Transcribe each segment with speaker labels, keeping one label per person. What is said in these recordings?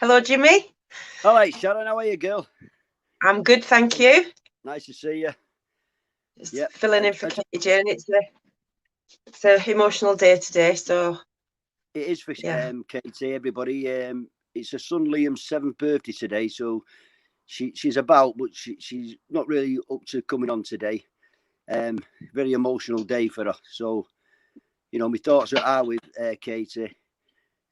Speaker 1: Hello, Jimmy.
Speaker 2: All right, Sharon, how are you, girl?
Speaker 1: I'm good, thank you.
Speaker 2: Nice to see you.
Speaker 1: Just filling in for Katie-Jayne. It's an emotional day today, so
Speaker 2: it is for Katie. Everybody, it's her son Liam's 7th birthday today, so she's about, but she's not really up to coming on today. Very emotional day for her. So, you know, my thoughts are with Katie.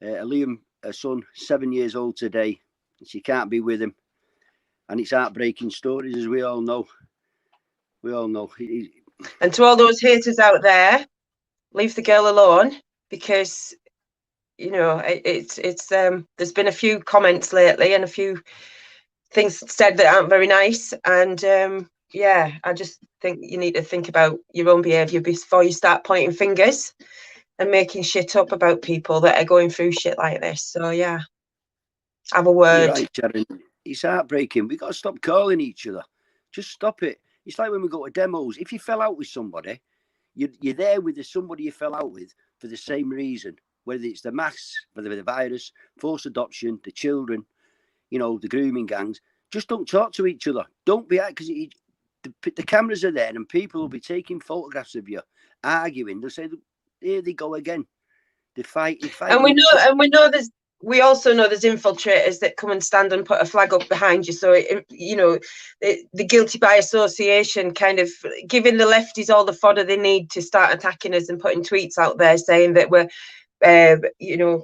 Speaker 2: Liam, her son, 7 years old today. She can't be with him, and it's heartbreaking stories, as we all know. We all know.
Speaker 1: And to all those haters out there, leave the girl alone, because you know it's there's been a few comments lately and a few things said that aren't very nice, and yeah, I just think you need to think about your own behaviour before you start pointing fingers and making shit up about people that are going through shit like this. So yeah, have a word.
Speaker 2: You're right, Sharon. It's heartbreaking. We got to stop calling each other. Just stop it. It's like when we go to demos. If you fell out with somebody, you're there with somebody you fell out with for the same reason. Whether it's the masks, whether the virus, forced adoption, the children, you know, the grooming gangs. Just don't talk to each other. Don't be out, because the cameras are there and people will be taking photographs of you arguing. They'll say, "Here they go again." They fight.
Speaker 1: And we know there's. We also know there's infiltrators that come and stand and put a flag up behind you. So, you know, the guilty by association, kind of giving the lefties all the fodder they need to start attacking us and putting tweets out there saying that we're, you know,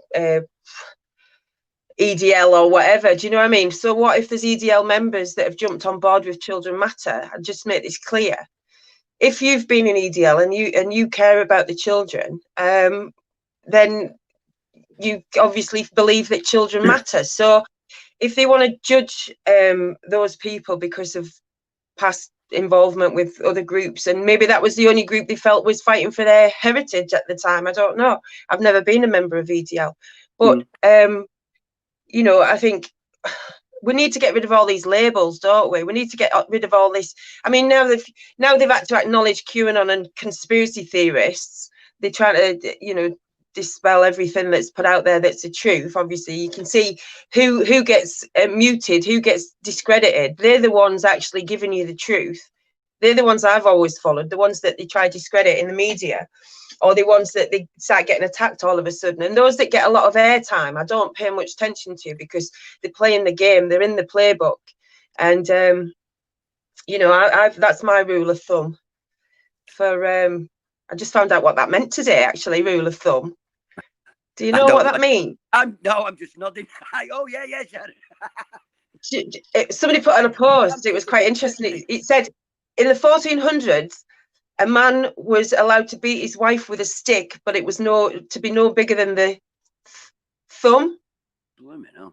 Speaker 1: EDL or whatever. Do you know what I mean? So what if there's EDL members that have jumped on board with Children Matter? I just make this clear. If you've been in EDL and you care about the children, then you obviously believe that children matter. So if they want to judge those people because of past involvement with other groups, and maybe that was the only group they felt was fighting for their heritage at the time, I don't know. I've never been a member of EDL, but you know, I think we need to get rid of all these labels, don't we? We need to get rid of all this. I mean, now they've had to acknowledge QAnon and conspiracy theorists. They're trying to, you know, dispel everything that's put out there that's the truth. Obviously, you can see who gets muted, who gets discredited. They're the ones actually giving you the truth. They're the ones I've always followed, the ones that they try to discredit in the media, or the ones that they start getting attacked all of a sudden. And those that get a lot of airtime, I don't pay much attention to, because they're playing the game, they're in the playbook. And you know, that's my rule of thumb. For I just found out what that meant today, actually, rule of thumb. Do you know what that means?
Speaker 2: I'm just nodding. Oh, yeah, Sharon.
Speaker 1: Somebody put on a post, it was quite interesting. It said, in the 1400s, a man was allowed to beat his wife with a stick, but it was to be no bigger than the thumb,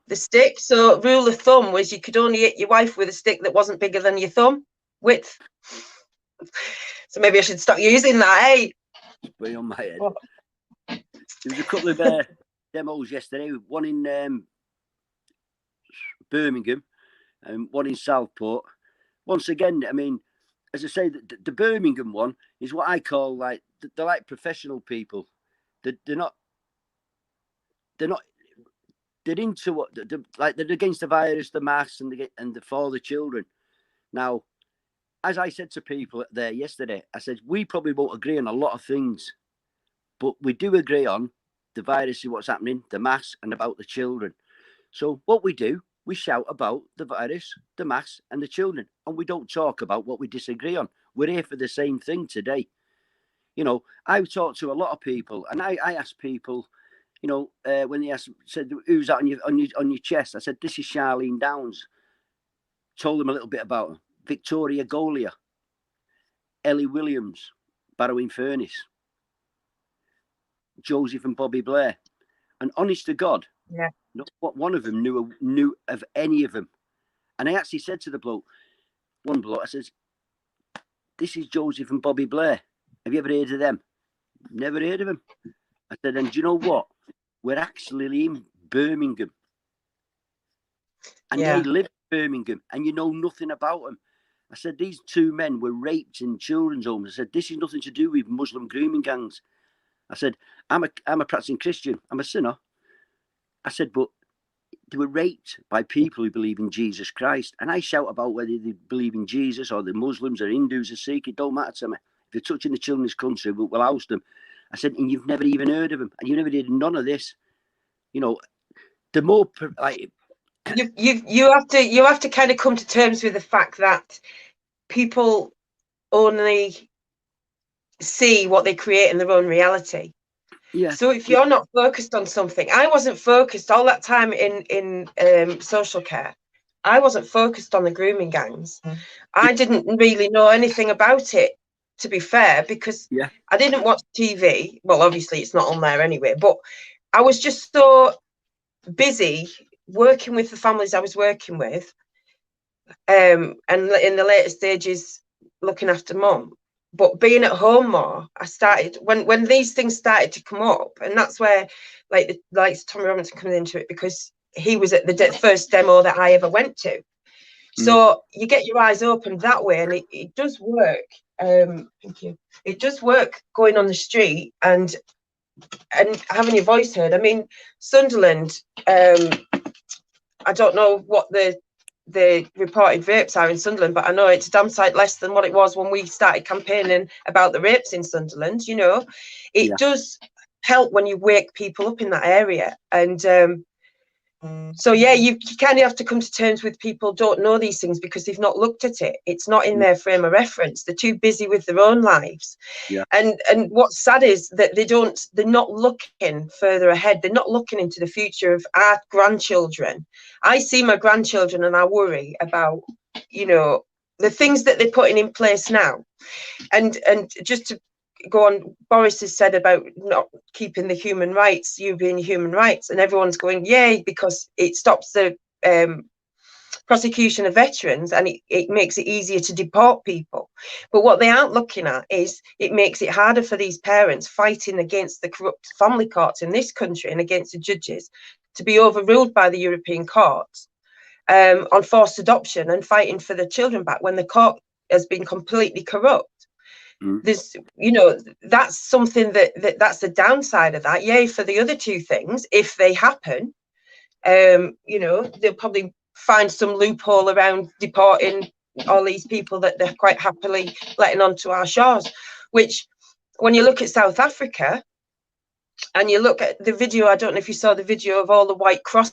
Speaker 1: the stick. So rule of thumb was you could only hit your wife with a stick that wasn't bigger than your thumb width. So maybe I should stop using that, eh?
Speaker 2: Way on my head. There was a couple of demos yesterday, one in Birmingham and one in Southport. Once again, I mean, as I say, the Birmingham one is what I call, like, they're like professional people. They're into what, they're against the virus, the masks, and for the children. Now, as I said to people there yesterday, I said, we probably won't agree on a lot of things, but we do agree on the virus and what's happening, the masks, and about the children. So what we do, we shout about the virus, the masks, and the children, and we don't talk about what we disagree on. We're here for the same thing today. You know, I've talked to a lot of people, and I asked people, you know, when they said, who's that on your chest? I said, this is Charlene Downs. Told them a little bit about her. Victoria Golia, Ellie Williams, Barrowing Furnace, Joseph and Bobby Blair. And honest to God, not what one of them knew of any of them. And I actually said to one bloke, I says, this is Joseph and Bobby Blair. Have you ever heard of them? Never heard of them. I said, and do you know what? We're actually in Birmingham. And they live in Birmingham, and you know nothing about them. I said, these two men were raped in children's homes. I said, this is nothing to do with Muslim grooming gangs. I said, I'm a practicing Christian. I'm a sinner. I said, but they were raped by people who believe in Jesus Christ. And I shout about whether they believe in Jesus or the Muslims or Hindus or Sikh. It don't matter to me. If they're touching the children in this country, we'll oust them. I said, and you've never even heard of them, and you never did none of this. You know, the more like
Speaker 1: you have to kind of come to terms with the fact that people only see what they create in their own reality.
Speaker 2: Yeah.
Speaker 1: So if you're not focused on something, I wasn't focused all that time in social care. I wasn't focused on the grooming gangs. I didn't really know anything about it, to be fair, because I didn't watch TV. Well, obviously it's not on there anyway, but I was just so busy working with the families I was working with, and in the later stages looking after mum. But being at home more, I started when these things started to come up, and that's where like Tommy Robinson comes into it, because he was at the first demo that I ever went to. So you get your eyes open that way, and it does work. Thank you. It does work going on the street and having your voice heard. I mean, Sunderland. I don't know what the reported rapes are in Sunderland, but I know it's a damn sight less than what it was when we started campaigning about the rapes in Sunderland. You know, it does help when you wake people up in that area. And so, yeah, you kind of have to come to terms with people don't know these things because they've not looked at it. It's not in their frame of reference. They're too busy with their own lives. Yeah. And what's sad is that they're not looking further ahead. They're not looking into the future of our grandchildren. I see my grandchildren and I worry about, you know, the things that they're putting in place now. And just to go on, Boris has said about not keeping the human rights, European human rights, and everyone's going, yay, because it stops the prosecution of veterans and it makes it easier to deport people. But what they aren't looking at is it makes it harder for these parents fighting against the corrupt family courts in this country and against the judges to be overruled by the European courts on forced adoption and fighting for the children back when the court has been completely corrupt. There's, you know, that's something that's the downside of that. Yay for the other two things if they happen. You know, they'll probably find some loophole around deporting all these people that they're quite happily letting onto our shores. Which, when you look at South Africa and you look at the video, I don't know if you saw the video of all the white crosses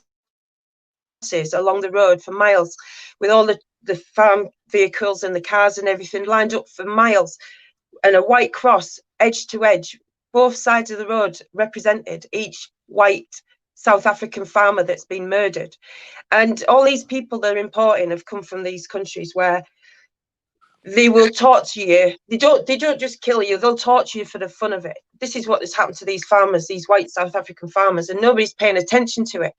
Speaker 1: along the road for miles, with all the farm vehicles and the cars and everything lined up for miles. And a white cross, edge to edge, both sides of the road represented each white South African farmer that's been murdered. And all these people they're importing have come from these countries where they will torture you. They don't just kill you, they'll torture you for the fun of it. This is what has happened to these farmers, these white South African farmers, and nobody's paying attention to it.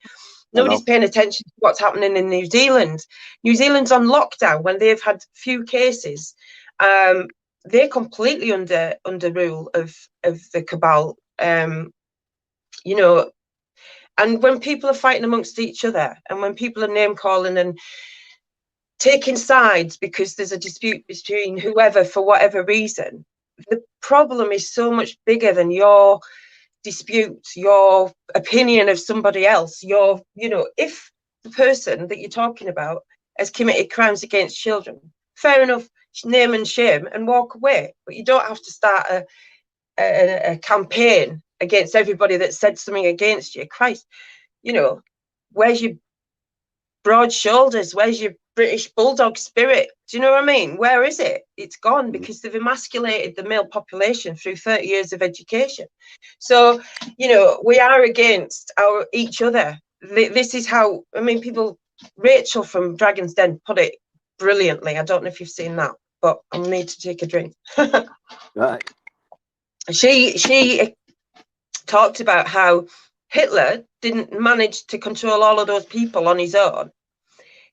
Speaker 1: Nobody's paying attention to what's happening in New Zealand. New Zealand's on lockdown when they've had few cases. They're completely under rule of the cabal, you know. And when people are fighting amongst each other, and when people are name calling and taking sides because there's a dispute between whoever for whatever reason, the problem is so much bigger than your dispute, your opinion of somebody else. You know, if the person that you're talking about has committed crimes against children, fair enough, name and shame and walk away. But you don't have to start a campaign against everybody that said something against you. Christ, you know, where's your broad shoulders? Where's your British bulldog spirit? Do you know what I mean? Where is it? It's gone because they've emasculated the male population through 30 years of education. So, you know, we are against each other. This is how, I mean, people, Rachel from Dragon's Den put it brilliantly. I don't know if you've seen that, but I'll need to take a drink.
Speaker 2: Right.
Speaker 1: She talked about how Hitler didn't manage to control all of those people on his own.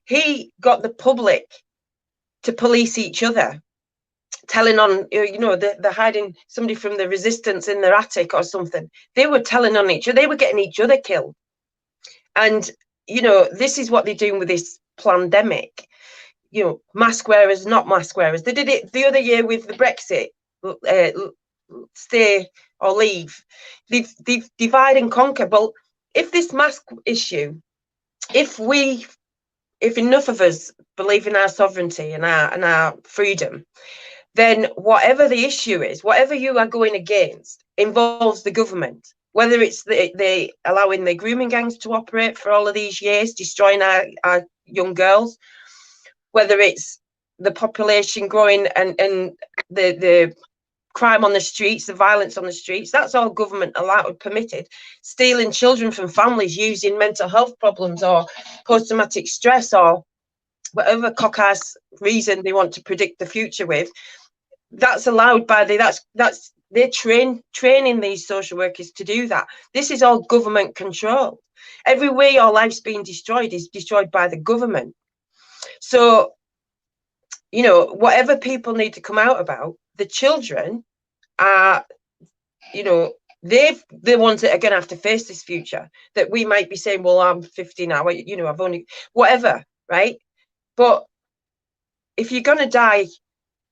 Speaker 1: He got the public to police each other, telling on, you know, they're hiding somebody from the resistance in their attic or something. They were telling on each other. They were getting each other killed. And, you know, this is what they're doing with this pandemic. You know, mask wearers, not mask wearers. They did it the other year with the Brexit, stay or leave. They've divide and conquer. Well, if this mask issue if enough of us believe in our sovereignty and our freedom, then whatever the issue is, whatever you are going against, involves the government. Whether it's the allowing the grooming gangs to operate for all of these years, destroying our young girls, whether it's the population growing and the crime on the streets, the violence on the streets, that's all government allowed, permitted. Stealing children from families using mental health problems or post-traumatic stress or whatever cock-ass reason they want to predict the future with, that's allowed by they're training these social workers to do that. This is all government controlled. Every way your life's being destroyed is destroyed by the government. So, you know, whatever people need to come out about, the children are, you know, they're the ones that are going to have to face this future. That we might be saying, well, I'm 50 now, you know, I've only, whatever, right? But if you're going to die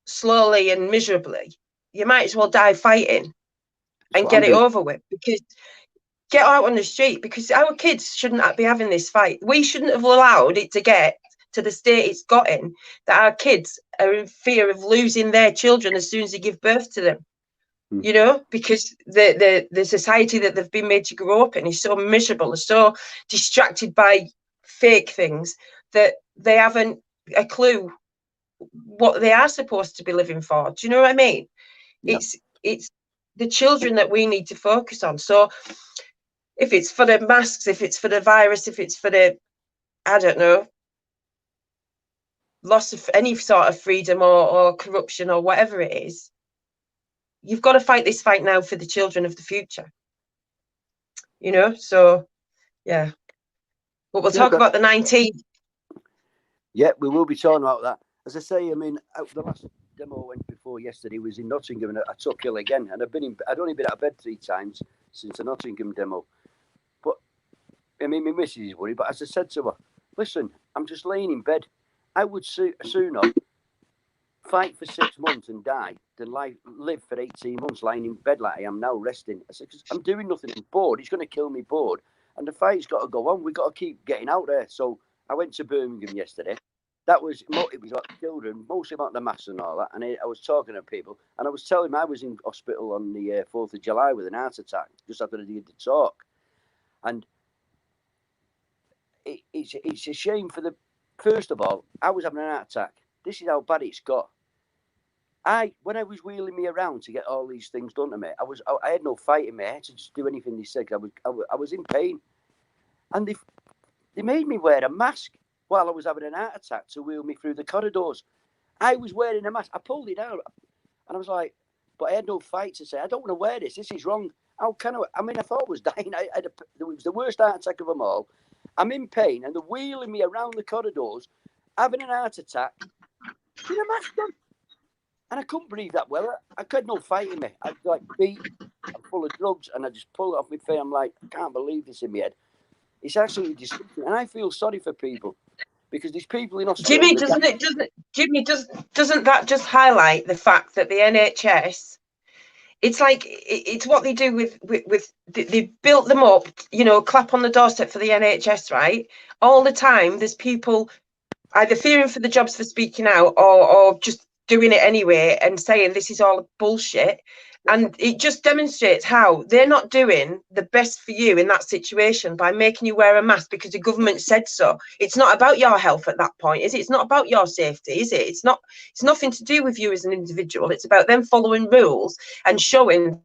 Speaker 1: slowly and miserably, you might as well die fighting and get it over with. Because get out on the street, because our kids shouldn't be having this fight. We shouldn't have allowed it to get to the state it's got in, that our kids are in fear of losing their children as soon as they give birth to them. You know, because the society that they've been made to grow up in is so miserable, so distracted by fake things that they haven't a clue what they are supposed to be living for. Do you know what I mean? Yeah. It's the children that we need to focus on. So if it's for the masks, if it's for the virus, if it's for the, I don't know, loss of any sort of freedom or corruption or whatever it is, you've got to fight this fight now for the children of the future. You know, so yeah. But we'll talk about the 19th.
Speaker 2: Yeah, we will be talking about that. As I say, I mean, the last demo I went before yesterday was in Nottingham, and I took ill again. And I'd only been out of bed 3 times since the Nottingham demo. But I mean, my missus is worried. But as I said to her, listen, I'm just laying in bed. I would sooner fight for 6 months and die than live for 18 months lying in bed like I am now, resting. I said, 'cause I'm doing nothing. I'm bored. He's going to kill me bored. And the fight's got to go on. We've got to keep getting out there. So I went to Birmingham yesterday. It was about children, mostly about the mass and all that. And I was talking to people, and I was telling them I was in hospital on the 4th of July with an heart attack just after I did the talk. And it's a shame for first of all, I was having an heart attack. This is how bad it's got. When I was wheeling me around to get all these things done to me, I had no fight in me. I had to just do anything they said. I was in pain, and they made me wear a mask while I was having an heart attack to wheel me through the corridors. I was wearing a mask. I pulled it out, and I was like, but I had no fight to say, I don't want to wear this. This is wrong. How can I? I mean, I thought I was dying. It was the worst heart attack of them all. I'm in pain, and they're wheeling me around the corridors, having an heart attack with a mask on. And I couldn't breathe that well. I had no fight in me. I was like beat, I'm full of drugs, and I just pull it off my face. I'm like, I can't believe this in my head. It's absolutely disgusting. And I feel sorry for people because these people in Australia.
Speaker 1: Jimmy, doesn't that just highlight the fact that the NHS, it's like it's what they do with they built them up, you know, clap on the doorstep for the NHS, right? All the time there's people either fearing for the jobs for speaking out or just doing it anyway and saying this is all bullshit. And it just demonstrates how they're not doing the best for you in that situation by making you wear a mask because the government said so. It's not about your health at that point, is it? It's not about your safety, is it? It's nothing to do with you as an individual. It's about them following rules and showing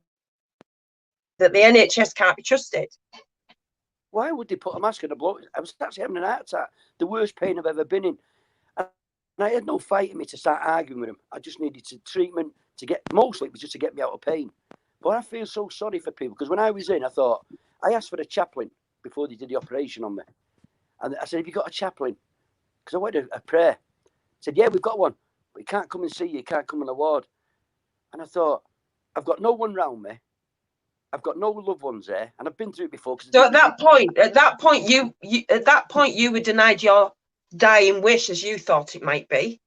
Speaker 1: that the NHS can't be trusted.
Speaker 2: Why would they put a mask on a bloke? I was actually having an heart attack, the worst pain I've ever been in. And I had no fight in me to start arguing with him. I just needed treatment to get, mostly it was just to get me out of pain. But I feel so sorry for people because when I was in, I asked for a chaplain before they did the operation on me. And I said, have you got a chaplain? Because I wanted a prayer. I said, yeah, we've got one, but he can't come and see you. He can't come on the ward. And I thought, I've got no one round me. I've got no loved ones there. And I've been through it before.
Speaker 1: So at that point, you were denied your dying wish as you thought it might be.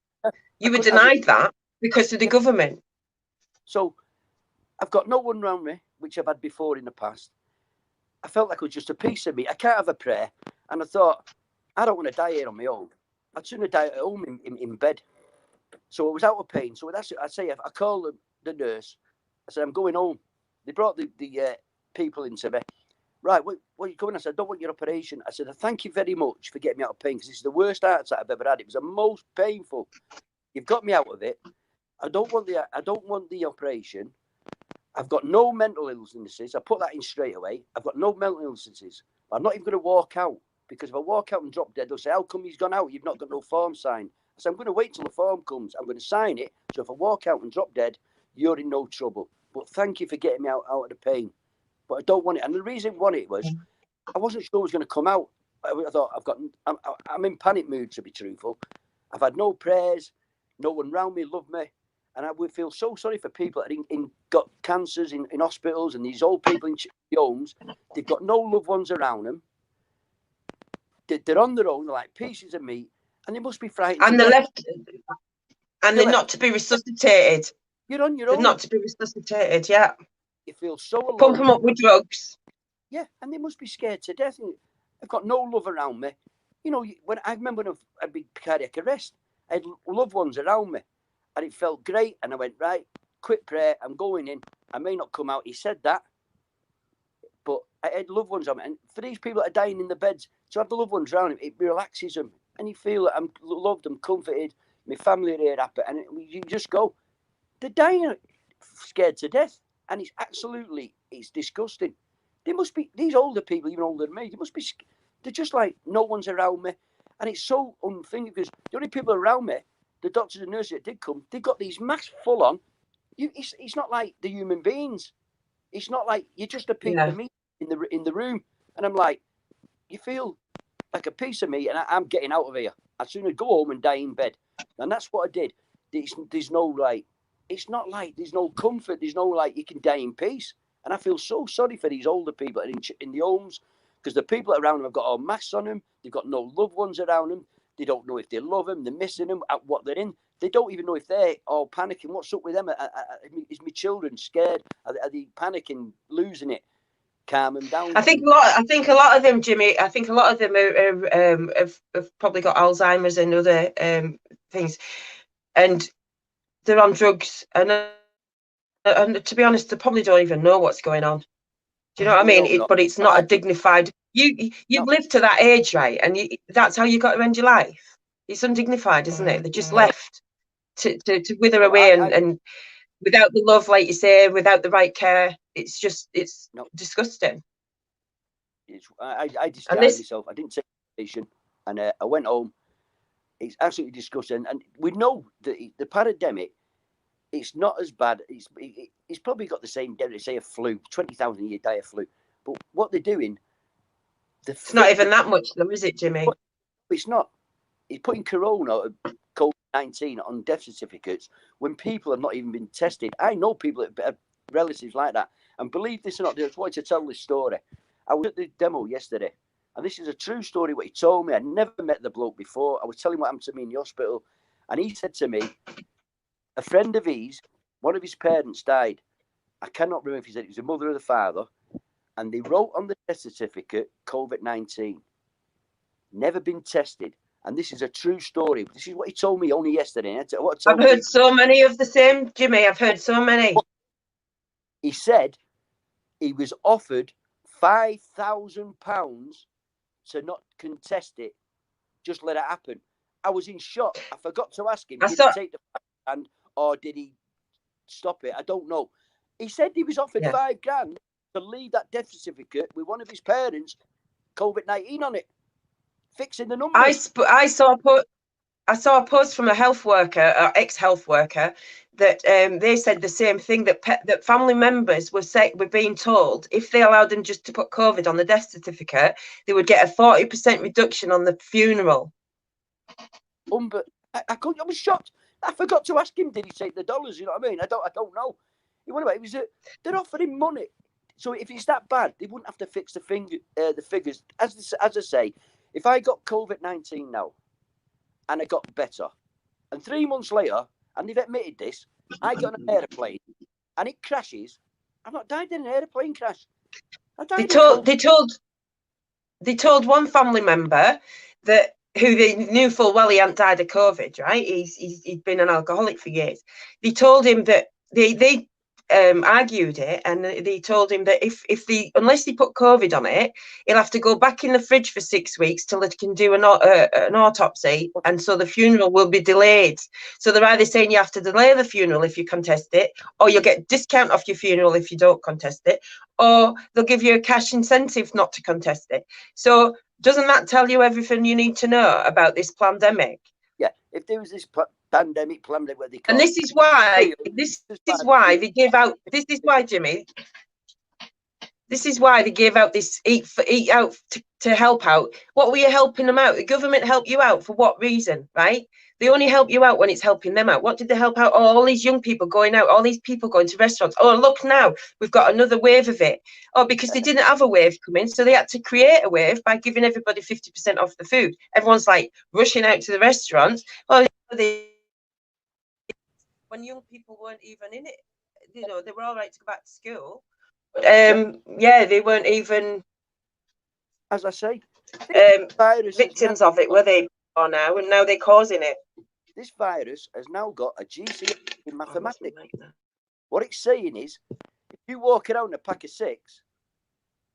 Speaker 1: You were denied that because of the government.
Speaker 2: So I've got no one around me, which I've had before in the past. I felt like it was just a piece of me. I can't have a prayer. And I thought, I don't want to die here on my own. I'd sooner die at home in bed. So I was out of pain. So that's I say I called the nurse. I said, I'm going home. They brought the people into me. Right, what are you coming? I said, I don't want your operation. I said, thank you very much for getting me out of pain, because this is the worst heart attack I've ever had. It was the most painful. You've got me out of it. I don't want the operation. I've got no mental illnesses. I put that in straight away. I've got no mental illnesses. I'm not even going to walk out, because if I walk out and drop dead, they'll say, how come he's gone out? You've not got no form signed. I said, I'm going to wait till the form comes. I'm going to sign it. So if I walk out and drop dead, you're in no trouble. But thank you for getting me out of the pain. But I don't want it. And the reason I want it was I wasn't sure it was going to come out. I thought I'm in panic mood, to be truthful. I've had no prayers. No one around me loved me. And I would feel so sorry for people that got cancers in hospitals, and these old people in homes. They've got no loved ones around them. They're on their own. They're like pieces of meat. And they must be frightened.
Speaker 1: And they're left. And they're not to be resuscitated.
Speaker 2: You're on your own.
Speaker 1: They're not to be resuscitated, yeah.
Speaker 2: You feel so alone.
Speaker 1: Pump them up with drugs.
Speaker 2: Yeah, and they must be scared to death. I've got no love around me. You know, when I remember when I'd be cardiac arrest, I had loved ones around me, and it felt great. And I went, right, quick prayer, I'm going in. I may not come out. He said that, but I had loved ones on me. And for these people that are dying in the beds, to have the loved ones around him, it relaxes them, and you feel that I'm loved, I'm comforted. My family are here happy, and you just go. They're dying, scared to death, and it's disgusting. They must be, these older people, even older than me, they're just like, no one's around me. And it's so unthinkable, because the only people around me, the doctors and nurses that did come, they've got these masks full on. It's not like the human beings. It's not like you're just a piece of meat in the room. And I'm like, you feel like a piece of meat, and I'm getting out of here. I'd sooner go home and die in bed. And that's what I did. There's no like, it's not like there's no comfort. There's no like you can die in peace. And I feel so sorry for these older people in the homes, because the people around them have got all masks on them. They've got no loved ones around them. They don't know if they love them. They're missing them at what they're in. They don't even know if they're all panicking. What's up with them? Is my children scared? Are they panicking, losing it? Calm them down.
Speaker 1: I think a lot of them, Jimmy. I think a lot of them have probably got Alzheimer's and other things, and they're on drugs. And to be honest, they probably don't even know what's going on. Do you know what I mean? But it's not a dignified. You've lived to that age, right? And that's how you got to end your life. It's undignified, isn't it? They're just left to wither away and without the love, like you say, without the right care. It's disgusting.
Speaker 2: I discharged myself. I didn't take medication, and I went home. It's absolutely disgusting. And we know that the pandemic, it's not as bad. It's probably got the same death, say a flu, 20,000 a year die of flu. But what they're doing,
Speaker 1: it's not even that much, though, is it, Jimmy?
Speaker 2: It's not. It's putting Corona, COVID-19 on death certificates when people have not even been tested. I know people that have relatives like that. And believe this or not, I just wanted to tell this story. I was at the demo yesterday, and this is a true story, what he told me. I never met the bloke before. I was telling him what happened to me in the hospital, and he said to me, a friend of his, one of his parents died. I cannot remember if he said it was the mother or the father, and they wrote on the death certificate, COVID-19. Never been tested. And this is a true story. This is what he told me only yesterday.
Speaker 1: I've heard so many of the same, Jimmy. I've heard so many.
Speaker 2: He said he was offered £5,000 to not contest it. Just let it happen. I was in shock. I forgot to ask him, did he take the £5,000 or did he stop it? I don't know. He said he was offered £5,000 to leave that death certificate with one of his parents, COVID-19 on it, fixing the numbers.
Speaker 1: I saw a post from a health worker, or ex-health worker, that they said the same thing, that family members were being told if they allowed them just to put COVID on the death certificate, they would get a 40% reduction on the funeral.
Speaker 2: But I was shocked. I forgot to ask him, did he take the dollars? You know what I mean? I don't know. They're offering money. So if it's that bad, they wouldn't have to fix the figures. As I say, if I got COVID-19 now and I got better, and 3 months later, and they've admitted this, I got on an airplane and it crashes, I've not died in an airplane crash. I died
Speaker 1: they told one family member that who they knew full well he hadn't died of COVID, right? He'd been an alcoholic for years. They told him that they argued it, and they told him that unless they put COVID on it, he'll have to go back in the fridge for 6 weeks till they can do an autopsy, and so the funeral will be delayed. So they're either saying you have to delay the funeral if you contest it, or you'll get a discount off your funeral if you don't contest it, or they'll give you a cash incentive not to contest it. So doesn't that tell you everything you need to know about this pandemic?
Speaker 2: Yeah, if there was this pandemic where they
Speaker 1: and this is why they give out. This is why, Jimmy. This is why they gave out this eat out to help out. What were you helping them out? The government helped you out for what reason, right? They only help you out when it's helping them out. What did they help out? Oh, all these young people going out, all these people going to restaurants. Oh, look now, we've got another wave of it. Oh, because they didn't have a wave coming, so they had to create a wave by giving everybody 50% off the food. Everyone's like rushing out to the restaurants. Well, when young people weren't even in it, you know, they were all right to go back to school. Yeah, they weren't even,
Speaker 2: as I say,
Speaker 1: victims of it, were they? Or now, and now they're causing it.
Speaker 2: This virus has now got a GCSE in mathematics. What it's saying is, if you walk around a pack of 6,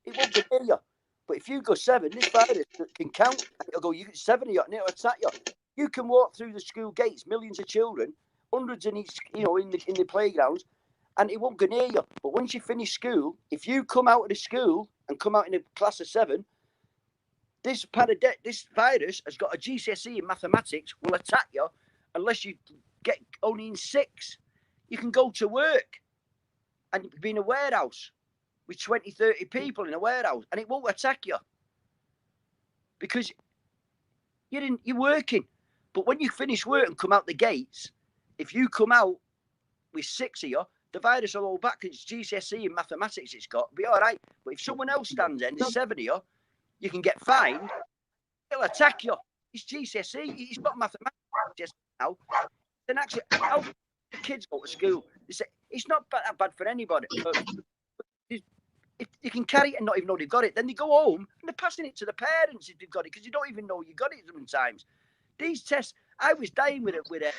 Speaker 2: it won't get near you. But if you go 7, this virus can count. It'll go, you get 7 of you, and it'll attack you. You can walk through the school gates, millions of children, hundreds in each, you know, in the playgrounds, and it won't go near you. But once you finish school, if you come out of the school and come out in a class of 7, this virus has got a GCSE in mathematics, will attack you unless you get only in 6. You can go to work and be in a warehouse with 20, 30 people in a warehouse, and it won't attack you because you're working. But when you finish work and come out the gates, if you come out with 6 of you, the virus will hold back because it's GCSE in mathematics it's got. It'll be all right. But if someone else stands in, there's 7 of you, you can get fined. It'll attack you. It's GCSE. It's not mathematics just now. And actually, how the kids go to school? They say it's not that bad for anybody. But if you can carry it and not even know they've got it, then they go home and they're passing it to the parents if they've got it because you don't even know you got it sometimes. These tests, I was dying with a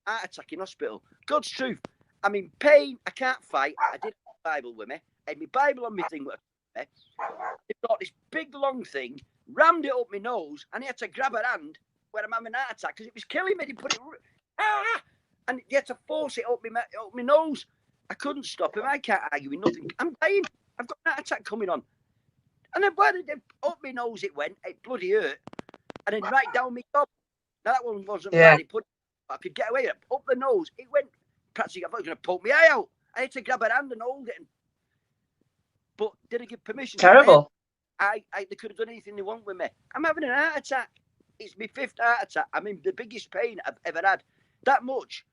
Speaker 2: heart attack in hospital. God's truth. I'm in pain. I can't fight. I didn't have the Bible with me. I had my Bible on my thing with me. They got this big long thing, rammed it up my nose, and he had to grab her hand when I'm having an heart attack because it was killing me. He put it, and he had to force it up my nose. I couldn't stop him. I can't argue with nothing. I'm dying. I've got an heart attack coming on. And then when up my nose it went, it bloody hurt. And then right down my top. Now that one wasn't bad. I could get away with it. Up the nose, it went practically. I thought it was going to poke my eye out. I had to grab her hand and hold it. But did I give permission?
Speaker 1: Terrible.
Speaker 2: They could have done anything they want with me. I'm having an heart attack. It's my 5th heart attack. I'm in the biggest pain I've ever had. That much.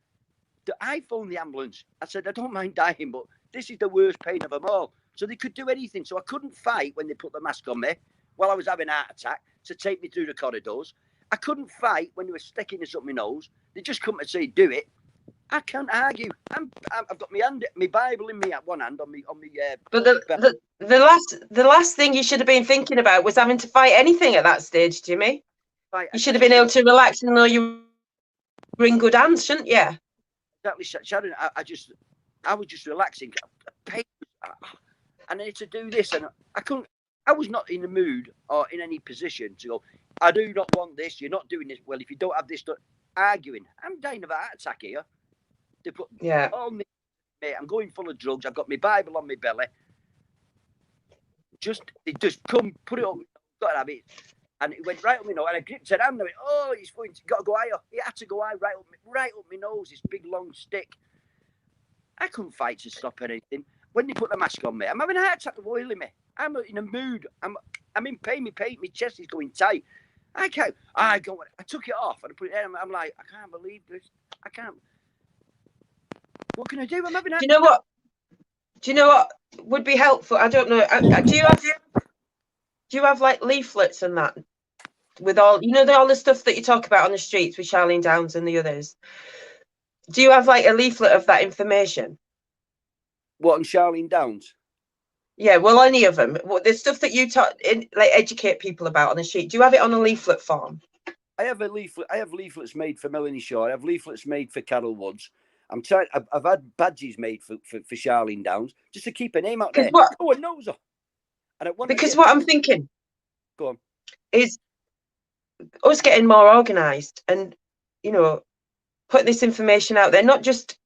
Speaker 2: I phoned the ambulance. I said, I don't mind dying, but this is the worst pain of them all. So they could do anything. So I couldn't fight when they put the mask on me while I was having a heart attack to take me through the corridors. I couldn't fight when they were sticking this up my nose. They just come and say, do it. I can't argue. I've got my Bible in me at one hand on me.
Speaker 1: But the last thing you should have been thinking about was having to fight anything at that stage, Jimmy. You should have been able to relax and know you were in good hands, shouldn't you?
Speaker 2: Exactly, Sharon. I was just relaxing. And I had to do this, and I couldn't. I was not in the mood or in any position to go, I do not want this. You're not doing this. Well, if you don't have this, arguing. I'm dying of a heart attack here. They put all me, mate. I'm going full of drugs. I've got my Bible on my belly. They just come, put it up. Got to have it. And it went right up my nose. And I gripped her hand and I went, oh, it's going to got to go higher. It had to go high right up my nose, this big long stick. I couldn't fight to stop anything. When they put the mask on me, I'm having a heart attack boiling me. I'm in a mood. I'm in pain. My chest is going tight. I took it off and I put it in. I'm like, I can't believe this. I can't. What can I do? I'm having a...
Speaker 1: Do you know what would be helpful? I don't know. Do you have like leaflets and that with all, all the stuff that you talk about on the streets with Charlene Downs and the others? Do you have like a leaflet of that information?
Speaker 2: What, on Charlene Downs?
Speaker 1: Yeah, well, any of them. The stuff that you like educate people about on the sheet. Do you have it on a leaflet form?
Speaker 2: I have a leaflet. I have leaflets made for Melanie Shaw. I have leaflets made for Carol Woods. I'm trying. I've had badges made for Charlene Downs just to keep her name out there. No one knows her. And
Speaker 1: because what I'm thinking,
Speaker 2: go on,
Speaker 1: is us getting more organised and, you know, putting this information out there, not just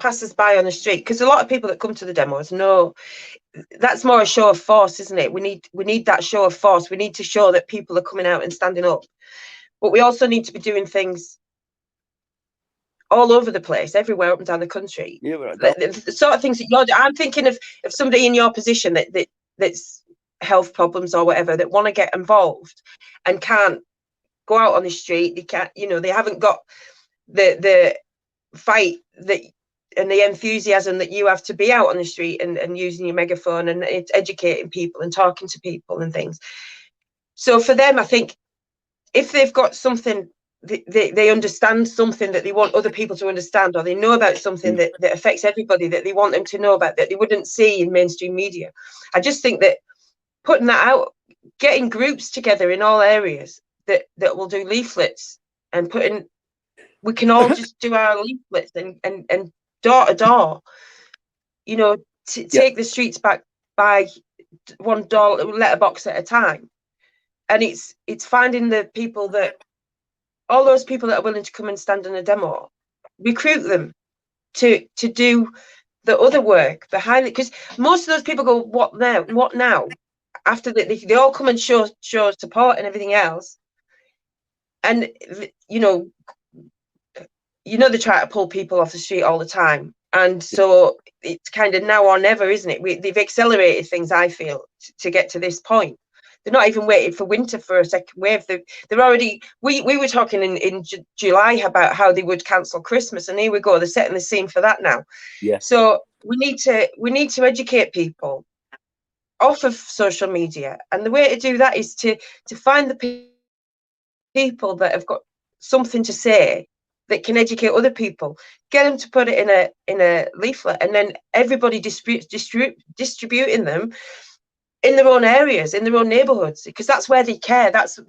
Speaker 1: passers by on the street, because a lot of people that come to the demos know that's more a show of force, isn't it? We need that show of force. We need to show that people are coming out and standing up, but we also need to be doing things all over the place, everywhere up and down the country.
Speaker 2: Yeah, right.
Speaker 1: The sort of things that you're. I'm thinking of somebody in your position that's health problems or whatever, that want to get involved and can't go out on the street. They can't, you know, they haven't got the fight that and the enthusiasm that you have to be out on the street and using your megaphone and it's educating people and talking to people and things. So for them, I think if they've got something, they understand something that they want other people to understand, or they know about something that affects everybody, that they want them to know about, that they wouldn't see in mainstream media. I just think that putting that out, getting groups together in all areas that will do leaflets and putting, we can all just do our leaflets and door to door, you know, take the streets back by $1 letterbox at a time. And it's finding the people that, all those people that are willing to come and stand in a demo, recruit them to do the other work behind it, because most of those people go, what now? After they all come and show support and everything else, and you know they try to pull people off the street all the time, and so it's kind of now or never, isn't it? They've accelerated things, I feel, to get to this point. They're not even waiting for winter for a second wave. They're already. We were talking in July about how they would cancel Christmas, and here we go. They're setting the scene for that now.
Speaker 2: Yeah.
Speaker 1: So we need to educate people off of social media, and the way to do that is to find the people that have got something to say that can educate other people, get them to put it in a leaflet, and then everybody distributing them in their own areas, in their own neighborhoods, because that's where they care. That's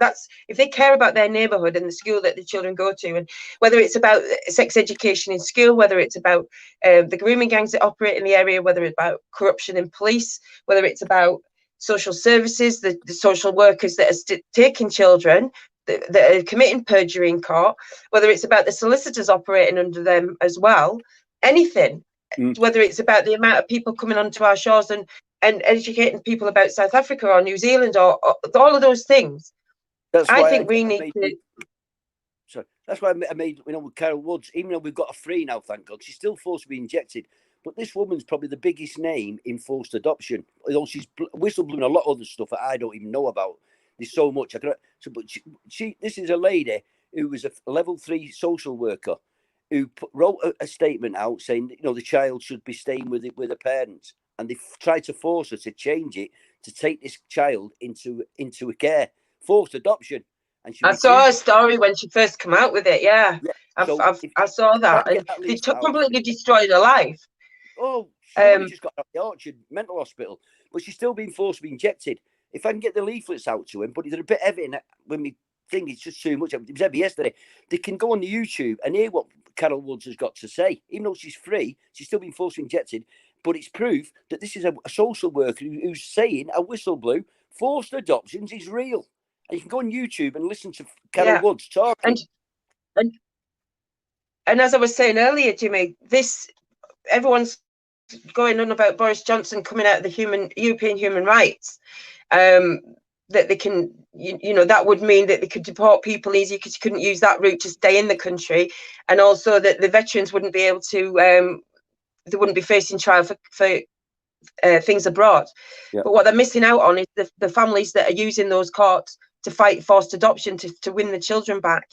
Speaker 1: if they care about their neighborhood and the school that the children go to, and whether it's about sex education in school, whether it's about the grooming gangs that operate in the area, whether it's about corruption in police, whether it's about social services, the social workers that are taking children, that are committing perjury in court, whether it's about the solicitors operating under them as well, anything, whether it's about the amount of people coming onto our shores and educating people about South Africa or New Zealand or all of those things. That's why I think we need to.
Speaker 2: So that's why I made, with Carol Woods, even though we've got a free now, thank God, she's still forced to be injected. But this woman's probably the biggest name in forced adoption. Although she's whistleblowing a lot of other stuff that I don't even know about. There's so much. But this is a lady who was a level 3 social worker who wrote a statement out saying that, the child should be staying with her parents. And they tried to force her to change it to take this child into a care, forced adoption. And
Speaker 1: I saw her story when she first came out with it. Yeah, I saw that, and they completely destroyed her life.
Speaker 2: Oh, she just got out of the Orchard mental hospital, but she's still being forced to be injected. If I can get the leaflets out to him, but they're a bit heavy, and when we think it's just too much. It was heavy yesterday. They can go on the YouTube and hear what Carol Woods has got to say, even though she's free. She's still being forced to be injected. But it's proof that this is a social worker who's saying a whistle blew. Forced adoptions is real. And you can go on YouTube and listen to Carol Woods talking.
Speaker 1: And as I was saying earlier, Jimmy, everyone's going on about Boris Johnson coming out of the European human rights. That they can, that would mean that they could deport people easier because you couldn't use that route to stay in the country, and also that the veterans wouldn't be able to. They wouldn't be facing trial for things abroad. Yeah. But what they're missing out on is the families that are using those courts to fight forced adoption to win the children back.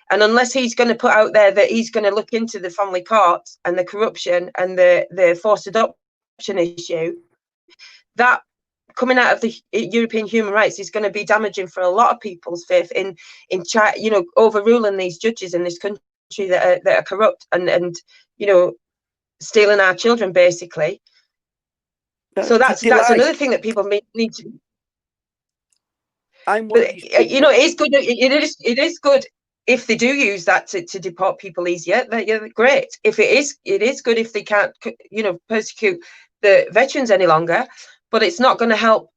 Speaker 1: And unless he's going to put out there that he's going to look into the family courts and the corruption and the forced adoption issue, that coming out of the European human rights is going to be damaging for a lot of people's faith in overruling these judges in this country that are corrupt and stealing our children, basically. So that's another thing that people need to.
Speaker 2: I'm one of these people.
Speaker 1: You know, it is good. It is good if they do use that to deport people easier. They're great. If it is good if they can't, you know, persecute the veterans any longer. But it's not going to help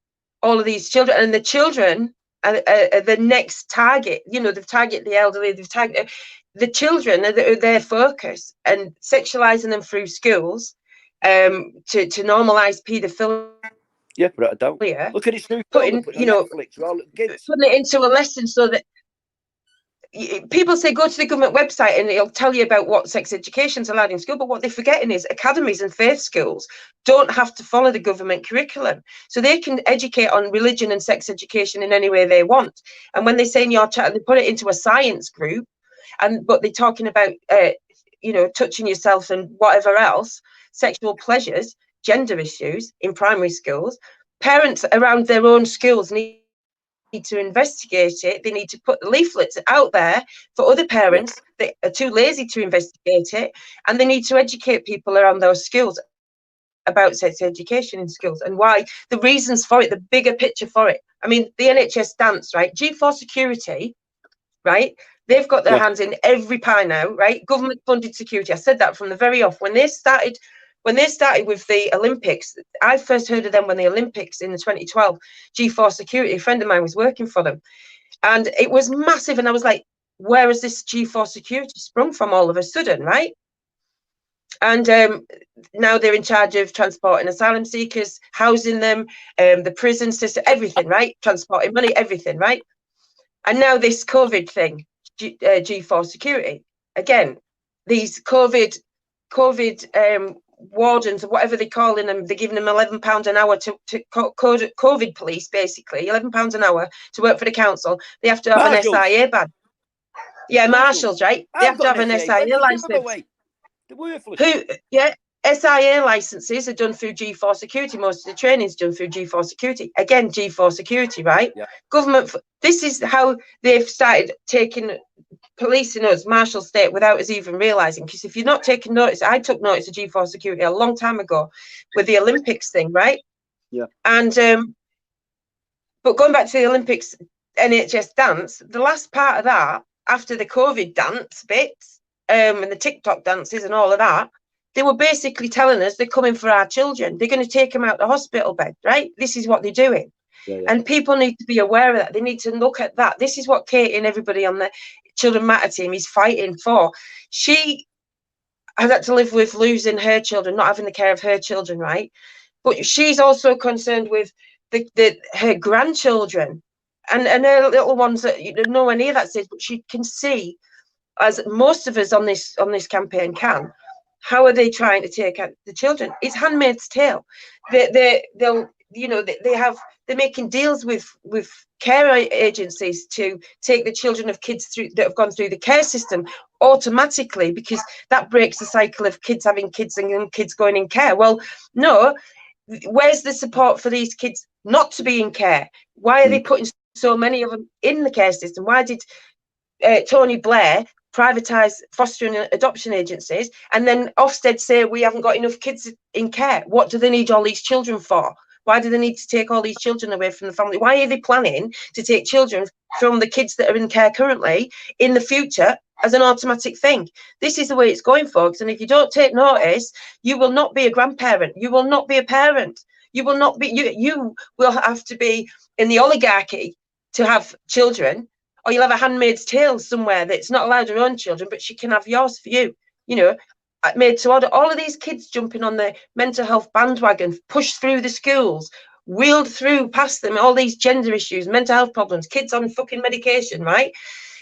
Speaker 1: all of these children, and the children are the next target. You know, they've targeted the elderly. They've targeted the children are their focus, and sexualizing them through schools to normalize paedophilia.
Speaker 2: Yeah, put it a doubt. Look at it through
Speaker 1: putting,
Speaker 2: put
Speaker 1: you know,
Speaker 2: Netflix, all kids.
Speaker 1: putting it into a lesson so that people say go to the government website and it'll tell you about what sex education is allowed in school, but what they're forgetting is academies and faith schools don't have to follow the government curriculum, so they can educate on religion and sex education in any way they want. And when they say in your chat, they put it into a science group, but they're talking about you know, touching yourself and whatever else, sexual pleasures, gender issues in primary schools. Parents around their own schools need to investigate it. They need to put the leaflets out there for other parents that are too lazy to investigate it, and they need to educate people around those schools about sex education in schools and why, the reasons for it, the bigger picture for it. I mean, the NHS dance, right? G4 security, right? They've got their hands in every pie now, right? Government funded security. I said that from the very off. When they started with the Olympics, I first heard of them when the Olympics in 2012, G4 security, a friend of mine was working for them. And it was massive. And I was like, where has this G4 security sprung from all of a sudden, right? And now they're in charge of transporting asylum seekers, housing them, the prison system, everything, right? Transporting money, everything, right? And now this COVID thing, G4 security. Again, these COVID wardens, or whatever they're calling them, they're giving them £11 an hour to COVID police, basically, £11 an hour to work for the council. They have to have an SIA badge. Yeah, marshals, right? They have to have an SIA license.
Speaker 2: They're worthless.
Speaker 1: SIA licenses are done through G4 security. Most of the training is done through G4 security. Again, G4 security, right?
Speaker 2: Yeah.
Speaker 1: Government, this is how they've started policing us, marshal state, without us even realizing. Because if you're not taking notice, I took notice of G4 security a long time ago with the Olympics thing, right?
Speaker 2: Yeah.
Speaker 1: And but going back to the Olympics NHS dance, the last part of that, after the COVID dance bits, and the TikTok dances and all of that, they were basically telling us they're coming for our children. They're going to take them out the hospital bed, right? This is what they're doing. Yeah. And people need to be aware of that. They need to look at that. This is what Katie and everybody on the Children Matter team is fighting for. She has had to live with losing her children, not having the care of her children, right? But she's also concerned with her grandchildren and her little ones that, you know, nowhere near that stage, but she can see, as most of us on this campaign can, how are they trying to take out the children? It's Handmaid's Tale. They're making deals with care agencies to take the children of kids through that have gone through the care system automatically, because that breaks the cycle of kids having kids and young kids going in care. Well, no, where's the support for these kids not to be in care? Why are they putting so many of them in the care system? Why did Tony Blair privatise fostering and adoption agencies, and then Ofsted say we haven't got enough kids in care? What do they need all these children for? Why do they need to take all these children away from the family? Why are they planning to take children from the kids that are in care currently in the future as an automatic thing? This is the way it's going, folks. And if you don't take notice, you will not be a grandparent. You will not be a parent. You will not be. You will have to be in the oligarchy to have children. Or you'll have a Handmaid's Tale somewhere that's not allowed her own children, but she can have yours for you. You know, made to order. All of these kids jumping on the mental health bandwagon, pushed through the schools, wheeled through past them, all these gender issues, mental health problems, kids on fucking medication, right?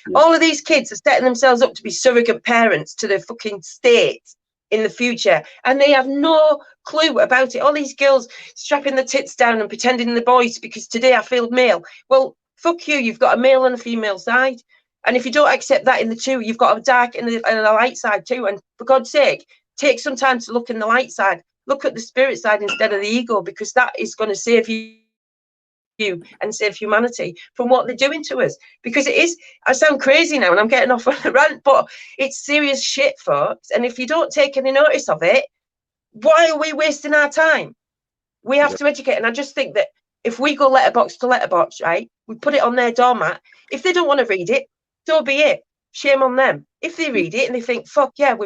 Speaker 1: Yeah. All of these kids are setting themselves up to be surrogate parents to the fucking state in the future, and they have no clue about it. All these girls strapping their tits down and pretending they're boys because today I feel male. Well, fuck you, you've got a male and a female side. And if you don't accept that in the two, you've got a dark and a light side too. And for God's sake, take some time to look in the light side. Look at the spirit side instead of the ego, because that is going to save you and save humanity from what they're doing to us. Because it is, I sound crazy now and I'm getting off on a rant, but it's serious shit, folks. And if you don't take any notice of it, why are we wasting our time? We have to educate. And I just think that if we go letterbox to letterbox, right, we put it on their doormat. If they don't want to read it, so be it. Shame on them. If they read it and they think, fuck yeah,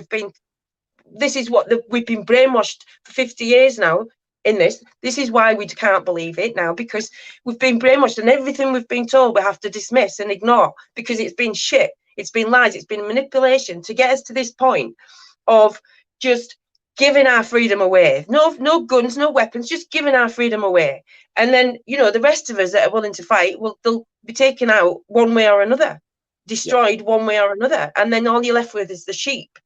Speaker 1: this is what we've been brainwashed for 50 years now in this. This is why we can't believe it now, because we've been brainwashed and everything we've been told we have to dismiss and ignore because it's been shit. It's been lies. It's been manipulation to get us to this point of just giving our freedom away. No guns, no weapons, just giving our freedom away. And then, you know, the rest of us that are willing to fight, they'll be taken out one way or another, destroyed one way or another. And then all you're left with is the sheep.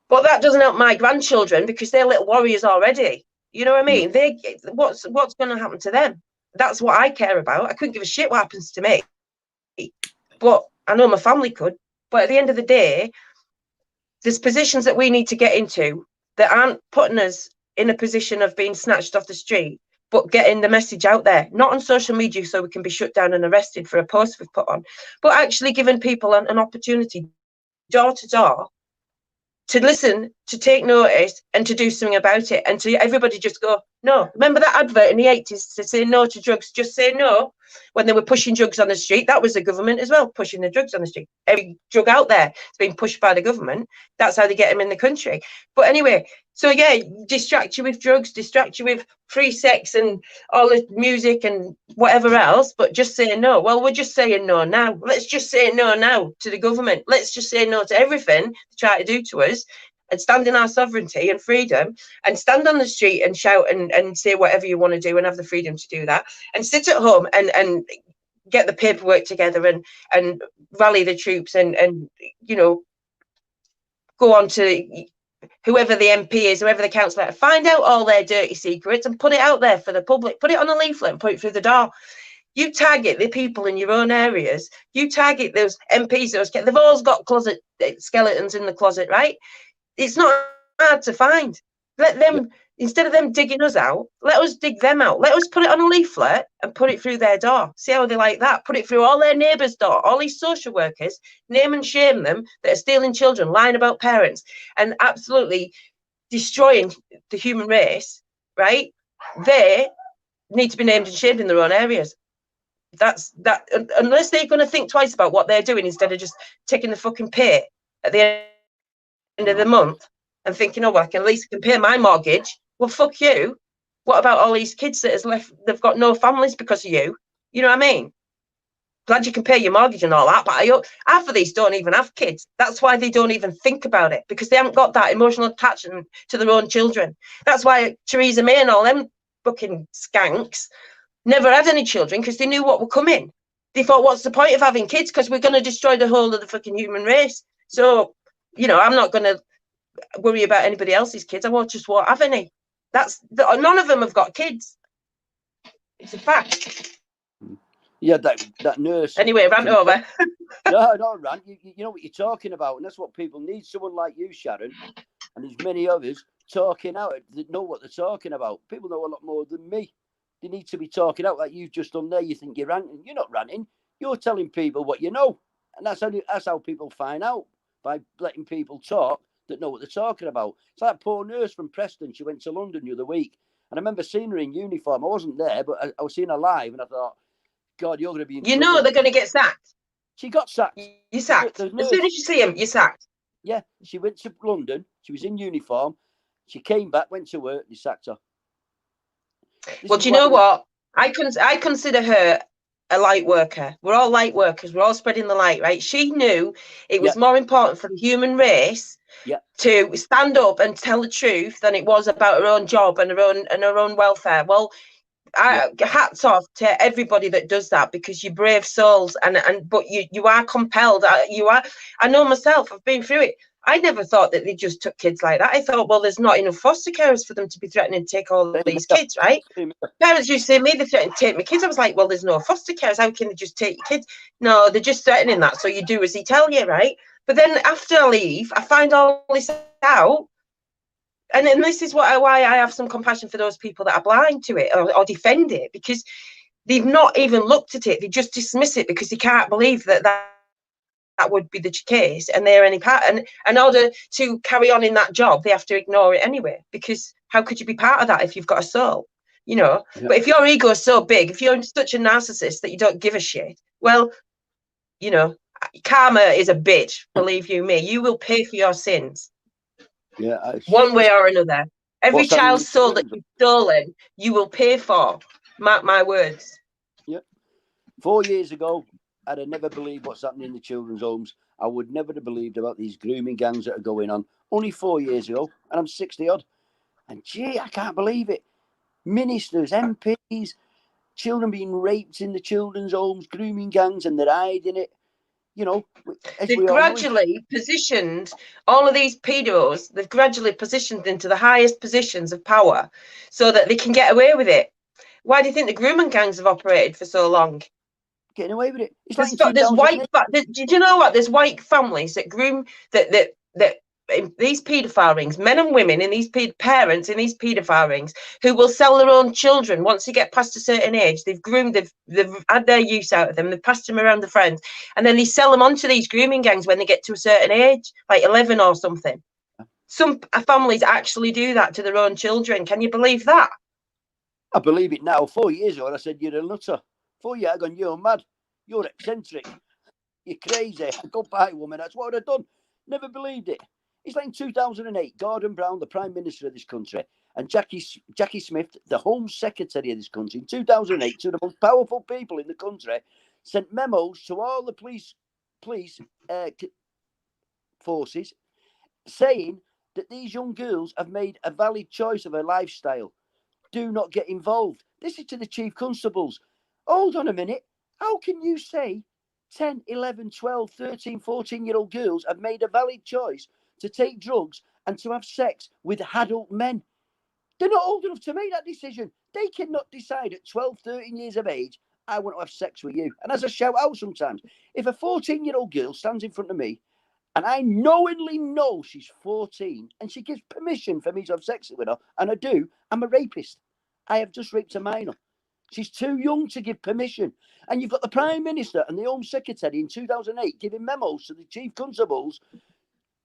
Speaker 1: But that doesn't help my grandchildren because they're little warriors already. You know what I mean? What's going to happen to them? That's what I care about. I couldn't give a shit what happens to me. But I know my family could. But at the end of the day, there's positions that we need to get into that aren't putting us in a position of being snatched off the street, but getting the message out there, not on social media so we can be shut down and arrested for a post we've put on, but actually giving people an opportunity door to door to listen, to take notice and to do something about it, and to everybody just go, no. Remember that advert in the 80s to say no to drugs, just say no, when they were pushing drugs on the street? That was the government as well, pushing the drugs on the street. Every drug out there is being pushed by the government. That's how they get them in the country. But anyway, so yeah, distract you with drugs, distract you with free sex and all the music and whatever else, but just say no. Well, we're just saying no now. Let's just say no now to the government. Let's just say no to everything they try to do to us, and stand in our sovereignty and freedom, and stand on the street and shout and say whatever you want to do and have the freedom to do that, and sit at home and get the paperwork together and rally the troops and you know, go on to whoever the MP is, whoever the councillor, find out all their dirty secrets and put it out there for the public. Put it on a leaflet and put it through the door. You target the people in your own areas. You target those MPs. They've all got closet skeletons in the closet, right? It's not hard to find. Let them, instead of them digging us out, let us dig them out. Let us put it on a leaflet and put it through their door. See how they like that? Put it through all their neighbours' door. All these social workers, name and shame them that are stealing children, lying about parents, and absolutely destroying the human race, right? They need to be named and shamed in their own areas. That's that. Unless they're going to think twice about what they're doing instead of just taking the fucking pay at the end of the month and thinking, oh, well, I can at least pay my mortgage. Well, fuck you. What about all these kids that has left? They've got no families because of you. You know what I mean? Glad you can pay your mortgage and all that, but half of these don't even have kids. That's why they don't even think about it, because they haven't got that emotional attachment to their own children. That's why Theresa May and all them fucking skanks never had any children, because they knew what were coming. They thought, what's the point of having kids? Because we're going to destroy the whole of the fucking human race. So, you know, I'm not going to worry about anybody else's kids. I won't have any. None of them have got kids. It's a fact.
Speaker 2: Yeah, that nurse.
Speaker 1: Anyway, rant over.
Speaker 2: No, rant. You know what you're talking about, and that's what people need. Someone like you, Sharon, and there's many others talking out that know what they're talking about. People know a lot more than me. They need to be talking out like you've just done there. You think you're ranting. You're not ranting. You're telling people what you know. And that's how people find out, by letting people talk that know what they're talking about. It's like that poor nurse from Preston. She went to London the other week. And I remember seeing her in uniform. I wasn't there, but I was seeing her live. And I thought, God, you're going to be in
Speaker 1: You know they're going to get sacked.
Speaker 2: She got sacked.
Speaker 1: You're sacked. As soon as you see him, you're sacked.
Speaker 2: Yeah, she went to London. She was in uniform. She came back, went to work. They sacked her.
Speaker 1: Well, do you know what? I consider her a light worker. We're all light workers. We're all spreading the light, right? She knew it was more important for the human race to stand up and tell the truth than it was about her own job and her own welfare. Well, hats off to everybody that does that, because you're brave souls, but you are compelled. I know myself. I've been through it. I never thought that they just took kids like that. I thought, well, there's not enough foster carers for them to be threatening to take all these kids, right? Parents used to say to me, they threatened to take my kids. I was like, well, there's no foster carers. How can they just take your kids? No, they're just threatening that. So you do as he tell you, right? But then after I leave, I find all this out. And then this is why I have some compassion for those people that are blind to it or defend it, because they've not even looked at it. They just dismiss it because they can't believe that that would be the case, and they're any part, and in order to carry on in that job, they have to ignore it anyway, because how could you be part of that if you've got a soul, you know?
Speaker 2: Yeah.
Speaker 1: But if your ego is so big, if you're such a narcissist that you don't give a shit, well, you know, karma is a bitch, believe you me. You will pay for your sins.
Speaker 2: Yeah.
Speaker 1: One way or another. Every child's soul that you've stolen, you will pay for. Mark my words.
Speaker 2: Yeah. 4 years ago, I'd have never believed what's happening in the children's homes. I would never have believed about these grooming gangs that are going on. Only 4 years ago, and I'm 60 odd. And gee, I can't believe it. Ministers, MPs, children being raped in the children's homes, grooming gangs, and they're hiding it. You know,
Speaker 1: they've gradually positioned all of these pedos, they've gradually positioned into the highest positions of power so that they can get away with it. Why do you think the grooming gangs have operated for so long?
Speaker 2: Getting away with it. It's
Speaker 1: there's white. Did you know what? There's white families that groom that these paedophile rings, men and women in these parents in these paedophile rings, who will sell their own children once they get past a certain age. They've groomed, they've had their use out of them, they've passed them around to friends, and then they sell them onto these grooming gangs when they get to a certain age, like 11 or something. Some families actually do that to their own children. Can you believe that?
Speaker 2: I believe it now. 4 years ago, I said, you're a nutter. 4 years ago, you're mad. You're eccentric. You're crazy. Goodbye, woman. That's what I'd have done. Never believed it. It's like in 2008, Gordon Brown, the Prime Minister of this country, and Jackie Smith, the Home Secretary of this country, in 2008, two of the most powerful people in the country, sent memos to all the police forces saying that these young girls have made a valid choice of a lifestyle. Do not get involved. This is to the chief constables. Hold on a minute. How can you say 10, 11, 12, 13, 14-year-old girls have made a valid choice to take drugs and to have sex with adult men? They're not old enough to make that decision. They cannot decide at 12, 13 years of age, I want to have sex with you. And as I shout out sometimes, if a 14-year-old girl stands in front of me and I knowingly know she's 14 and she gives permission for me to have sex with her, and I do, I'm a rapist. I have just raped a minor. She's too young to give permission. And you've got the Prime Minister and the Home Secretary in 2008 giving memos to the chief constables.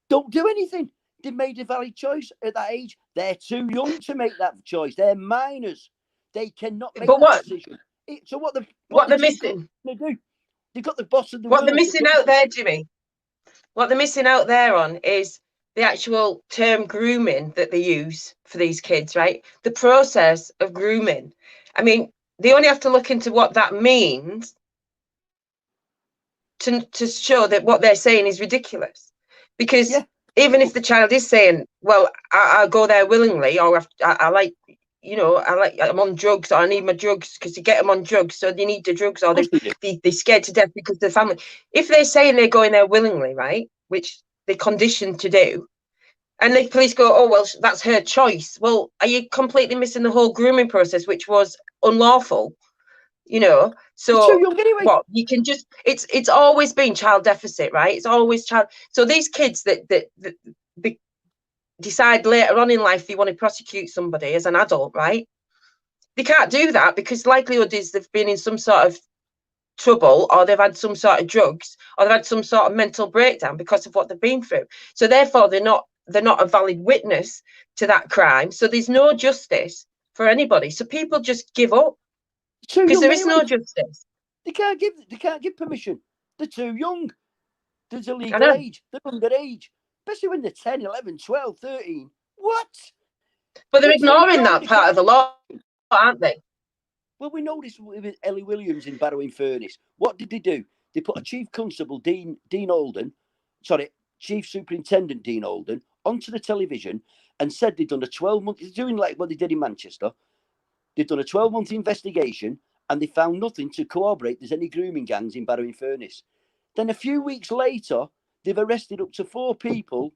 Speaker 2: Don't do anything. They've made a valid choice at that age. They're too young to make that choice. They're minors. They cannot make that decision. So what they're missing? They do. They've got the boss of the world.
Speaker 1: What they're missing out there, Jimmy, what they're missing out there on is the actual term grooming that they use for these kids, right? The process of grooming. I mean, they only have to look into what that means to show that what they're saying is ridiculous. Because even if the child is saying, well, I'll go there willingly, or I like, you know, I'm on drugs, or I need my drugs, because you get them on drugs, so they need the drugs, or they're scared to death because the family. If they're saying they're going there willingly, right, which they're conditioned to do, and the police go, oh, well, that's her choice. Well, are you completely missing the whole grooming process, which was unlawful? You know, so
Speaker 2: anyway.
Speaker 1: What you can just, it's always been child deficit, right? It's always child. So these kids that decide later on in life they want to prosecute somebody as an adult, right? They can't do that because likelihood is they've been in some sort of trouble, or they've had some sort of drugs, or they've had some sort of mental breakdown because of what they've been through. So therefore they're not a valid witness to that crime. So there's no justice for anybody. So people just give up because there is no justice.
Speaker 2: They can't give permission. They're too young. There's a legal age. They're underage. Especially when they're 10, 11, 12, 13. What?
Speaker 1: But they're ignoring that part of the law, aren't they?
Speaker 2: Well, we know this with Ellie Williams in Barrow-in-Furness. What did they do? They put a chief constable, Dean Alden, Chief Superintendent Dean Alden, onto the television and said they'd done a 12-month, doing like what they did in Manchester. They'd done a 12-month investigation and they found nothing to corroborate there's any grooming gangs in Barrow-in-Furness. Then a few weeks later, they've arrested up to 4 people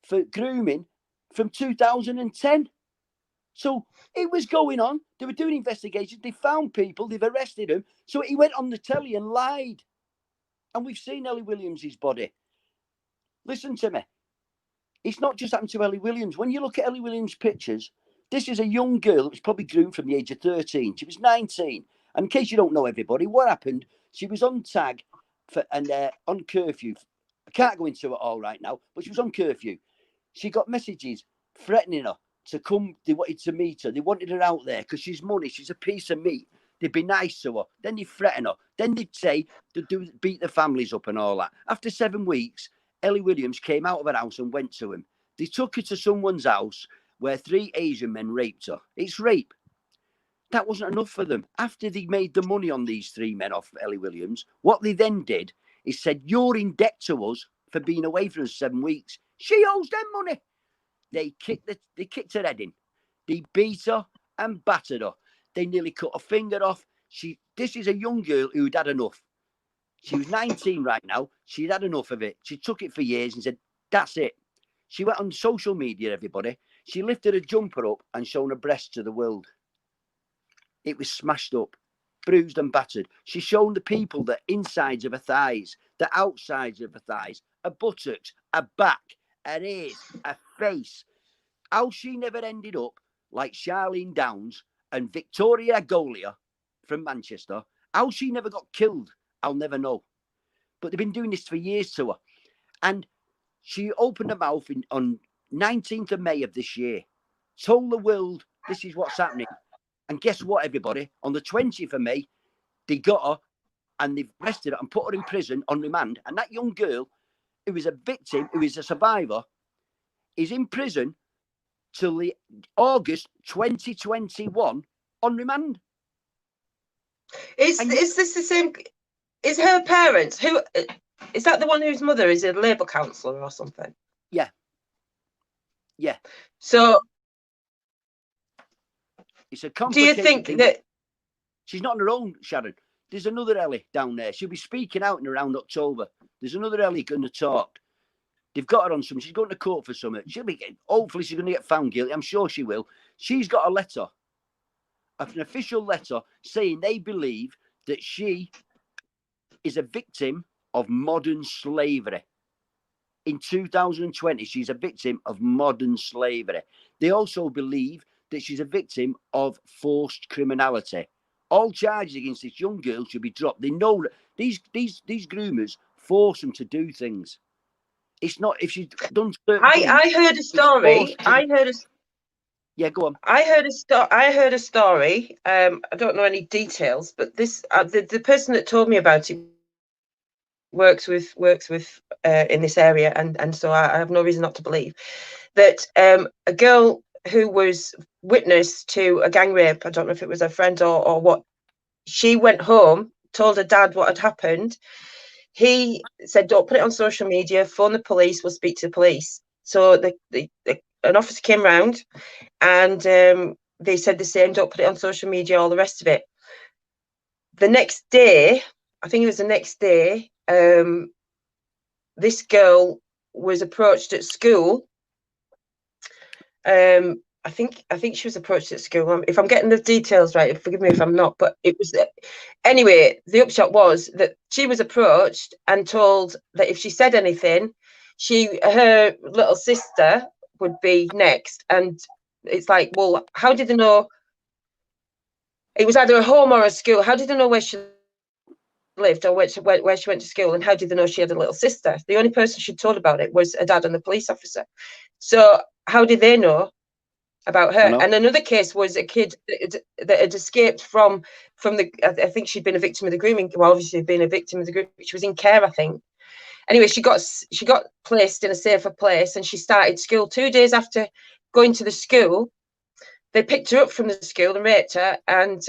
Speaker 2: for grooming from 2010. So it was going on. They were doing investigations. They found people. They've arrested them. So he went on the telly and lied. And we've seen Ellie Williams' body. Listen to me. It's not just happened to Ellie Williams. When you look at Ellie Williams' pictures, this is a young girl that was probably groomed from the age of 13. She was 19. And in case you don't know everybody, what happened? She was on tag on curfew. I can't go into it all right now, but she was on curfew. She got messages threatening her to come. They wanted to meet her. They wanted her out there because she's money. She's a piece of meat. They'd be nice to her. Then they'd threaten her. Then they'd say they'd beat the families up and all that. After 7 weeks, Ellie Williams came out of her house and went to him. They took her to someone's house where 3 Asian men raped her. It's rape. That wasn't enough for them. After they made the money on these 3 men off Ellie Williams, what they then did is said, you're in debt to us for being away from us 7 weeks. She owes them money. They kicked her head in. They beat her and battered her. They nearly cut her finger off. This is a young girl who'd had enough. She was 19 right now. She'd had enough of it. She took it for years and said, that's it. She went on social media, everybody. She lifted her jumper up and shown her breasts to the world. It was smashed up, bruised and battered. She's shown the people the insides of her thighs, the outsides of her thighs, her buttocks, her back, her ears, her face. How she never ended up like Charlene Downs and Victoria Agolia from Manchester. How she never got killed, I'll never know. But they've been doing this for years to her. And she opened her mouth on 19th of May of this year, told the world this is what's happening. And guess what, everybody? On the 20th of May, they got her and they've arrested her and put her in prison on remand. And that young girl, who is a victim, who is a survivor, is in prison till the August 2021 on remand.
Speaker 1: Is this the same? Is her parents, who is that, the one whose mother is a Labour councillor or something?
Speaker 2: Yeah. Yeah.
Speaker 1: So
Speaker 2: it's a complicated
Speaker 1: do you think
Speaker 2: thing.
Speaker 1: that
Speaker 2: she's not on her own, Sharon? There's another Ellie down there. She'll be speaking out in around October. There's another Ellie going to talk. They've got her on something. She's going to court for something. Hopefully she's going to get found guilty. I'm sure she will. She's got a letter, an official letter, saying they believe that she is a victim of modern slavery. In 2020, she's a victim of modern slavery. They also believe that she's a victim of forced criminality. All charges against this young girl should be dropped. They know that these groomers force them to do things. It's not if she's done certain things.
Speaker 1: I heard a story.
Speaker 2: Yeah, go on.
Speaker 1: I heard a story. I don't know any details, but this the person that told me about it works with in this area, and so I have no reason not to believe that a girl who was witness to a gang rape, I don't know if it was her friend or what, she went home, told her dad what had happened. He said, don't put it on social media, phone the police, we'll speak to the police. So an officer came round and they said the same, don't put it on social media, all the rest of it. The next day, I think it was the next day, this girl was approached at school. I think she was approached at school. If I'm getting the details right, forgive me if I'm not, but it was anyway. The upshot was that she was approached and told that if she said anything, her little sister would be next. And it's like, well, how did they know? It was either a home or a school. How did they know where she lived or where she went to school? And how did they know she had a little sister? The only person she'd told about it was her dad and the police officer. So how did they know about her? And another case was a kid that had escaped from the, I think she'd been a victim of the grooming. Well, obviously been a victim of the grooming. She was in care, I think. Anyway, she got placed in a safer place, and she started school 2 days after going to the school. They picked her up from the school and raped her, and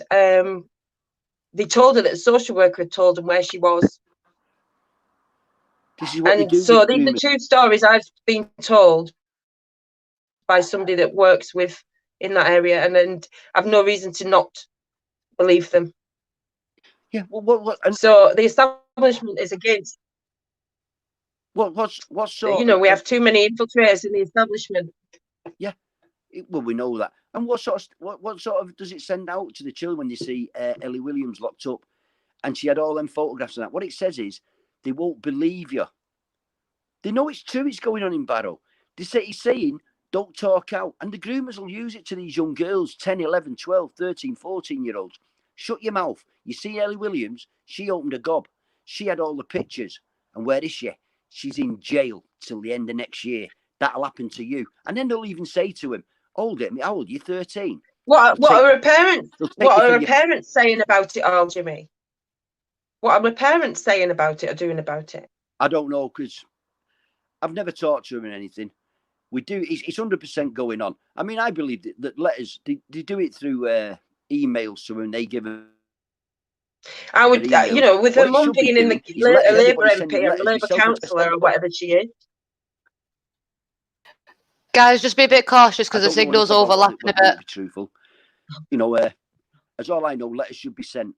Speaker 1: they told her that the social worker had told them where she was.
Speaker 2: This is what
Speaker 1: and so these are 2 stories I've been told by somebody that works in that area, and I've no reason to not believe them.
Speaker 2: Yeah, what
Speaker 1: so the establishment is against.
Speaker 2: What sort?
Speaker 1: We have too many infiltrators in the establishment.
Speaker 2: Yeah, well, we know that. And what sort of does it send out to the children when they see Ellie Williams locked up, and she had all them photographs and that? What it says is they won't believe you. They know it's true. It's going on in Barrow. He's saying, don't talk out. And the groomers will use it to these young girls, 10, 11, 12, 13, 14-year-olds. Shut your mouth. You see Ellie Williams, she opened a gob. She had all the pictures. And where is she? She's in jail till the end of next year. That'll happen to you. And then they'll even say to him, hold it, how old are you? 13.
Speaker 1: What are her parents? What are her parents saying about it all, Jimmy? What are her parents saying about it or doing about it?
Speaker 2: I don't know, because I've never talked to them or anything. We do. It's 100% going on. I mean, I believe that letters, they do it through emails to them. They give them.
Speaker 1: I would, you know, with her mum being in the Labour MP and Labour councillor or whatever she is.
Speaker 3: Guys, just be a bit cautious because the signal's overlapping a bit.
Speaker 2: To be truthful, you know, as all I know, letters should be sent.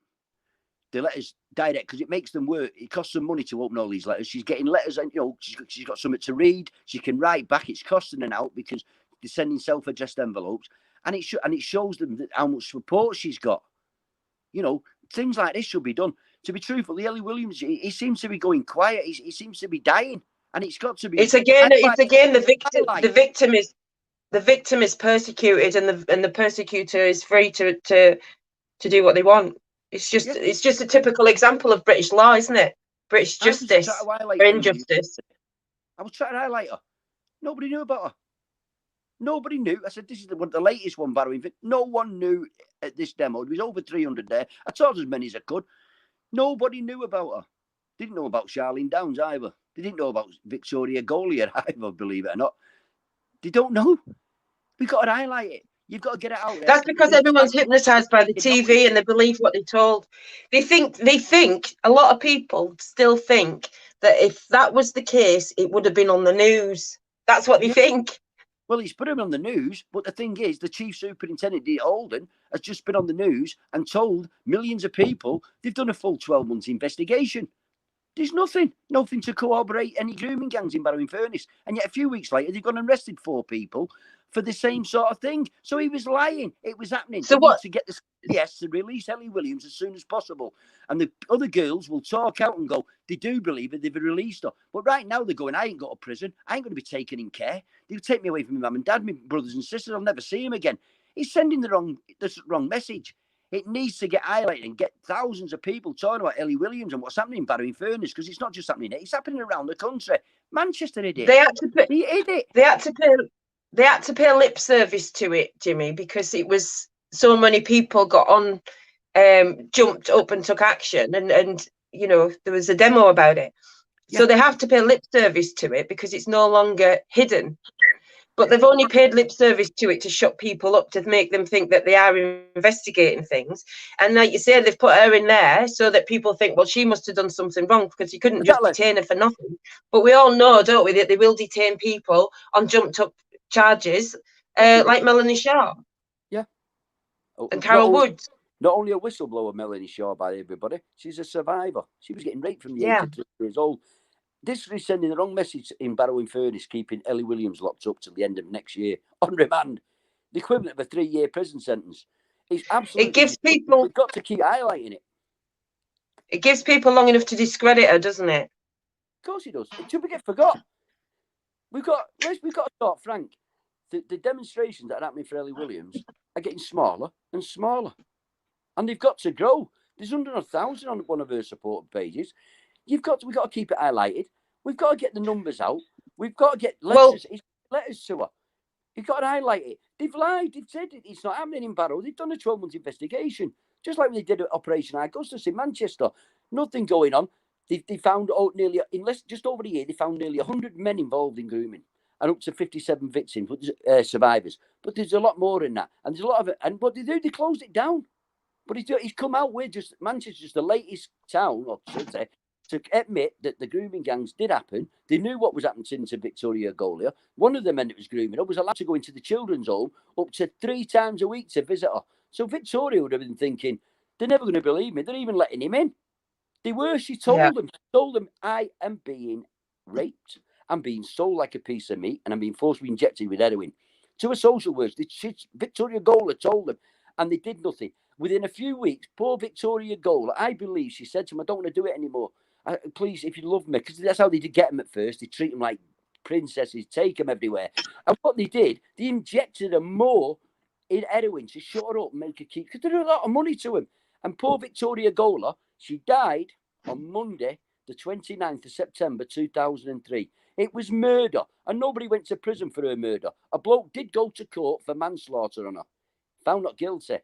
Speaker 2: The letters direct, because it makes them work. It costs them money to open all these letters. She's getting letters, and you know, she's got something to read. She can write back. It's costing her out because they're sending self-addressed envelopes, and it shows them how much support she's got. You know, things like this should be done. To be truthful, Ellie Williams, he seems to be going quiet. He seems to be dying, and it's got to be.
Speaker 1: It's again the victim. The victim is persecuted, and the persecutor is free to do what they want. It's just a typical example of British law, isn't it? British justice or injustice.
Speaker 2: I was trying to highlight her. Nobody knew about her. Nobody knew. I said, this is the latest one, Barrow. No one knew at this demo. There was over 300 there. I told as many as I could. Nobody knew about her. Didn't know about Charlene Downs either. They didn't know about Victoria Goliath either, believe it or not. They don't know. We've got to highlight it. You've got to get it out there.
Speaker 1: That's because everyone's hypnotised by the TV and they believe what they're told. They think a lot of people still think that if that was the case, it would have been on the news. That's what they think.
Speaker 2: Well, he's put him on the news, but the thing is, the chief superintendent, D. Holden, has just been on the news and told millions of people they've done a full 12 months investigation. There's nothing to corroborate any grooming gangs in Barrow-in-Furness. And yet a few weeks later, they've gone and arrested 4 people for the same sort of thing. So he was lying. It was happening. So what? To get the yes to release Ellie Williams as soon as possible. And the other girls will talk out and go, they do believe it, they've released her. But right now they're going, I ain't got to prison. I ain't going to be taken in care. They'll take me away from my mum and dad, my brothers and sisters. I'll never see him again. He's sending the wrong message. It needs to get highlighted and get thousands of people talking about Ellie Williams and what's happening in Barrow-in-Furness, because it's not just happening here. It's happening around the country. Manchester did it.
Speaker 1: They had to pay lip service to it, Jimmy, because it was so many people got on, jumped up and took action, and you know, there was a demo about it. Yeah. So they have to pay lip service to it because it's no longer hidden. But they've only paid lip service to it to shut people up, to make them think that they are investigating things. And like you say, they've put her in there so that people think, well, she must have done something wrong because you couldn't just detain her for nothing. But we all know, don't we, that they will detain people on jumped up charges, like Melanie Shaw.
Speaker 2: Yeah.
Speaker 1: And Carol Woods.
Speaker 2: Not only a whistleblower, Melanie Shaw, by everybody, she's a survivor. She was getting raped from the age of 3 years old. This is sending the wrong message in Barrow-in-Furness, keeping Ellie Williams locked up till the end of next year on remand. The equivalent of a 3-year prison sentence. It's absolutely.
Speaker 1: It gives people.
Speaker 2: We've got to keep highlighting it.
Speaker 1: It gives people long enough to discredit her, doesn't it?
Speaker 2: Of course it does. It should get forgot. We've got to start frank. The demonstrations that are happening for Ellie Williams are getting smaller and smaller, and they've got to grow. There's under 1,000 on one of her support pages. We've got to keep it highlighted. We've got to get the numbers out. We've got to get letters to her. You've got to highlight it. They've lied. They've said it's not happening in Barrow. They've done a 12-month investigation, just like when they did at Operation Augustus in Manchester. Nothing going on. They found just over a year, they found nearly 100 men involved in grooming and up to 57 victims, survivors. But there's a lot more in that. And there's a lot of it. And what they do, they closed it down. But he's come out with Manchester's just the latest town, or should say, to admit that the grooming gangs did happen. They knew what was happening to Victoria Goliath. One of the men that was grooming her was allowed to go into the children's home up to 3 times a week to visit her. So Victoria would have been thinking, they're never going to believe me. They're even letting him in. They were. She told them, I am being raped. I'm being sold like a piece of meat, and I'm being forcibly injected with heroin. To a social worker, Victoria Goliath told them, and they did nothing. Within a few weeks, poor Victoria Goliath, I believe she said to him, I don't want to do it anymore. Please, if you love me, because that's how they did get them at first. They treat them like princesses, take them everywhere. And what they did, they injected them more in heroin to shut her up and make her keep, because they did a lot of money to him. And poor Victoria Goliath, she died on Monday, the 29th of September 2003. It was murder, and nobody went to prison for her murder. A bloke did go to court for manslaughter on her, found not guilty.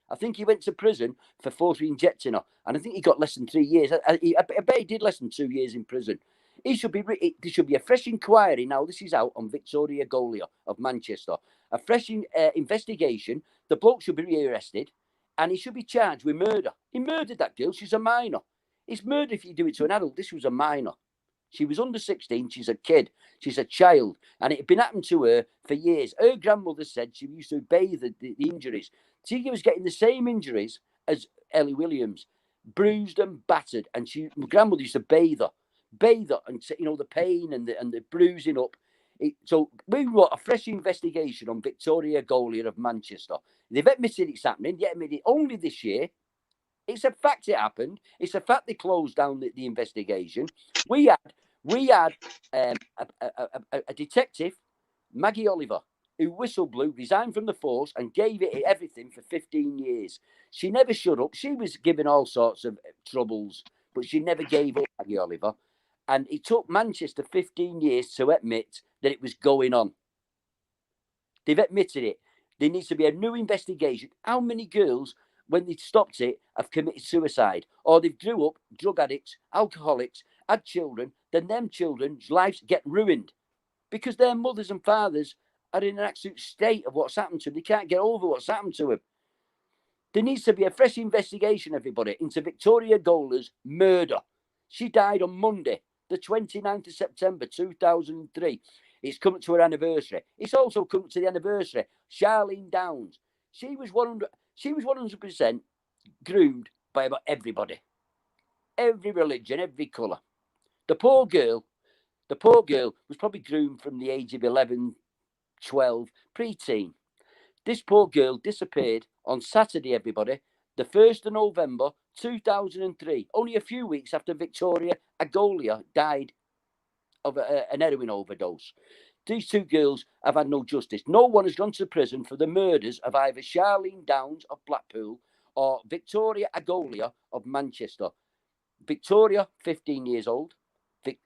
Speaker 2: I think he went to prison for falsely injecting her, and I think he got less than 3 years. I bet he did less than 2 years in prison. There should be a fresh inquiry now. This is out on Victoria Golia of Manchester. A fresh investigation. The bloke should be rearrested, and he should be charged with murder. He murdered that girl. She's a minor. It's murder if you do it to an adult. This was a minor. She was under 16. She's a kid. She's a child. And it had been happening to her for years. Her grandmother said she used to bathe the injuries. She was getting the same injuries as Ellie Williams, bruised and battered. And my grandmother used to bathe her, and the pain and the bruising up. So we want a fresh investigation on Victoria Golia of Manchester. They've admitted it's happening. They admitted only this year. It's a fact it happened. It's a fact they closed down the investigation. We had a detective, Maggie Oliver, who whistle blew, resigned from the force, and gave it everything for 15 years. She never shut up. She was given all sorts of troubles, but she never gave up, Maggie Oliver. And it took Manchester 15 years to admit that it was going on. They've admitted it. There needs to be a new investigation. How many girls, when they stopped it, have committed suicide, or they've grew up drug addicts, alcoholics, had children, then them children's lives get ruined because their mothers and fathers are in an absolute state of what's happened to them. They can't get over what's happened to them. There needs to be a fresh investigation, everybody, into Victoria Gola's murder. She died on Monday, the 29th of September 2003. It's coming to her anniversary. It's also coming to the anniversary. Charlene Downs. She was 100% groomed by about everybody. Every religion, every colour. The poor girl was probably groomed from the age of 11, 12, pre-teen. This poor girl disappeared on Saturday, everybody, the 1st of November 2003, only a few weeks after Victoria Golia died of an heroin overdose. These two girls have had no justice. No one has gone to prison for the murders of either Charlene Downs of Blackpool or Victoria Golia of Manchester. Victoria, 15 years old,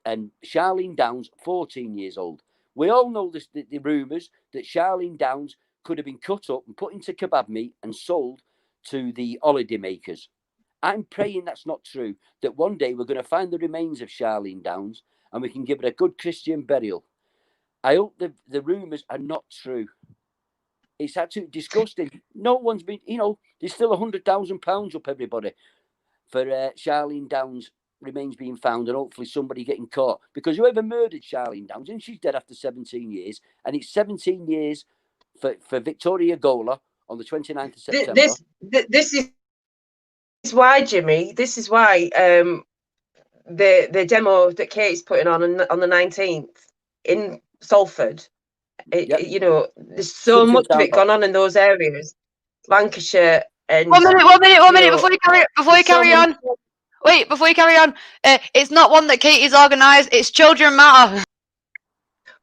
Speaker 2: and Charlene Downs, 14 years old. We all know the rumours that Charlene Downs could have been cut up and put into kebab meat and sold to the holiday makers. I'm praying that's not true, that one day we're going to find the remains of Charlene Downs and we can give her a good Christian burial. I hope the rumours are not true. It's absolutely disgusting. No one's been, there's still £100,000 up, everybody, for Charlene Downs' remains being found and hopefully somebody getting caught. Because whoever murdered Charlene Downs, and she's dead after 17 years, and it's 17 years for Victoria Gola on the 29th of September.
Speaker 1: This is why, Jimmy, this is why the demo that Kate's putting on the 19th in Salford, there's so much of it gone on in those areas, Lancashire. And
Speaker 3: one minute before you carry on. Wait, before you carry on, it's not one that Katie's organised. It's Children Matter.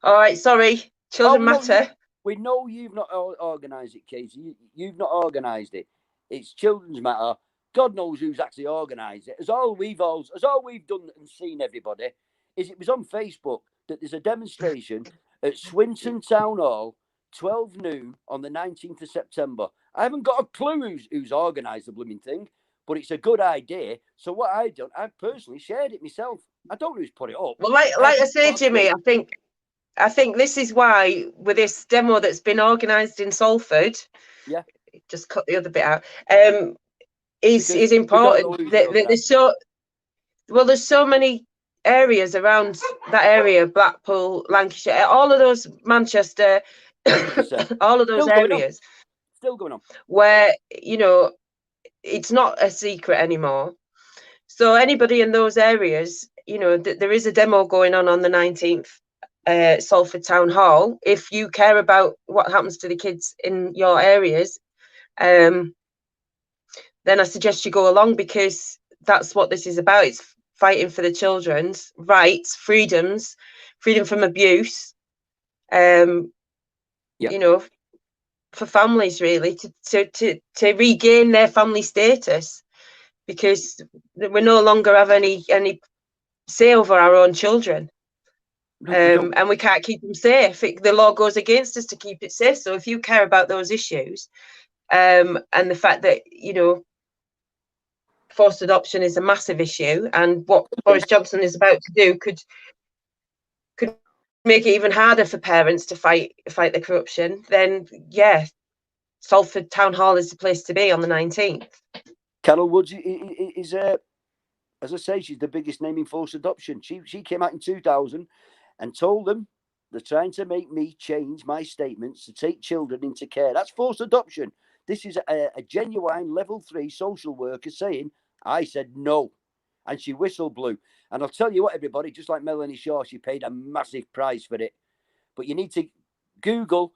Speaker 1: All right, sorry, Children Matter.
Speaker 2: We know you've not organised it, Katie. You've not organised it. It's Children's Matter. God knows who's actually organised it. As all we've done and seen, everybody, is it was on Facebook that there's a demonstration at Swinton Town Hall, 12 noon on the 19th of September. I haven't got a clue who's organised the blooming thing, but it's a good idea. So what I've done, I've personally shared it myself. I don't know who's put it up.
Speaker 1: Well, like I say, Jimmy, I think this is why with this demo that's been organised in Salford, just cut the other bit out, is important. There's so many areas around that area, Blackpool, Lancashire, all of those, Manchester, all of those areas.
Speaker 2: Still going on.
Speaker 1: Where, it's not a secret anymore. So anybody in those areas, there is a demo going on the 19th, Salford Town Hall. If you care about what happens to the kids in your areas, then I suggest you go along, because that's what this is about. It's fighting for the children's rights, freedom from abuse, for families really to regain their family status. because we no longer have any say over our own children. And we can't keep them safe. The law goes against us to keep it safe. So if you care about those issues, and the fact that, you know, forced adoption is a massive issue, and what Boris Johnson is about to do could make it even harder for parents to fight the corruption, then yeah, Salford Town Hall is the place to be on the 19th.
Speaker 2: Carol Woods is as I say, she's the biggest name in forced adoption. She came out in 2000 and told them they're trying to make me change my statements to take children into care. That's forced adoption. This is a genuine level 3 social worker saying, I said no. And she whistle blew. And I'll tell you what, everybody, just like Melanie Shaw, she paid a massive price for it. But you need to go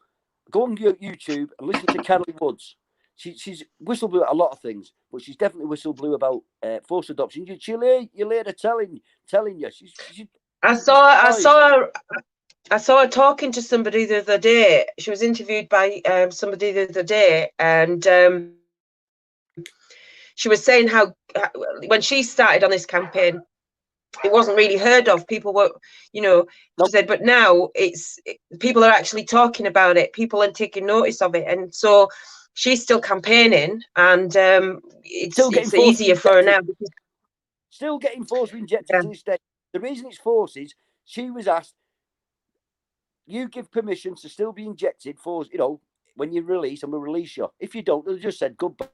Speaker 2: on YouTube and listen to Carol Woods. She's whistle blew a lot of things, but she's definitely whistle blew about forced adoption. You hear her telling you.
Speaker 1: I saw her talking to somebody the other day. She was interviewed by somebody the other day, and she was saying how when she started on this campaign, it wasn't really heard of. People were, you know, she said, but now people are actually talking about it. People are taking notice of it, and so she's still campaigning, and it's easier for her now. Because
Speaker 2: still getting force injected to this day. The reason it's force is she was asked, you give permission to still be injected for, you know, when you release, and we'll release you. If you don't, they'll just said goodbye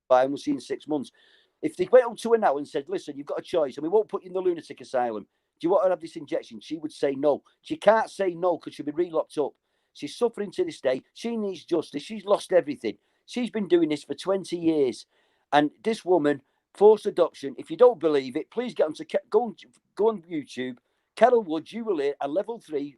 Speaker 2: and we'll see you in 6 months. If they went up to her now and said, listen, you've got a choice and we won't put you in the lunatic asylum, do you want to have this injection? She would say no. She can't say no because she'll be re-locked up. She's suffering to this day. She needs justice. She's lost everything. She's been doing this for 20 years. And this woman, forced adoption, if you don't believe it, please go on YouTube. Carol Woods, you will hear a level 3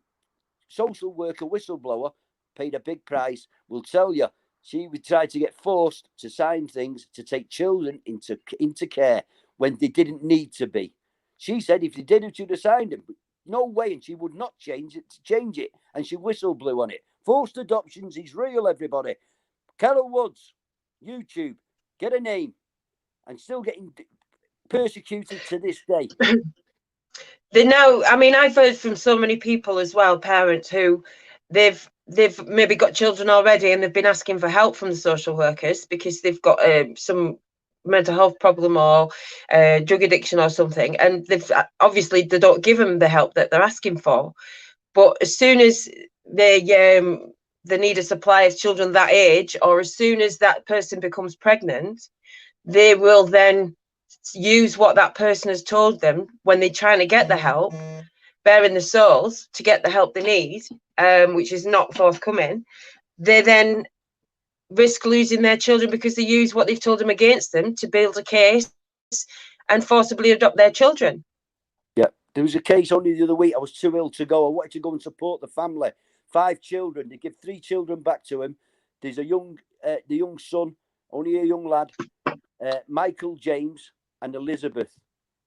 Speaker 2: social worker whistleblower, paid a big price, will tell you she would try to get forced to sign things to take children into care when they didn't need to be. She said if they didn't, she'd have signed them. No way, and she would not change it. And she whistle blew on it. Forced adoptions is real, everybody. Carol Woods, YouTube, get a name, and still getting persecuted to this day.
Speaker 1: They know. I mean, I've heard from so many people as well, parents who they've maybe got children already and they've been asking for help from the social workers because they've got some mental health problem or drug addiction or something, and they've obviously they don't give them the help that they're asking for. But as soon as they need a supply of children that age, or as soon as that person becomes pregnant, they will then use what that person has told them when they're trying to get the help, bearing the souls to get the help they need, which is not forthcoming. They then risk losing their children because they use what they've told them against them to build a case and forcibly adopt their children.
Speaker 2: Yeah, there was a case only the other week. I was too ill to go. I wanted to go and support the family. 5 children. They give 3 children back to him. There's the young son, only a young lad, Michael, James, and Elizabeth.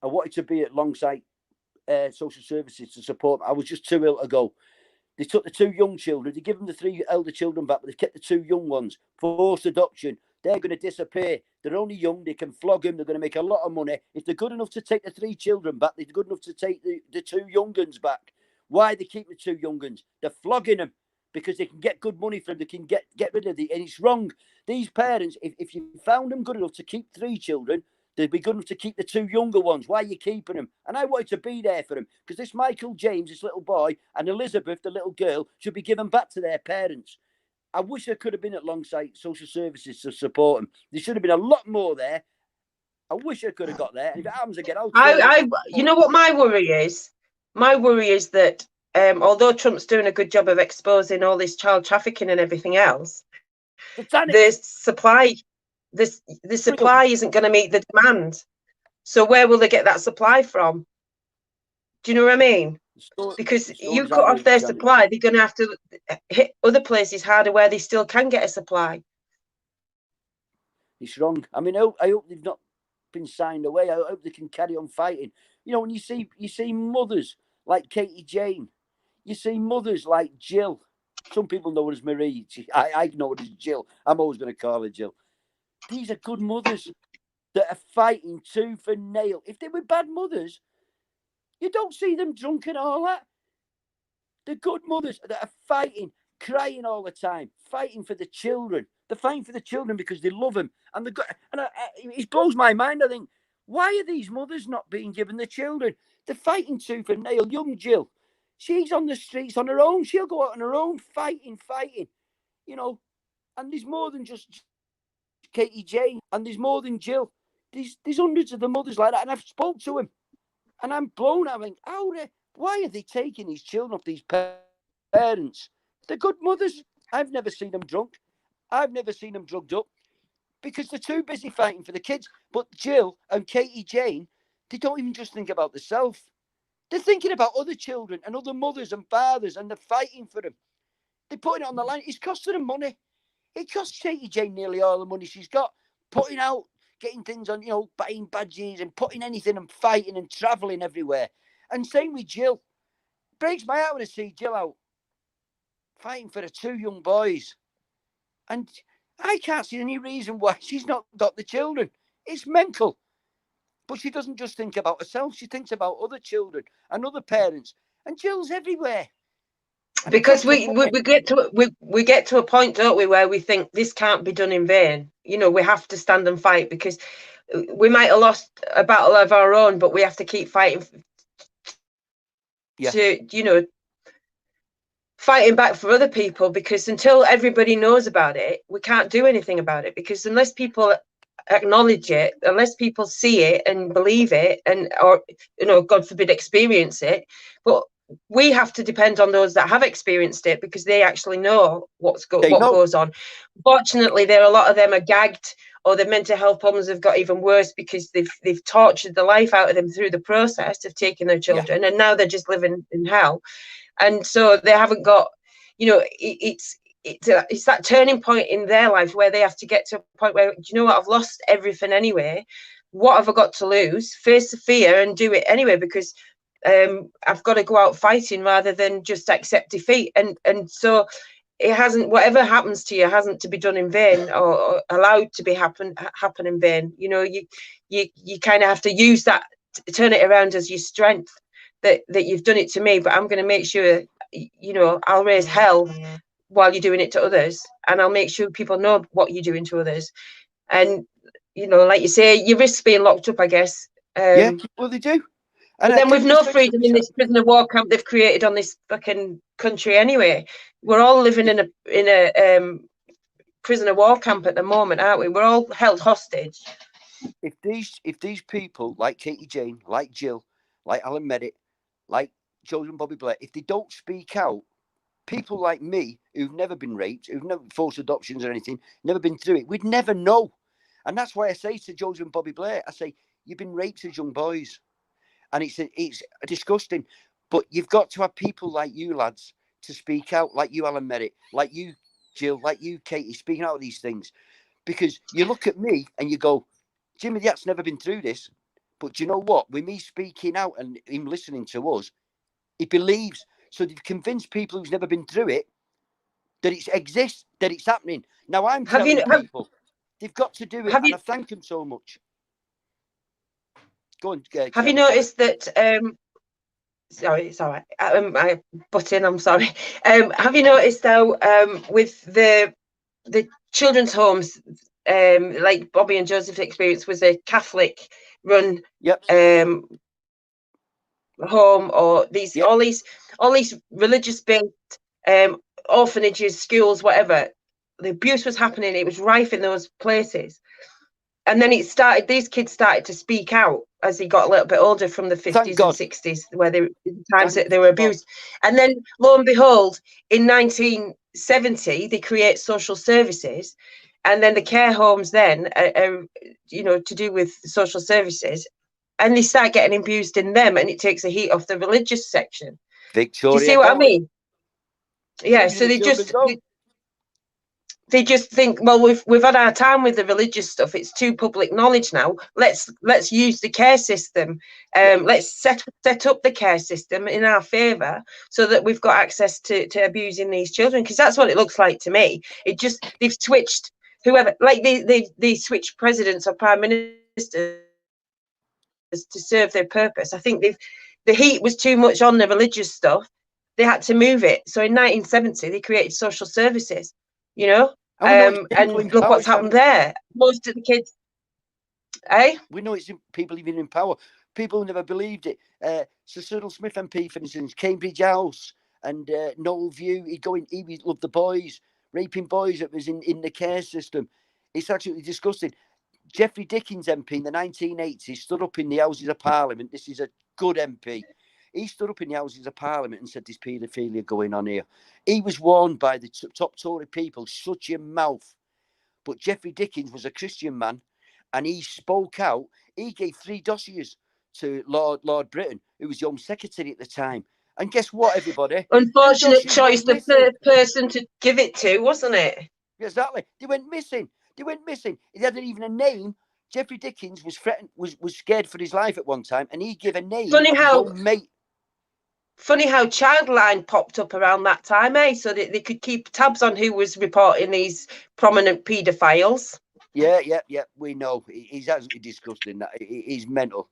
Speaker 2: I wanted to be alongside social services to support them. I was just too ill to go. They took the 2 young children. They give them the 3 elder children back, but they kept the 2 young ones. Forced adoption. They're going to disappear. They're only young. They can flog them. They're going to make a lot of money. If they're good enough to take the 3 children back, they're good enough to take the 2 young ones back. Why they keep the 2 young ones? They're flogging them because they can get good money from them. They can get rid of it. And it's wrong. These parents, if you found them good enough to keep 3 children, they'd be good enough to keep the 2 younger ones. Why are you keeping them? And I wanted to be there for them because this Michael James, this little boy, and Elizabeth, the little girl, should be given back to their parents. I wish I could have been alongside social services to support them. There should have been a lot more there. I wish I could have got there. And if it happens again,
Speaker 1: you know what my worry is? My worry is that although Trump's doing a good job of exposing all this child trafficking and everything else, the supply isn't going to meet the demand. So where will they get that supply from? Do you know what I mean? Because you cut off their supply, they're going to have to hit other places harder where they still can get a supply.
Speaker 2: It's wrong. I mean, I hope they've not been signed away. I hope they can carry on fighting. You know, when you see mothers like Katie-Jayne, you see mothers like Jill. Some people know her as Marie. I know her as Jill. I'm always going to call her Jill. These are good mothers. that are fighting tooth and nail. If they were bad mothers, you don't see them drunk and all that. The good mothers that are fighting, crying all the time, fighting for the children. They're fighting for the children because they love them. And it blows my mind. I think, why are these mothers not being given the children? They're fighting tooth and nail. Young Jill, she's on the streets on her own. She'll go out on her own, fighting. You know, and there's more than just Katie-Jayne, and there's more than Jill. There's hundreds of the mothers like that, and I've spoke to him, and I'm blown. I think, why are they taking these children off these parents? They're good mothers. I've never seen them drunk. I've never seen them drugged up because they're too busy fighting for the kids. But Jill and Katie-Jayne, they don't even just think about themselves. They're thinking about other children and other mothers and fathers, and they're fighting for them. They're putting it on the line. It's costing them money. It costs Katie-Jayne nearly all the money she's got, putting out, getting things on, buying badges and putting anything and fighting and travelling everywhere. And same with Jill. Breaks my heart when I see Jill out fighting for the two young boys. And I can't see any reason why she's not got the children. It's mental. But she doesn't just think about herself. She thinks about other children and other parents. And Jill's everywhere. And
Speaker 1: because we get to a point, don't we, where we think this can't be done in vain. We have to stand and fight, because we might have lost a battle of our own, but we have to keep fighting to, fighting back for other people, because until everybody knows about it, we can't do anything about it. Because unless people acknowledge it, unless people see it and believe it, or God forbid, experience it, but we have to depend on those that have experienced it, because they actually know what goes on. Fortunately, a lot of them are gagged, or their mental health problems have got even worse because they've tortured the life out of them through the process of taking their children, and now they're just living in hell. And so they haven't got, it's that turning point in their life where they have to get to a point where, do you know what, I've lost everything anyway. What have I got to lose? Face the fear and do it anyway, because I've got to go out fighting rather than just accept defeat. And so it hasn't, whatever happens to you hasn't to be done in vain, or allowed to be happen in vain. You kind of have to use that, turn it around as your strength, that you've done it to me, but I'm going to make sure, I'll raise hell while you're doing it to others, and I'll make sure people know what you're doing to others. And like you say, you risk being locked up, I guess.
Speaker 2: Well, they do.
Speaker 1: And then we've no freedom in this prisoner war camp they've created on this fucking country anyway. We're all living in a prisoner war camp at the moment, aren't we? We're all held hostage.
Speaker 2: If these people like Katie-Jayne, like Jill, like Alan Merritt, like Joseph and Bobby Blair, if they don't speak out, people like me who've never been raped, who've never forced adoptions or anything, never been through it, we'd never know. And that's why I say to Joseph and Bobby Blair, I say, you've been raped as young boys. And it's disgusting. But you've got to have people like you lads to speak out, like you, Alan Merritt, like you, Jill, like you, Katie, speaking out of these things. Because you look at me and you go, Jimmy Yat's never been through this. But do you know what? With me speaking out and him listening to us, he believes. So they've convinced people who's never been through it that it exists, that it's happening. Now I'm telling people they've got to do it, and I thank them so much. Go on.
Speaker 1: Have you noticed that? Sorry, it's all right. I butt in. I'm sorry. Have you noticed how with the children's homes, like Bobby and Joseph's experience was a Catholic run home, or all these religious based orphanages, schools, whatever. The abuse was happening. It was rife in those places. And then these kids started to speak out as they got a little bit older, from the 50s and 60s, where they were abused. And then, lo and behold, in 1970, they create social services. And then the care homes then are to do with social services. And they start getting abused in them, and it takes the heat off the religious section.
Speaker 2: Victoria,
Speaker 1: do you see what I mean? Yeah, so they just think, well, we've had our time with the religious stuff. It's too public knowledge now. Let's use the care system. Let's set up the care system in our favour, so that we've got access to abusing these children. Because that's what it looks like to me. They've switched whoever, like they switched presidents or prime ministers to serve their purpose. I think the heat was too much on the religious stuff. They had to move it. So in 1970, they created social services, you know, and look what's happened there. Most of the kids,
Speaker 2: we know it's people even in power. People never believed it. Sir Cyril Smith MP, for instance, Cambridge House and Noel View, he loved the boys, raping boys that was in the care system. It's absolutely disgusting. Geoffrey Dickens MP in the 1980s stood up in the Houses of Parliament. This is a good MP. He stood up in the Houses of Parliament and said there's paedophilia going on here. He was warned by the top Tory people, shut your mouth. But Geoffrey Dickens was a Christian man and he spoke out. He gave 3 dossiers to Lord Britton, who was the Home Secretary at the time. And guess what, everybody?
Speaker 1: Unfortunate choice, the third person to give it to, wasn't it?
Speaker 2: Exactly. They went missing. He hadn't even a name. Geoffrey Dickens was threatened, was scared for his life at one time, and he gave a name of his own mate.
Speaker 1: Funny how Childline popped up around that time, so that they could keep tabs on who was reporting these prominent paedophiles.
Speaker 2: Yeah, we know. He's absolutely disgusting. He's mental.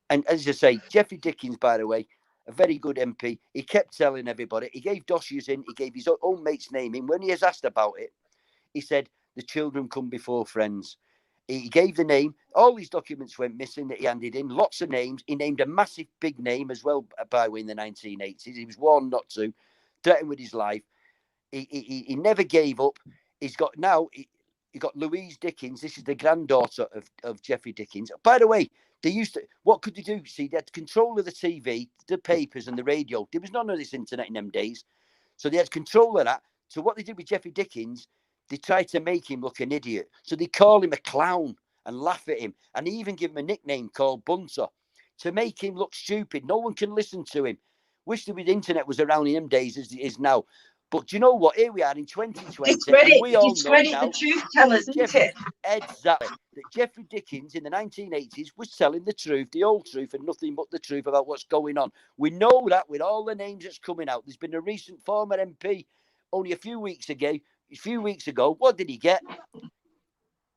Speaker 2: And as I say, Geoffrey Dickens, by the way, a very good MP. He kept telling everybody. He gave dossiers in. He gave his own mate's name in. When he was asked about it, he said, the children come before friends. He gave the name. All these documents went missing that he handed in. Lots of names. He named a massive big name as well, by the way, in the 1980s. He was warned not to, threatened with his life. He never gave up. He's got now, he got Louise Dickens. This is the granddaughter of Geoffrey Dickens. By the way, they used to, what could they do? See, they had control of the TV, the papers and the radio. There was none of this internet in them days. So they had control of that. So what they did with Geoffrey Dickens, they tried to make him look an idiot. So they call him a clown and laugh at him. And they even give him a nickname called Bunter to make him look stupid. No one can listen to him. Wish the internet was around in them days as it is now. But do you know what? Here we are in 2020. And we all know now
Speaker 1: the truth tellers, isn't it?
Speaker 2: Exactly. That Geoffrey Dickens in the 1980s was telling the truth, the old truth, and nothing but the truth about what's going on. We know that with all the names that's coming out. There's been a recent former MP only a few weeks ago. What did he get?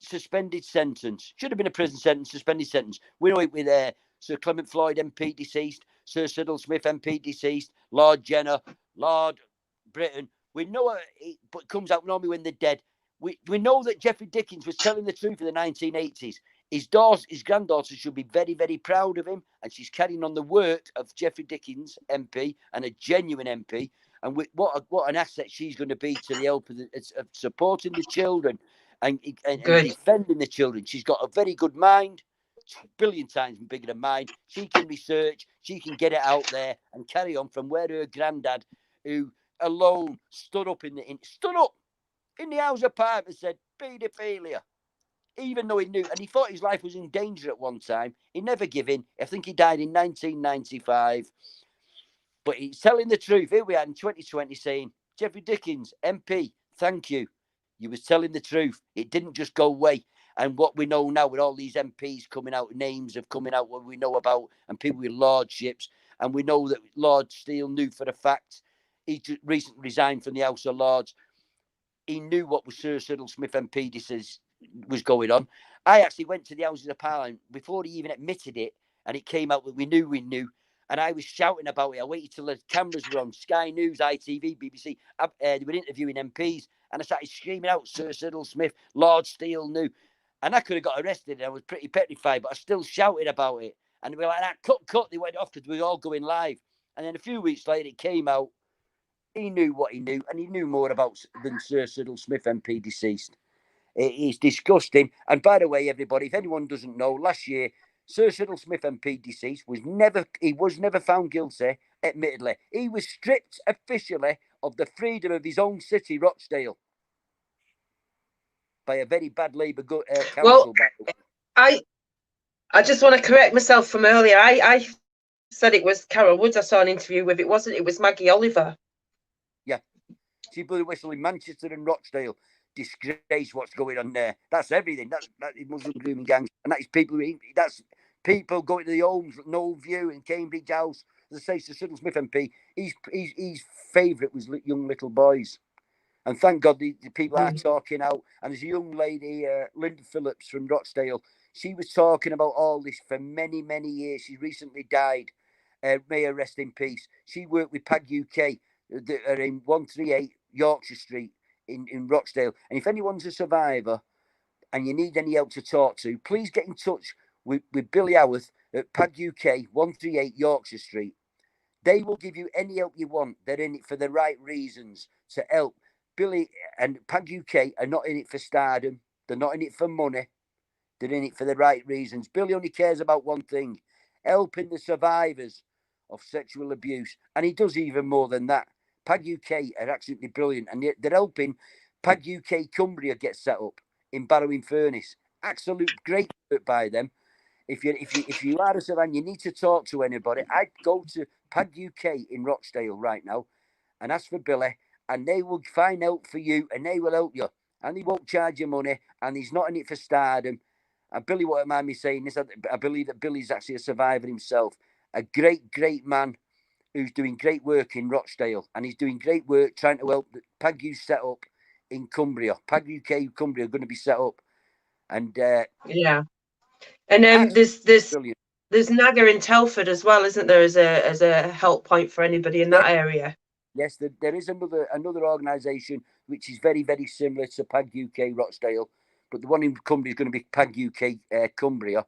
Speaker 2: Suspended sentence. Should have been a prison sentence, suspended sentence. We know it with Sir Clement Floyd MP deceased, Sir Cyril Smith MP deceased, Lord Jenner, Lord Britton. We know it, but it comes out normally when they're dead. We know that Geoffrey Dickens was telling the truth in the 1980s. His granddaughter should be very, very proud of him, and she's carrying on the work of Geoffrey Dickens MP and a genuine MP. And what an asset she's going to be to the help of supporting the children and defending the children. She's got a very good mind, a billion times bigger than mine. She can research, she can get it out there and carry on from where her granddad, who alone stood up in the House of Parliament and said paedophilia, even though he knew, and he thought his life was in danger at one time. He never gave in. I think he died in 1995. But he's telling the truth. Here we are in 2020 saying, Geoffrey Dickens, MP, thank you. You was telling the truth. It didn't just go away. And what we know now with all these MPs coming out, names have coming out, what we know about, and people with lordships. And we know that Lord Steele knew for a fact. He recently resigned from the House of Lords. He knew what was Sir Cyril Smith MP was going on. I actually went to the Houses of Parliament before he even admitted it. And it came out that we knew. And I was shouting about it. I waited till the cameras were on. Sky News, ITV, BBC. They were interviewing MPs. And I started screaming out, Sir Cyril Smith, Lord Steele knew. And I could have got arrested. I was pretty petrified, but I still shouted about it. And they were like, cut. They went off because we were all going live. And then a few weeks later, it came out. He knew what he knew. And he knew more about than Sir Cyril Smith MP deceased. It is disgusting. And by the way, everybody, if anyone doesn't know, last year, Sir Cyril Smith MP deceased was never found guilty, admittedly. He was stripped officially of the freedom of his own city, Rochdale, by a very bad Labour council.
Speaker 1: Well, I just want to correct myself from earlier. I said it was Carol Woods I saw an interview with. It wasn't. It was Maggie Oliver.
Speaker 2: Yeah. She blew the whistle in Manchester and Rochdale. Disgrace what's going on there. That's everything. That is Muslim grooming gangs. And that is people going to the homes, Noel View and Cambridge House. As I say, Sir Cyril Smith MP, his favourite was young little boys. And thank God the people are talking out. And there's a young lady, Linda Phillips from Rochdale. She was talking about all this for many, many years. She recently died. May her rest in peace. She worked with PAG UK that are in 138 Yorkshire Street in Rochdale. And if anyone's a survivor and you need any help to talk to, please get in touch with Billy Howarth at PAG UK 138 Yorkshire Street. They will give you any help you want. They're in it for the right reasons to help. Billy and PAG UK are not in it for stardom. They're not in it for money. They're in it for the right reasons. Billy only cares about one thing, helping the survivors of sexual abuse. And he does even more than that. PAG UK are absolutely brilliant. And they're helping PAG UK Cumbria get set up in Barrow-in-Furness. Absolute great work by them. If you are a survivor, you need to talk to anybody. I'd go to PAG UK in Rochdale right now and ask for Billy, and they will find help for you, and they will help you. And he won't charge you money, and he's not in it for stardom. And Billy won't mind me saying this. I believe that Billy's actually a survivor himself. A great, great man who's doing great work in Rochdale. And he's doing great work trying to help the PAG UK set up in Cumbria. PAG UK Cumbria are going to be set up. And
Speaker 1: yeah. And there's Naga in Telford as well, isn't there, as a help point for anybody in that area?
Speaker 2: Yes, there is another organisation which is very, very similar to PAG UK Rochdale, but the one in Cumbria is going to be PAG UK Cumbria.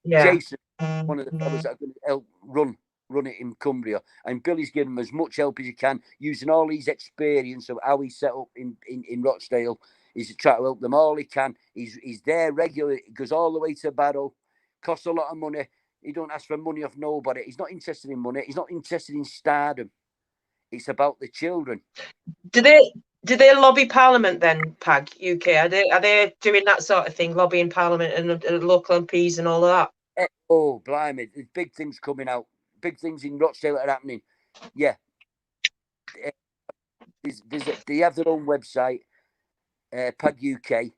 Speaker 1: Yeah.
Speaker 2: Jason, one of the fellows that are going to help run it in Cumbria, and Billy's given him as much help as he can, using all his experience of how he set up in Rochdale. He's trying to help them all he can. He's there regularly. He goes all the way to Barrow. Costs a lot of money. He don't ask for money off nobody. He's not interested in money. He's not interested in stardom. It's about the children.
Speaker 1: Do they lobby Parliament then, PAG UK? Are they doing that sort of thing, lobbying Parliament and local MPs and all of that?
Speaker 2: Oh, blimey! There's big things coming out. Big things in Rochdale are happening. Yeah. They have their own website, PAG UK,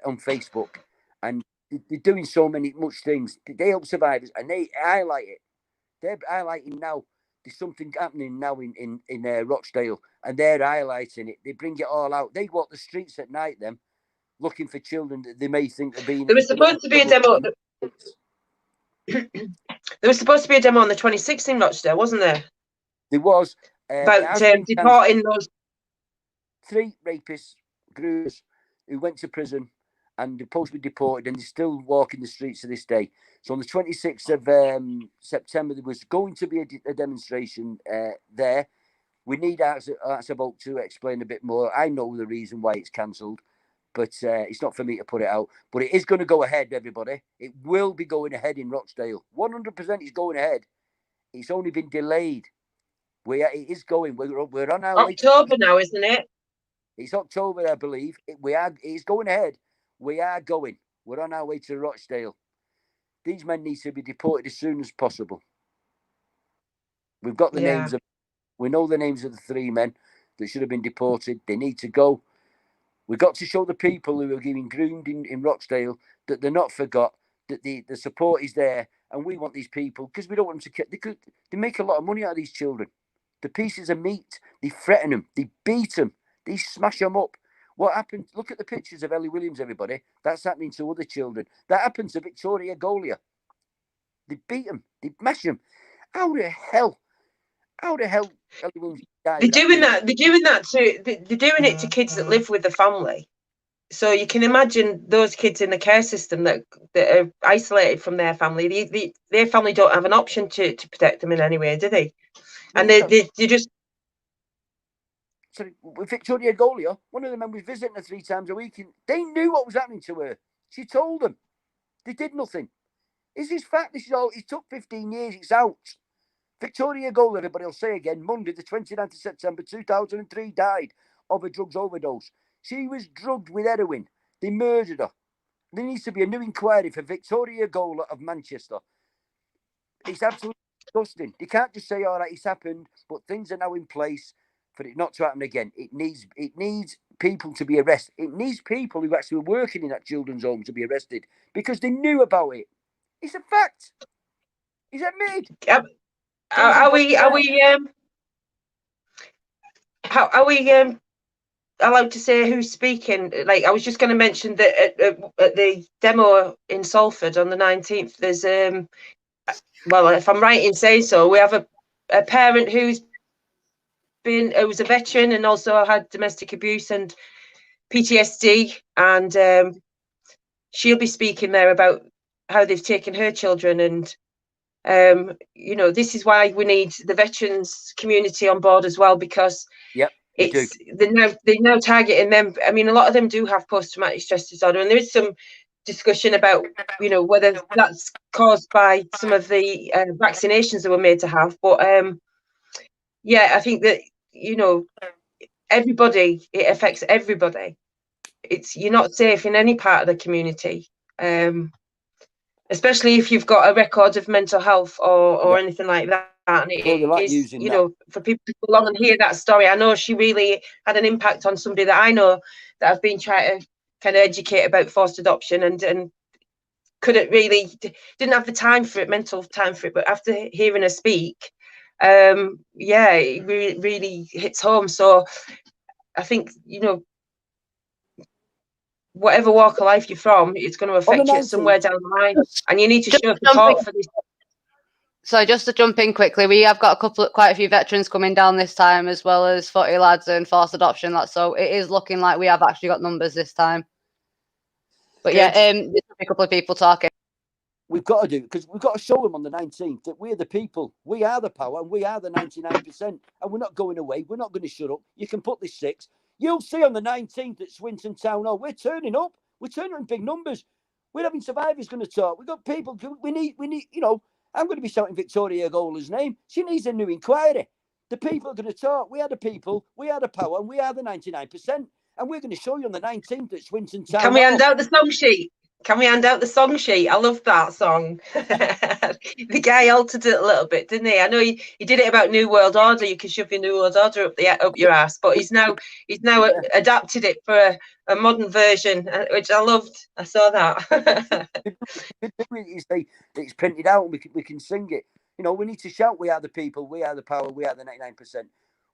Speaker 2: on Facebook, and they're doing so much things. They help survivors, and they highlight it. They're highlighting now. There's something happening now in Rochdale, and they're highlighting it. They bring it all out. They walk the streets at night, them, looking for children that they may think are being.
Speaker 1: There was supposed to be a demo. There was supposed to be a demo on the 26th in Rochdale, wasn't there?
Speaker 2: There was.
Speaker 1: About deporting those
Speaker 2: 3 rapists, groomers, who went to prison and they're supposed to be deported, and they're still walking the streets to this day. So on the 26th of September, there was going to be a demonstration there. We need Artsabot to explain a bit more. I know the reason why it's cancelled, but it's not for me to put it out. But it is going to go ahead, everybody. It will be going ahead in Rochdale. 100% is going ahead. It's only been delayed. It is going. We're on our
Speaker 1: October now, isn't it?
Speaker 2: It's October, I believe. It's going ahead. We are going. We're on our way to Rochdale. These men need to be deported as soon as possible. We've got the names of. We know the names of the 3 men that should have been deported. They need to go. We've got to show the people who are getting groomed in Rochdale that they're not forgot, that the support is there, and we want these people, because we don't want them to. They make a lot of money out of these children. The pieces of meat, they threaten them, they beat them, they smash them up. What happened? Look at the pictures of Ellie Williams, everybody. That's happening to other children. That happens to Victoria Golia. They beat them, they mash them. How the hell Ellie Williams died?
Speaker 1: They're doing that. They're doing that they're doing it to kids that live with the family. So you can imagine those kids in the care system that are isolated from their family. Their family don't have an option to protect them in any way, do they? And they just.
Speaker 2: Sorry, with Victoria Golia, one of the men was visiting her 3 times a week, and they knew what was happening to her. She told them. They did nothing. This is fact. This is all. It took 15 years. It's out. Victoria Golia, everybody will say again, Monday, the 29th of September 2003, died of a drugs overdose. She was drugged with heroin. They murdered her. There needs to be a new inquiry for Victoria Golia of Manchester. It's absolutely disgusting. They can't just say, all right, it's happened, but things are now in place for it not to happen again. It needs people to be arrested. It needs people who actually were working in that children's home to be arrested because they knew about it. It's a fact. Is that made? Are we
Speaker 1: allowed to say who's speaking? Like, I was just going to mention that at the demo in Salford on the 19th, there's well, if I'm right in saying so, we have a parent who was a veteran and also had domestic abuse and PTSD, and she'll be speaking there about how they've taken her children. And you know, this is why we need the veterans community on board as well, because they're now targeting them. I mean, a lot of them do have post-traumatic stress disorder, and there is some discussion about, you know, whether that's caused by some of the vaccinations that were made to have. But yeah, I think that, you know, everybody, it affects everybody. You're not safe in any part of the community, especially if you've got a record of mental health or anything like that. And it is, you know, for people to go along and hear that story. I know she really had an impact on somebody that I know that I've been trying to kind of educate about forced adoption, and couldn't really, didn't have the time for it, mental time for it. But after hearing her speak, yeah, it really hits home. So I think, you know, whatever walk of life you're from, it's going to affect you somewhere down the line, and you need to show support for this.
Speaker 3: So just to jump in quickly, we have got quite a few veterans coming down this time, as well as footy lads and forced adoption lads. So it is looking like we have actually got numbers this time. But yeah, there's a couple of people talking.
Speaker 2: We've got to do, because we've got to show them on the 19th that we're the people. We are the power, and we are the 99%. And we're not going away. We're not going to shut up. You can put this 6. You'll see on the 19th at Swinton Town Hall, we're turning up. We're turning up in big numbers. We're having survivors going to talk. We've got people. We need, you know, I'm going to be shouting Victoria Gola's name. She needs a new inquiry. The people are going to talk. We are the people. We are the power, and we are the 99%. And we're going to show you on the 19th at Swinton Town Hall.
Speaker 1: Can we hand out the song sheet? Can we hand out the song sheet? I love that song. The guy altered it a little bit, didn't he? I know he did it about New World Order. You can shove your New World Order up your ass, but he's now adapted it for a modern version, which I loved. I saw that.
Speaker 2: It's printed out, and we can sing it. You know, we need to shout, we are the people, we are the power, we are the 99%.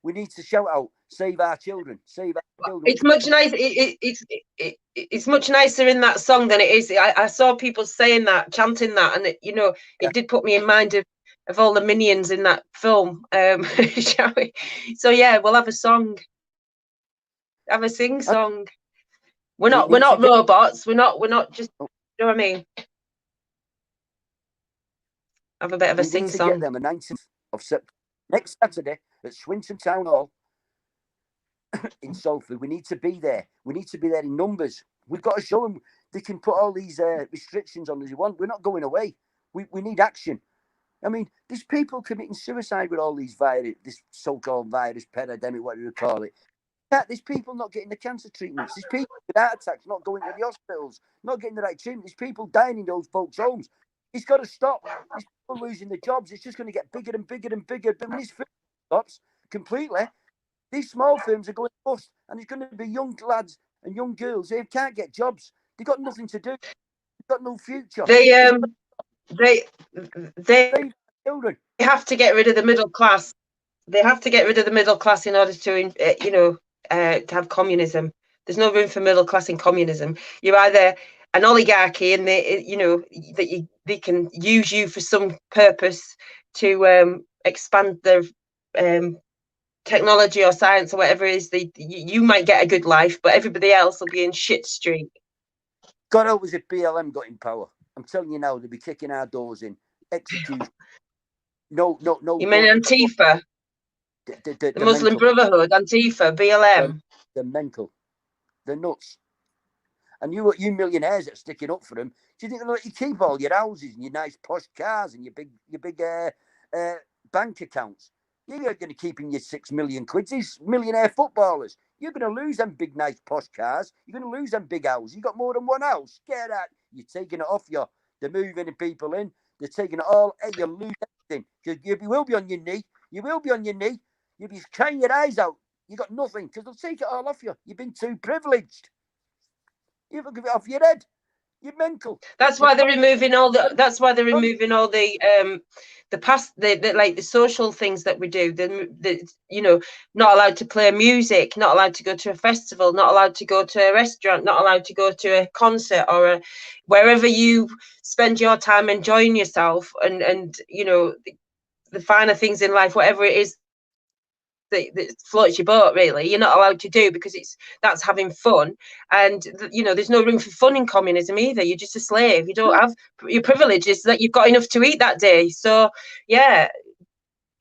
Speaker 2: We need to shout out, save our children, save our children.
Speaker 1: It's much nicer. It's much nicer in that song than it is. I saw people saying that, chanting that, and it, you know, it did put me in mind of all the minions in that film. Shall we? So yeah, we'll have a song. Have a sing song. We're not robots. We're not just. You know what I mean? Have a bit of a sing song.
Speaker 2: Get them the 19th of September, next Saturday at Swinton Town Hall in Salford. We need to be there. We need to be there in numbers. We've got to show them they can put all these restrictions on as you want. We're not going away. We need action. I mean, there's people committing suicide with all these this so-called virus, pandemic, whatever you call it. There's people not getting the cancer treatments. There's people with heart attacks not going to the hospitals, not getting the right treatment. There's people dying in those folks' homes. It's got to stop. There's people losing their jobs. It's just going to get bigger and bigger and bigger. But when this film stops completely, these small firms are going bust, and there's going to be young lads and young girls who can't get jobs. They've got nothing to do. They've got no future.
Speaker 1: They have to get rid of the middle class. They have to get rid of the middle class in order to, you know, to have communism. There's no room for middle class in communism. You're either an oligarchy, and they, you know, they can use you for some purpose to expand their technology or science or whatever it is. You might get a good life, but everybody else will be in shit street.
Speaker 2: God help us if BLM got in power. I'm telling you now, they'll be kicking our doors in. Execution. No.
Speaker 1: You mean Antifa? The Muslim Brotherhood, Antifa, BLM.
Speaker 2: They're mental. They're nuts. And you millionaires that are sticking up for them, do you think they'll let you keep all your houses and your nice posh cars and your big bank accounts? You're not going to keep in your 6 million quid. These millionaire footballers, you're going to lose them big, nice posh cars. You're going to lose them big houses. You got more than one house. Get out. You're taking it off you. They're moving people in. They're taking it all. Hey, you lose everything. You will be on your knee. You will be on your knee. You'll be crying your eyes out. You got nothing because they'll take it all off you. You've been too privileged. You've got to give it off your head. You're mental.
Speaker 1: That's why they're removing all the. That's why they're removing all the past, the like the social things that we do. The you know, not allowed to play music, not allowed to go to a festival, not allowed to go to a restaurant, not allowed to go to a concert or a wherever you spend your time enjoying yourself and you know the finer things in life, whatever it is that floats your boat, really, you're not allowed to do because that's having fun. And you know, there's no room for fun in communism either. You're just a slave. You don't have your privileges that you've got enough to eat that day. So yeah,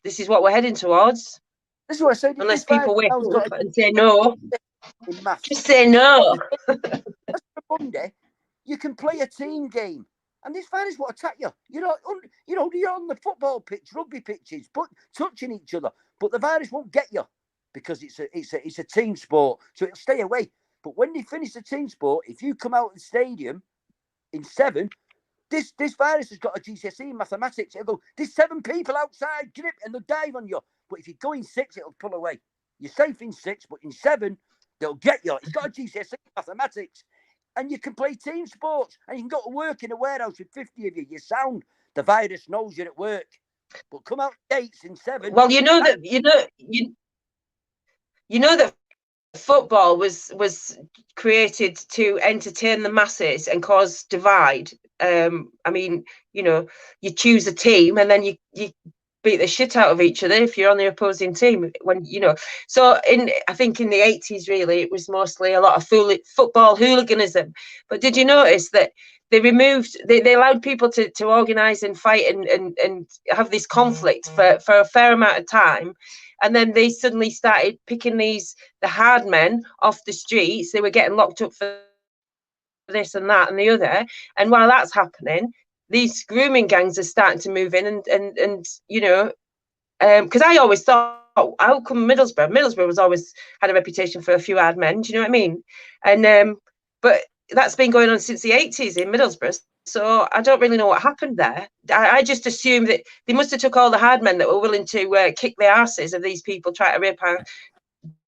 Speaker 1: this is what we're heading towards.
Speaker 2: This is what I said.
Speaker 1: Unless people wake up and say no, just say
Speaker 2: no.
Speaker 1: no.
Speaker 2: Monday, you can play a team game. And this virus will attack you. You're on the football pitch, rugby pitches, touching each other. But the virus won't get you because it's a team sport, so it'll stay away. But when they finish the team sport, if you come out of the stadium in 7, this virus has got a GCSE in mathematics. It'll go, there's 7 people outside, grip, and they'll dive on you. But if you go in 6, it'll pull away. You're safe in 6, but in 7, they'll get you. It's got a GCSE in mathematics. And you can play team sports, and you can go to work in a warehouse with 50 of you. You're sound. The virus knows you're at work. But come out gates in 7.
Speaker 1: Well, you know that football was created to entertain the masses and cause divide. I mean, you know, you choose a team and then you beat the shit out of each other if you're on the opposing team. When you know, so I think in the 80s, really, it was mostly a lot of football hooliganism. But did you notice that they allowed people to organise and fight and have this conflict for a fair amount of time, and then they suddenly started picking the hard men off the streets. They were getting locked up for this and that and the other, and while that's happening, these grooming gangs are starting to move in and you know, because I always thought, how come Middlesbrough was always had a reputation for a few hard men, do you know what I mean? And but that's been going on since the 80s in Middlesbrough, so I don't really know what happened there. I just assume that they must have took all the hard men that were willing to kick the asses of these people trying to rape our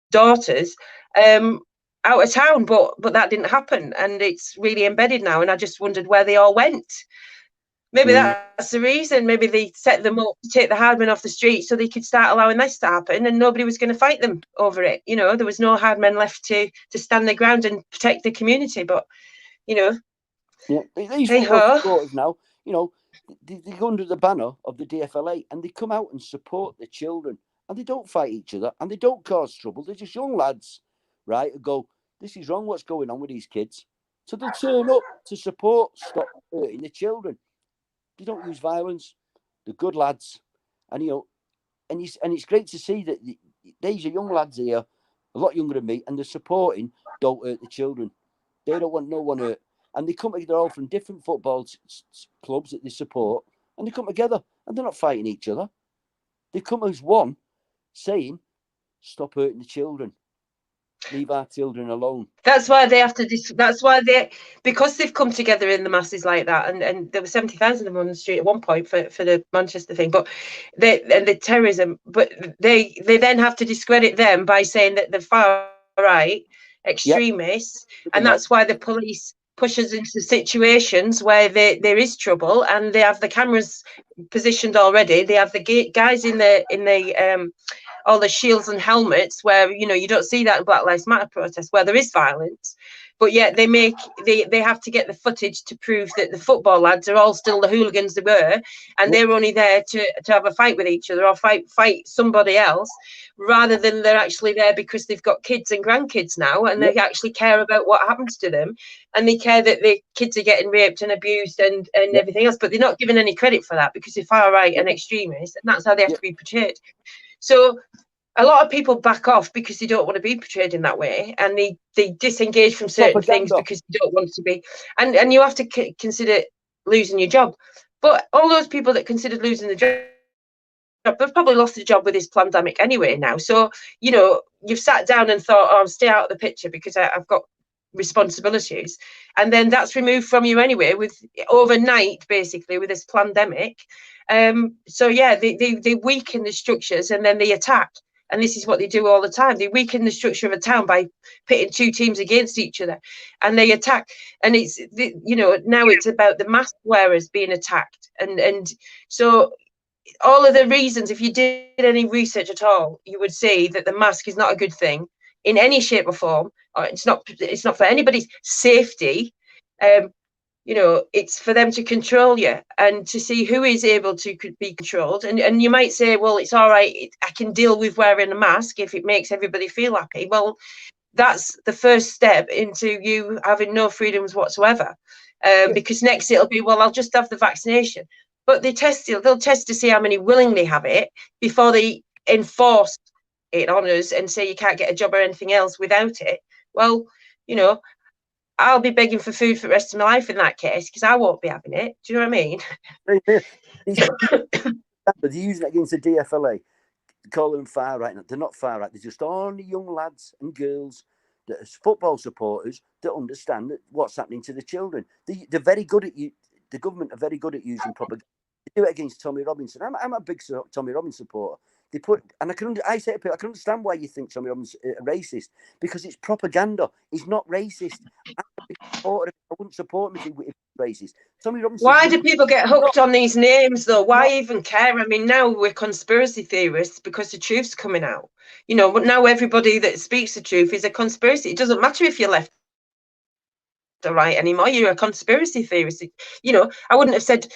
Speaker 1: daughters out of town, but that didn't happen, and it's really embedded now, and I just wondered where they all went. Maybe that's the reason. Maybe they set them up to take the hard men off the street so they could start allowing this to happen, and nobody was going to fight them over it. You know, there was no hard men left to stand their ground and protect the community. But you know,
Speaker 2: these supporters now, you know, they go under the banner of the DFLA and they come out and support the children, and they don't fight each other and they don't cause trouble. They're just young lads, right? Who go, this is wrong. What's going on with these kids? So they'll turn up to support, stop hurting the children. They don't use violence. They're good lads, and you know, and it's great to see that these are young lads here, a lot younger than me, and they're supporting. Don't hurt the children. They don't want no one hurt, and they come together all from different football clubs that they support, and they come together, and they're not fighting each other. They come as one, saying, "Stop hurting the children. Leave our children alone."
Speaker 1: That's why they have to. That's why because they've come together in the masses like that, and there were 70,000 of them on the street at one point for the Manchester thing. But the terrorism. But they then have to discredit them by saying that the far right extremists, and that's why the police pushes into situations where there is trouble, and they have the cameras positioned already. They have the guys in the all the shields and helmets, where you know you don't see that in Black Lives Matter protests where there is violence, but yet they have to get the footage to prove that the football lads are all still the hooligans they were, and they're only there to have a fight with each other or fight somebody else, rather than they're actually there because they've got kids and grandkids now, and they actually care about what happens to them, and they care that the kids are getting raped and abused and everything else, but they're not given any credit for that because they're far right and extremists, and that's how they have to be portrayed. So a lot of people back off because they don't want to be portrayed in that way, and they disengage from certain things because they don't want to be. And you have to consider losing your job. But all those people that considered losing the job, they've probably lost the job with this pandemic anyway now. So, you know, you've sat down and thought, I'll stay out of the picture because I've got responsibilities. And then that's removed from you anyway with overnight, basically, with this pandemic. So, yeah, they weaken the structures and then they attack. And this is what they do all the time. They weaken the structure of a town by pitting two teams against each other, and they attack. And it's, you know, now it's about the mask wearers being attacked. And so all of the reasons, if you did any research at all, you would see that the mask is not a good thing in any shape or form. Or it's not for anybody's safety. You know, it's for them to control you and to see who is able to be controlled. And you might say, well, it's all right, I can deal with wearing a mask if it makes everybody feel happy. Well, that's the first step into you having no freedoms whatsoever. Because next it'll be, well, I'll just have the vaccination. But they'll test to see how many willingly have it before they enforce it on us and say you can't get a job or anything else without it. Well, you know, I'll be begging for food for the rest of my life in that case, because I won't be having it. Do you know what I mean?
Speaker 2: They're using it against the DFLA, call them far right. They're not far right. They're just only young lads and girls that are football supporters that understand that what's happening to the children. They're very good at the government are very good at using propaganda. They do it against Tommy Robinson. I'm a big Tommy Robinson supporter. They put, and I say to people, I can understand why you think Tommy Robinson is racist, because it's propaganda. He's not racist. I wouldn't support him if he was racist. Tommy Robinson.
Speaker 1: Why do people get hooked on these names though? Why even care? I mean, now we're conspiracy theorists because the truth's coming out. You know, but now everybody that speaks the truth is a conspiracy. It doesn't matter if you're left or right anymore. You're a conspiracy theorist. You know, I wouldn't have said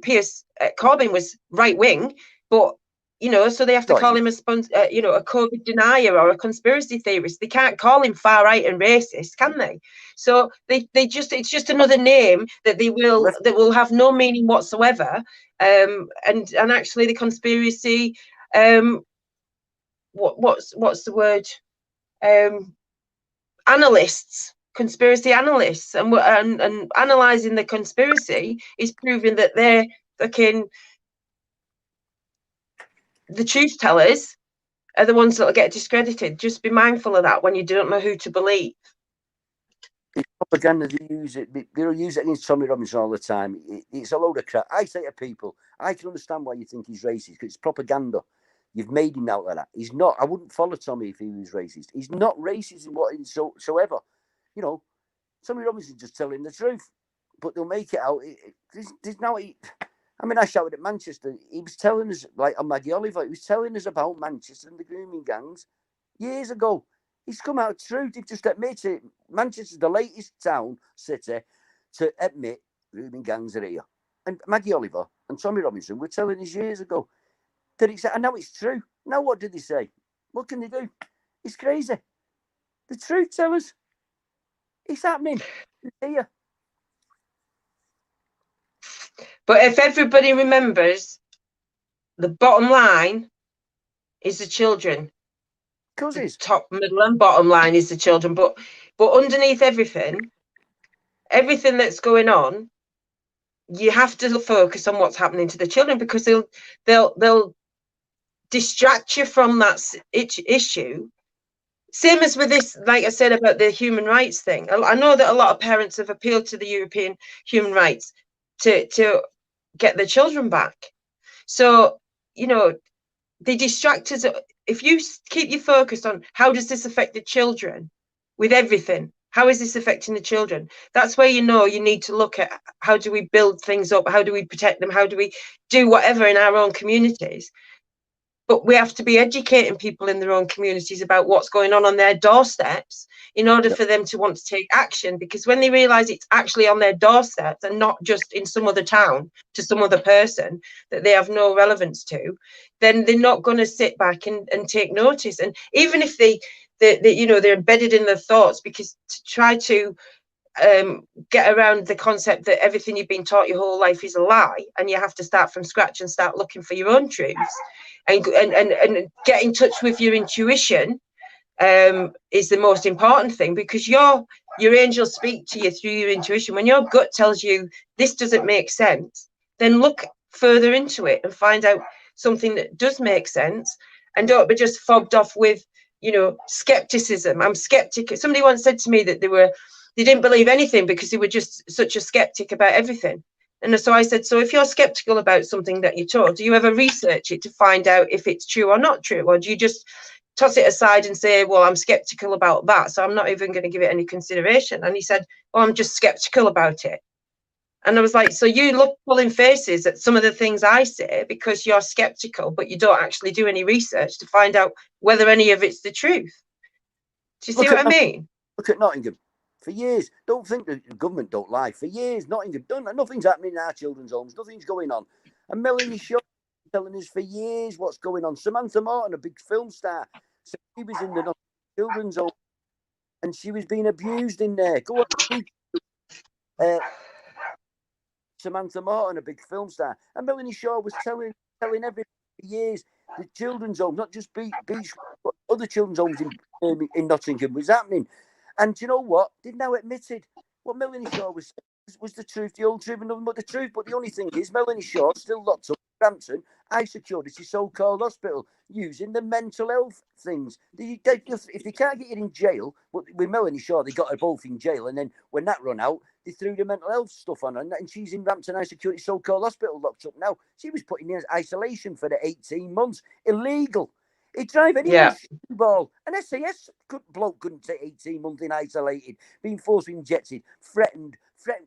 Speaker 1: Piers Corbyn was right wing, but you know, so they have to call him a COVID denier or a conspiracy theorist. They can't call him far right and racist, can they? So it's just another name that will have no meaning whatsoever. And actually the conspiracy, what's the word? Analysts, conspiracy analysts, and analysing the conspiracy is proving that they're fucking. The truth tellers are the ones that will get discredited. Just be mindful of that when you don't know who to believe.
Speaker 2: It's propaganda. They'll use it against Tommy Robinson all the time. It's a load of crap. I say to people, I can understand why you think he's racist, because it's propaganda. You've made him out like that. He's not. I wouldn't follow Tommy if he was racist. He's not racist in whatsoever. You know, Tommy Robinson's just telling the truth, but they'll make it out. I mean, I shouted at Manchester. He was telling us, like on Maggie Oliver, he was telling us about Manchester and the grooming gangs years ago. He's come out true. They've just admitted it. Manchester's the latest city to admit grooming gangs are here. And Maggie Oliver and Tommy Robinson were telling us years ago that and now it's true. Now what did they say? What can they do? It's crazy. The truth tellers. It's happening. It's here.
Speaker 1: But if everybody remembers, the bottom line is the children. The top, middle, and bottom line is the children. But underneath everything that's going on, you have to focus on what's happening to the children, because they'll distract you from that issue. Same as with this, like I said about the human rights thing. I know that a lot of parents have appealed to the European human rights to get their children back. So, you know, they distract us. If you keep your focus on how does this affect the children with everything, how is this affecting the children? That's where you know you need to look at how do we build things up? How do we protect them? How do we do whatever in our own communities? But we have to be educating people in their own communities about what's going on their doorsteps in order for them to want to take action. Because when they realise it's actually on their doorsteps and not just in some other town to some other person that they have no relevance to, then they're not going to sit back and take notice. And even if they you know, they're embedded in their thoughts, because to try to get around the concept that everything you've been taught your whole life is a lie, and you have to start from scratch and start looking for your own truths and get in touch with your intuition is the most important thing, because your angels speak to you through your intuition. When your gut tells you this doesn't make sense, then look further into it and find out something that does make sense, and don't be just fobbed off with, you know, skepticism. I'm skeptic. Somebody once said to me that they didn't believe anything because they were just such a skeptic about everything. And so I said, so if you're skeptical about something that you're told, do you ever research it to find out if it's true or not true? Or do you just toss it aside and say, well, I'm skeptical about that, so I'm not even going to give it any consideration. And he said, oh, I'm just skeptical about it. And I was like, so you look pulling faces at some of the things I say because you're skeptical, but you don't actually do any research to find out whether any of it's the truth. Do you see what I mean?
Speaker 2: Look at Nottingham. For years, don't think the government don't lie. For years, Nottingham, nothing's happening in our children's homes. Nothing's going on. And Melanie Shaw telling us for years what's going on. Samantha Martin, a big film star, so she was in the children's home and she was being abused in there. Go on. Samantha Martin, a big film star, and Melanie Shaw was telling everybody for years the children's home, not just Beach, but other children's homes in Nottingham was happening. And you know what? They've now admitted what Melanie Shaw was the truth, the old truth, and nothing but the truth. But the only thing is, Melanie Shaw still locked up in Brampton high security so-called hospital using the mental health things. If they can't get you in jail, but with Melanie Shaw, they got her both in jail, and then when that run out, they threw the mental health stuff on her, and she's in Brampton high security so-called hospital locked up now. She was put in isolation for the 18 months, illegal. He'd drive anyone ball. An SAS bloke couldn't take 18 months in isolated, being forcibly injected, threatened.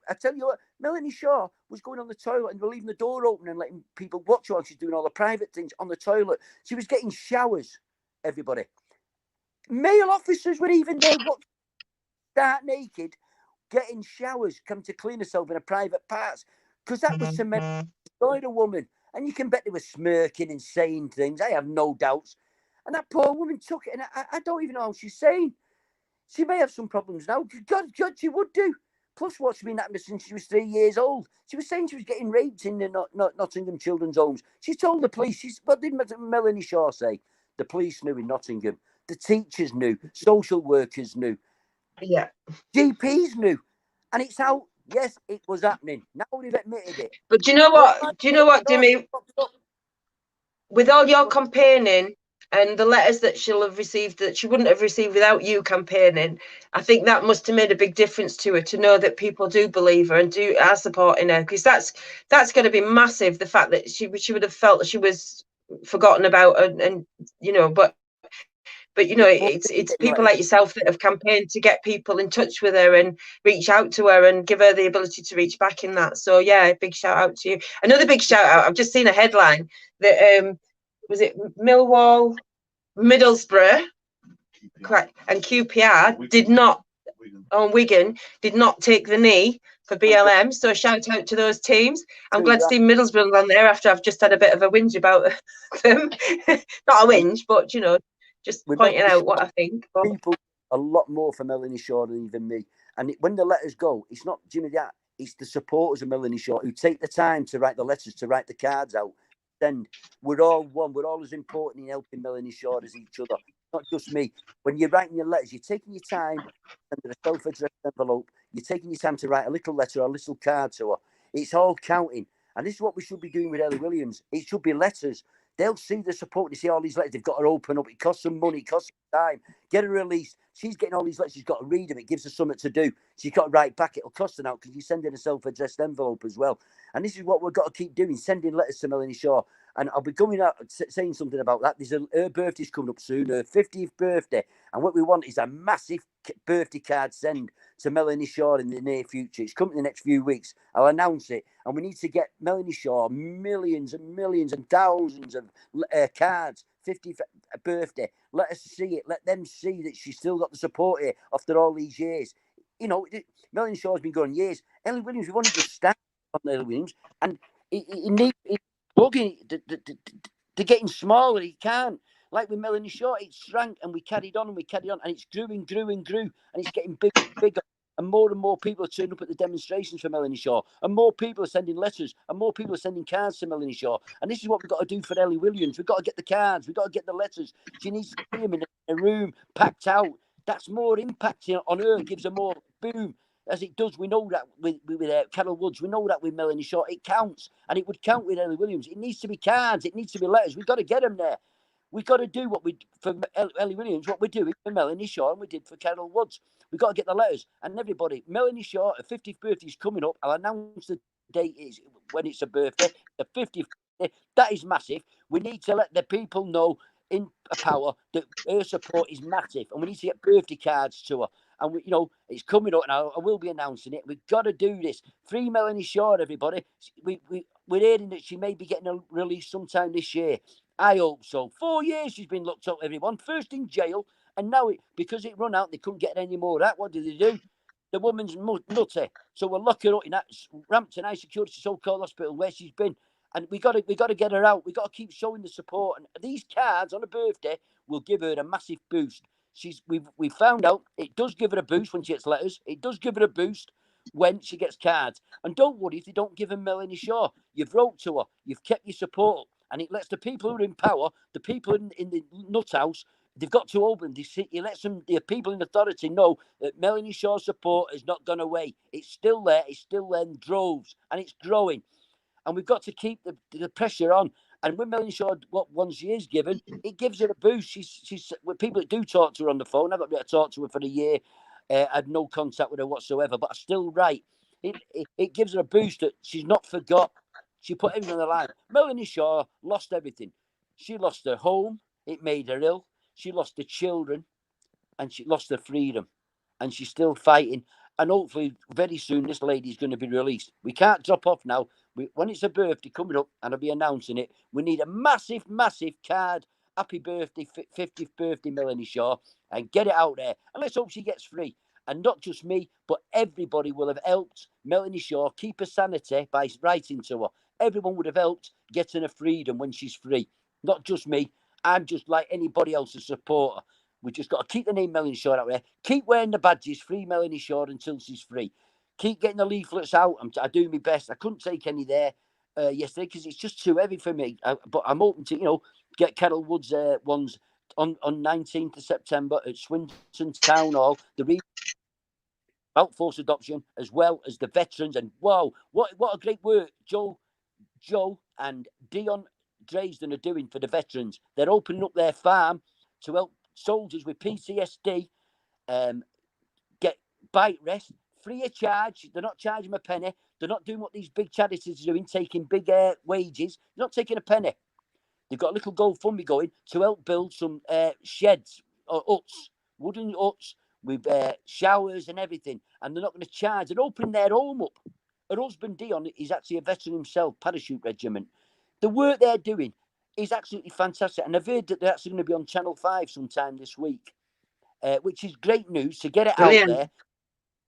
Speaker 2: I tell you what, Melanie Shaw was going on the toilet and leaving the door open and letting people watch while she's doing all the private things on the toilet. She was getting showers, everybody. Male officers were even there, start naked, getting showers, come to clean herself in a private parts, because that was to destroy the woman. And you can bet they were smirking and saying things. I have no doubts. And that poor woman took it, and I don't even know how she's saying. She may have some problems now. God, she would do. Plus, what's been happening since she was 3 years old? She was saying she was getting raped in the Nottingham children's homes. She told the police. What did Melanie Shaw say? The police knew in Nottingham. The teachers knew. Social workers knew.
Speaker 1: Yeah.
Speaker 2: GPs knew. And it's out. Yes, it was happening. Now they've admitted it.
Speaker 1: But do you know what? Dimmy? With all your campaigning and the letters that she'll have received that she wouldn't have received without you campaigning, I think that must have made a big difference to her, to know that people do believe her and are supporting her, because that's going to be massive. The fact that she would have felt that she was forgotten about, and you know, but you know, it's people like yourself that have campaigned to get people in touch with her and reach out to her and give her the ability to reach back in that. So yeah, big shout out to you. Another big shout out. I've just seen a headline that was it Millwall, Middlesbrough, and QPR did not on Wigan did not take the knee for BLM. So shout out to those teams. I'm glad to see Middlesbrough on there after I've just had a bit of a whinge about them. Not a whinge, but you know, just pointing out what I think. But
Speaker 2: people a lot more for Melanie Shaw than even me. And when the letters go, it's not Jimmy that. It's the supporters of Melanie Shaw who take the time to write the letters, to write the cards out. Then we're all one. We're all as important in helping Melanie Shaw as each other. Not just me. When you're writing your letters, you're taking your time under a self-addressed envelope. You're taking your time to write a little letter or a little card to her. It's all counting. And this is what we should be doing with Ellie Williams. It should be letters. They'll see the support. They see all these letters. They've got to open up. It costs them money. It costs them time. Get her released. She's getting all these letters. She's got to read them. It gives her something to do. She's got to write back. It'll cost her now because you send in a self-addressed envelope as well. And this is what we've got to keep doing, sending letters to Melanie Shaw. And I'll be coming out saying something about that. Her birthday's coming up soon, her 50th birthday. And what we want is a massive birthday card send to Melanie Shaw in the near future. It's coming in the next few weeks. I'll announce it. And we need to get Melanie Shaw millions and millions and thousands of cards. 50th birthday. Let us see it. Let them see that she's still got the support here after all these years. You know, Melanie Shaw's been going years. Ellie Williams, we want to just stand on Ellie Williams. And he needs... Bugging, they're getting smaller. He can't. Like with Melanie Shaw, it shrank and we carried on, and it's grew and grew and grew, and it's getting bigger and bigger. And more people are turning up at the demonstrations for Melanie Shaw, and more people are sending letters, and more people are sending cards to Melanie Shaw. And this is what we've got to do for Ellie Williams. We've got to get the cards, we've got to get the letters. She needs to see them in a room, packed out. That's more impact on her, gives her more boom. As it does, we know that with Carol Woods, we know that with Melanie Shaw, it counts, and it would count with Ellie Williams. It needs to be cards, it needs to be letters. We've got to get them there. We've got to do what we for Ellie Williams, what we're doing for Melanie Shaw, and we did for Carol Woods. We've got to get the letters, and everybody. Melanie Shaw, her 50th birthday is coming up. I'll announce the date is when it's a birthday, the 50th birthday. That is massive. We need to let the people know in power that her support is massive, and we need to get birthday cards to her. And we, it's coming up now. I will be announcing it. We've got to do this. Free Melanie Shaw, everybody. We're hearing that she may be getting a release sometime this year. I hope so. 4 years she's been locked up, everyone. First in jail, and now because it run out, they couldn't get any more of that. What did they do? The woman's nutty, so we'll lock her up in that Rampton High Security so-called hospital where she's been. And we got to get her out. We got to keep showing the support. And these cards on her birthday will give her a massive boost. We found out it does give her a boost when she gets letters. It does give her a boost when she gets cards. And don't worry if they don't give her Melanie Shaw. You've wrote to her. You've kept your support. And it lets the people who are in power, the people in the nut house, they've got to open. It lets the people in authority know that Melanie Shaw's support has not gone away. It's still there. It's still there in droves. And it's growing. And we've got to keep the pressure on. And when Melanie Shaw, what one she is given, it gives her a boost. She's with people that do talk to her on the phone. I've not been able to talk to her for a year. I had no contact with her whatsoever, but I still write. It gives her a boost that she's not forgot. She put everything on the line. Melanie Shaw lost everything. She lost her home. It made her ill. She lost her children, and she lost her freedom. And she's still fighting. And hopefully, very soon, this lady's going to be released. We can't drop off now. When it's her birthday coming up, and I'll be announcing it, we need a massive, massive card. Happy birthday, 50th birthday, Melanie Shaw, and get it out there. And let's hope she gets free. And not just me, but everybody will have helped Melanie Shaw keep her sanity by writing to her. Everyone would have helped getting her freedom when she's free. Not just me. I'm just like anybody else, a supporter. We just got to keep the name Melanie Shaw out there. Keep wearing the badges, free Melanie Shaw until she's free. Keep getting the leaflets out. I do my best. I couldn't take any there yesterday because it's just too heavy for me. But I'm hoping to, get Kettle Woods ones on 19th of September at Swinton Town Hall. The about forced adoption as well as the veterans. And wow, what a great work Joe and Dion Dresden are doing for the veterans. They're opening up their farm to help soldiers with PTSD get bite rest free of charge. They're not charging them a penny. They're not doing what these big charities are doing, taking big wages. They're not taking a penny. They've got a little GoFundMe going to help build some sheds or huts, wooden huts with showers and everything. And they're not going to charge. They're opening their home up. Her husband, Dion, is actually a veteran himself, parachute regiment. The work they're doing is absolutely fantastic. And I've heard that they're actually going to be on Channel 5 sometime this week, which is great news to get it
Speaker 1: Brilliant.
Speaker 2: out there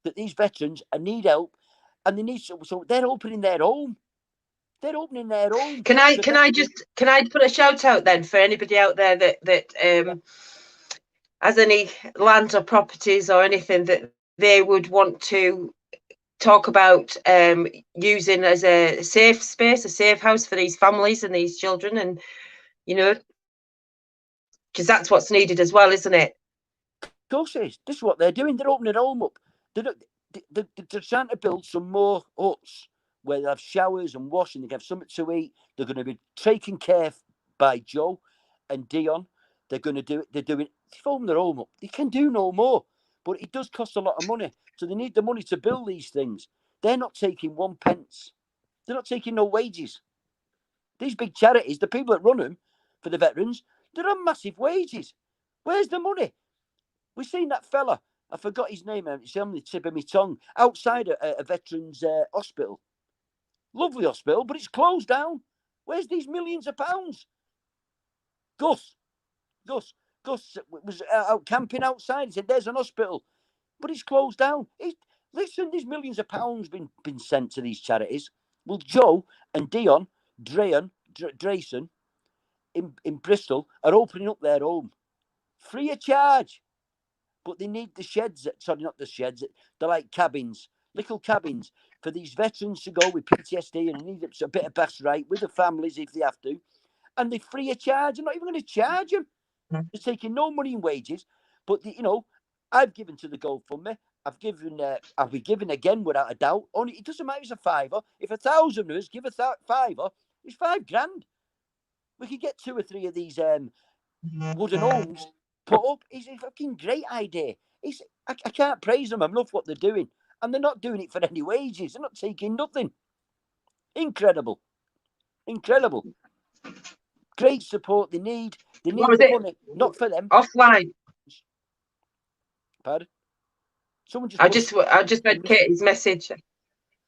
Speaker 2: that these veterans need help and they need so they're opening their home. They're opening their home.
Speaker 1: Can I put a shout out then for anybody out there that has any lands or properties or anything that they would want to talk about using as a safe space, a safe house for these families and these children, and because that's what's needed as well, isn't it?
Speaker 2: Of course it is. This is what they're doing. They're opening their home up. They're trying to build some more huts where they have showers and washing. They can have something to eat. They're going to be taken care of by Joe and Dion. They're going to do it. They've opened their home up. They can do no more, but it does cost a lot of money. So they need the money to build these things. They're not taking 1 pence. They're not taking no wages. These big charities, the people that run them for the veterans, they're on massive wages. Where's the money? We've seen that fella. I forgot his name. It's on the tip of my tongue. Outside a veterans hospital. Lovely hospital, but it's closed down. Where's these millions of pounds? Gus was out camping outside. He said, "There's an hospital," but it's closed down. Listen, there's millions of pounds been sent to these charities. Well, Joe and Dion Drayson in Bristol are opening up their home free of charge. But they need the sheds. Sorry, not the sheds. They're like cabins, little cabins for these veterans to go with PTSD and need a bit of best right with the families if they have to. And they're free of charge. I'm not even going to charge them. They're taking no money in wages. But, I've given to the GoFundMe. I'll be giving again without a doubt. Only it doesn't matter if it's a fiver. If 1,000 of us give a fiver, it's $5,000. We could get 2 or 3 of these wooden homes put up. It's a fucking great idea. I can't praise them enough what they're doing. And they're not doing it for any wages. They're not taking nothing. Incredible. Great support they need. They
Speaker 1: What
Speaker 2: need
Speaker 1: was
Speaker 2: the
Speaker 1: it?
Speaker 2: money, not for them.
Speaker 1: Offline.
Speaker 2: Pardon? Someone just
Speaker 1: I just read Katie's message.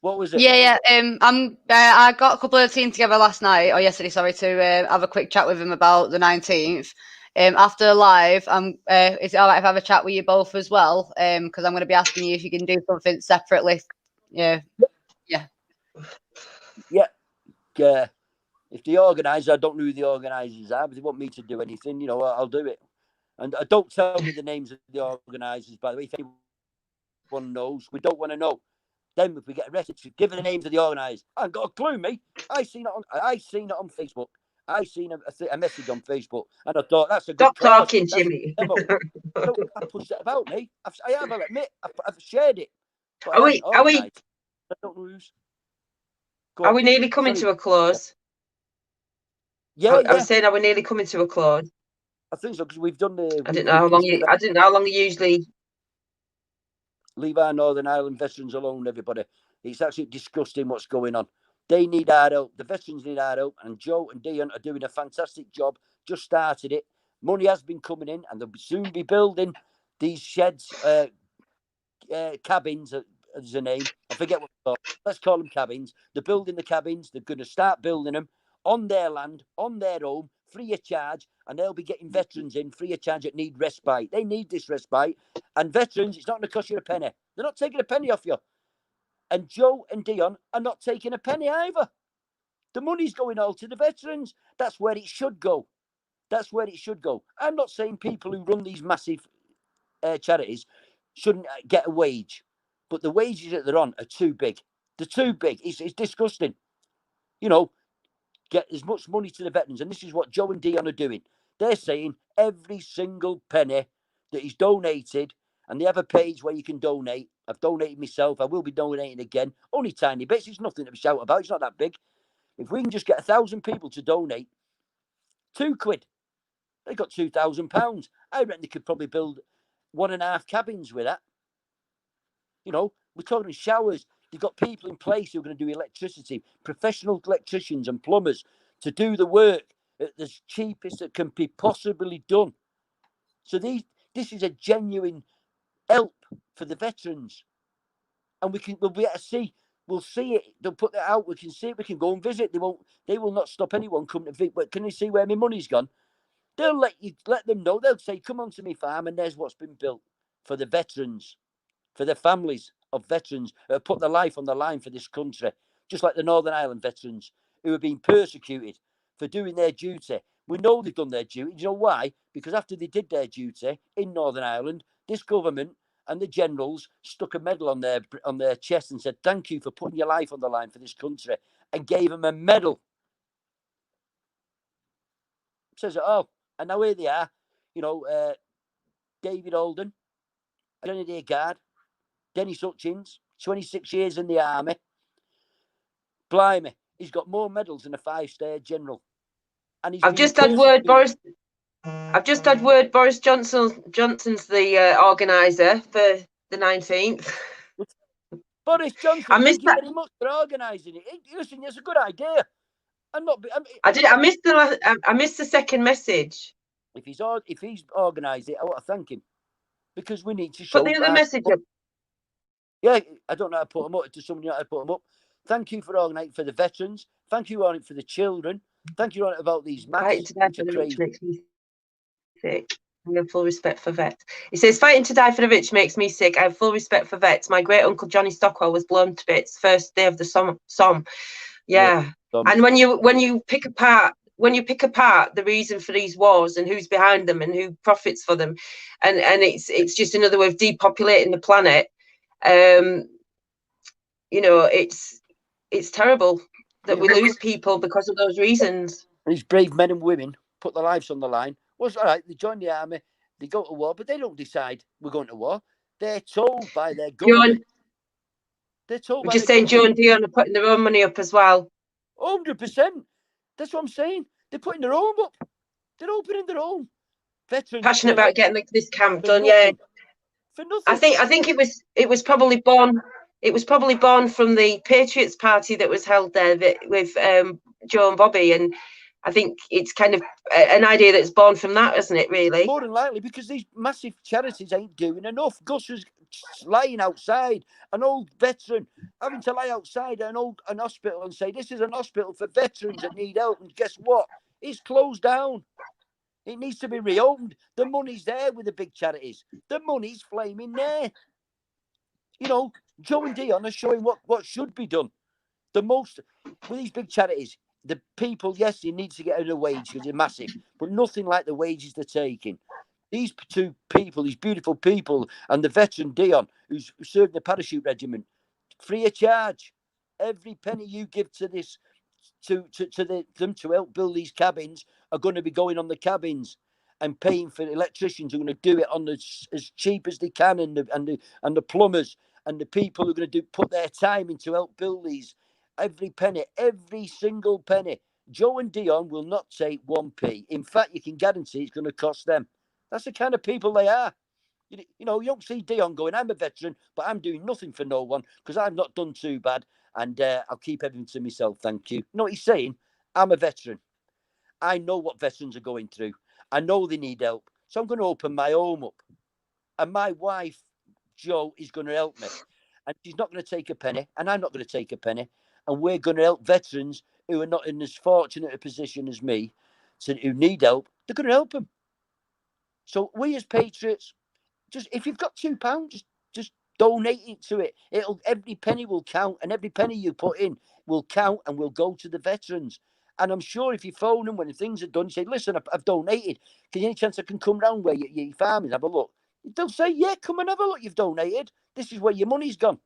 Speaker 2: What was it?
Speaker 3: Yeah. I got a couple of teams together last night or yesterday, sorry, to have a quick chat with him about the 19th. After live, is it all right if I have a chat with you both as well? Because I'm going to be asking you if you can do something separately. Yeah.
Speaker 2: If the organiser, I don't know who the organisers are, but they want me to do anything, you know, I'll do it. And don't tell me the names of the organisers, by the way. If anyone knows, we don't want to know. Then if we get arrested, give the names of the organisers. I haven't got a clue, me. I seen it on Facebook. I seen a message on Facebook, and I thought that's a good
Speaker 1: Stop
Speaker 2: cause.
Speaker 1: talking, Jimmy.
Speaker 2: So I pushed it about me. I'll admit, I've shared it. But
Speaker 1: Are we?
Speaker 2: I don't know who's.
Speaker 1: Are we nearly coming to a close?
Speaker 2: Yeah,
Speaker 1: I was saying, are we nearly coming to a close?
Speaker 2: I think so, because we've done the.
Speaker 1: I didn't know how long you usually
Speaker 2: leave our Northern Ireland veterans alone. Everybody, it's actually disgusting what's going on. They need our help. The veterans need our help, and Joe and Dion are doing a fantastic job. Just started it. Money has been coming in, and they'll soon be building these sheds, cabins. As a name, I forget what they're called. Let's call them cabins. They're building the cabins. They're going to start building them on their land, on their home, free of charge, and they'll be getting veterans in free of charge that need respite. They need this respite, and veterans, it's not going to cost you a penny. They're not taking a penny off you. And Joe and Dion are not taking a penny either. The money's going all to the veterans. That's where it should go. That's where it should go. I'm not saying people who run these massive charities shouldn't get a wage, but the wages that they're on are too big. They're too big. It's disgusting. You know, get as much money to the veterans. And this is what Joe and Dion are doing. They're saying every single penny that is donated, and they have a page where you can donate. I've donated myself. I will be donating again. Only tiny bits. It's nothing to shout about. It's not that big. If we can just get 1,000 people to donate £2, they got £2,000. I reckon they could probably build 1.5 cabins with that. You know, we're talking showers. They've got people in place who are going to do electricity, professional electricians and plumbers to do the work at the cheapest that can be possibly done. So this is a genuine help for the veterans. And we'll be able to see. We'll see it. They'll put that out. We can see it. We can go and visit. They will not stop anyone coming to visit. But can you see where my money's gone? They'll let them know. They'll say, come on to me farm, and there's what's been built for the veterans, for the families of veterans who have put their life on the line for this country, just like the Northern Ireland veterans who have been persecuted for doing their duty. We know they've done their duty. Do you know why? Because after they did their duty in Northern Ireland, this government and the generals stuck a medal on their chest and said, thank you for putting your life on the line for this country, and gave them a medal. Says, oh, and now here they are, you know, David Holden, Grenadier Guard, Dennis Hutchins, 26 years in the army. Blimey, he's got more medals than a 5-star general. And
Speaker 1: I've just had word, Boris Johnson's the organiser for the 19th.
Speaker 2: Boris Johnson, thank you very much for organising it. Listen, it's a good idea.
Speaker 1: I missed the second message.
Speaker 2: If he's organised it, I want to thank him, because we need to show.
Speaker 1: Put the other message up.
Speaker 2: Yeah, I don't know how to put them up. To somebody how to put them up. Thank you for organising for the veterans. Thank you on it for the children. Thank you on it about these matters.
Speaker 1: Makes me sick. I have full respect for vets. It says, fighting to die for the rich makes me sick. I have full respect for vets. My great uncle Johnny Stockwell was blown to bits first day of the Somme. Yeah. And when you pick apart the reason for these wars and who's behind them and who profits for them, and it's just another way of depopulating the planet. You know, it's terrible that we lose people because of those reasons.
Speaker 2: These brave men and women put their lives on the line. Well, it's all right. They join the army, they go to war, but they don't decide we're going to war. They're told by their government. They're told.
Speaker 1: Just saying, Joe and Dion are putting their own money up as well.
Speaker 2: 100%. That's what I'm saying. They're putting their own up. They're opening their own. Veterans
Speaker 1: passionate about getting this camp done.
Speaker 2: Nothing.
Speaker 1: Yeah.
Speaker 2: For nothing.
Speaker 1: I think it was probably born. It was probably born from the Patriots Party that was held there with Joe and Bobby, and I think it's kind of an idea that's born from that, isn't it, really?
Speaker 2: More than likely, because these massive charities ain't doing enough. Gus was lying outside, an old veteran having to lie outside an hospital and say, this is an hospital for veterans that need help. And guess what? It's closed down. It needs to be reopened. The money's there with the big charities. The money's flaming there. You know, Joe and Dion are showing what should be done. The most, with these big charities, the people, yes, they need to get a wage because they're massive, but nothing like the wages they're taking. These two people, these beautiful people, and the veteran Dion, who's served the parachute regiment, free of charge. Every penny you give to this, to them to help build these cabins, are going to be going on the cabins and paying for the electricians who are going to do it on as cheap as they can, and the plumbers and the people who are going to put their time in to help build these. Every penny, every single penny. Joe and Dion will not take 1p. In fact, you can guarantee it's going to cost them. That's the kind of people they are. You know, you don't see Dion going, I'm a veteran, but I'm doing nothing for no one because I've not done too bad, and I'll keep everything to myself, thank you. You know what he's saying? I'm a veteran. I know what veterans are going through. I know they need help. So I'm going to open my home up. And my wife, Jo, is going to help me. And she's not going to take a penny, and I'm not going to take a penny. And we're going to help veterans who are not in as fortunate a position as me, who need help. They're going to help them. So we as patriots, just if you've got £2, just donate it to it. Every penny will count, and every penny you put in will count and will go to the veterans. And I'm sure if you phone them when things are done, you say, listen, I've donated. Can you any chance I can come round where your farm is, have a look? They'll say, yeah, come and have a look. You've donated. This is where your money's gone.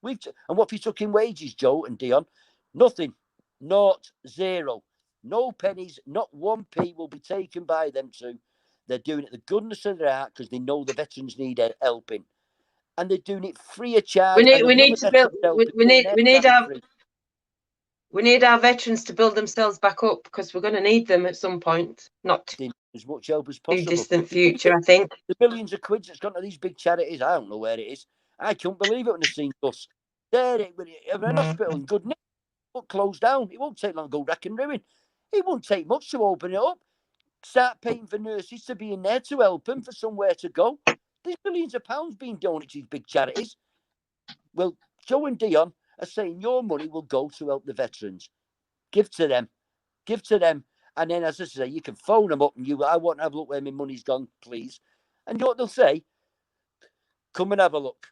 Speaker 2: And what have you took in wages, Joe and Dion? Nothing. Naught. Zero. No pennies. Not 1p will be taken by them two. They're doing it the goodness of their heart because they know the veterans need helping. And they're doing it free of charge.
Speaker 1: We need our veterans to build themselves back up because we're going to need them at some point. Not
Speaker 2: as much help as possible.
Speaker 1: Distant future, I think.
Speaker 2: The millions of quid that's gone to these big charities, I don't know where it is. I couldn't believe it when I seen Gus. There, an hospital in good nick, but closed down. It won't take long to go rack and ruin. It won't take much to open it up. Start paying for nurses to be in there to help them for somewhere to go. There's billions of pounds being donated to these big charities. Well, Joe and Dion are saying your money will go to help the veterans. Give to them. Give to them. And then, as I say, you can phone them up and I want to have a look where my money's gone, please. And you know what they'll say? Come and have a look.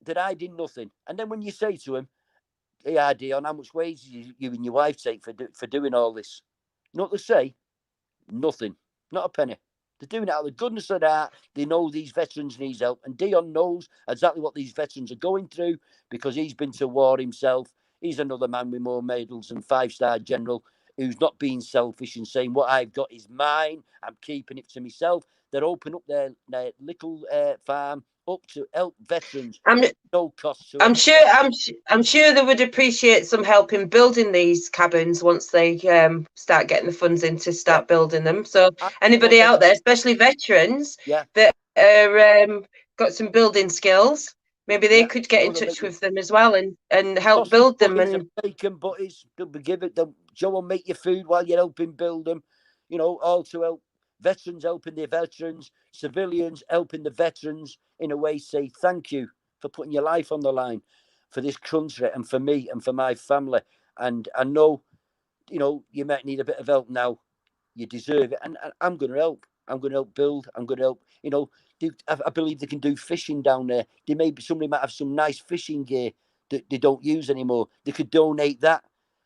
Speaker 2: That I did nothing. And then when you say to them, hey, Dion, how much wages you and your wife take for doing all this? You know what they'll say? Nothing. Not a penny. They're doing it out of the goodness of their heart. They know these veterans need help. And Dion knows exactly what these veterans are going through because he's been to war himself. He's another man with more medals and 5-star general who's not being selfish and saying what I've got is mine. I'm keeping it to myself. They're opening up their little farm up to help veterans. No cost to
Speaker 1: I'm sure they would appreciate some help in building these cabins once they start getting the funds in to start building them. So anybody out there, especially veterans that are got some building skills, maybe they could get in touch with them as well and help build them. And
Speaker 2: bacon butties, Joe will make your food while you're helping build them. You know, all to help veterans, helping the veterans, civilians helping the veterans. In a way, say thank you for putting your life on the line for this country and for me and for my family. And I know, you know, you might need a bit of help now. You deserve it. And I'm going to help. I'm going to help build. I'm going to help, you know, I believe they can do fishing down there. Somebody might have some nice fishing gear that they don't use anymore. They could donate that.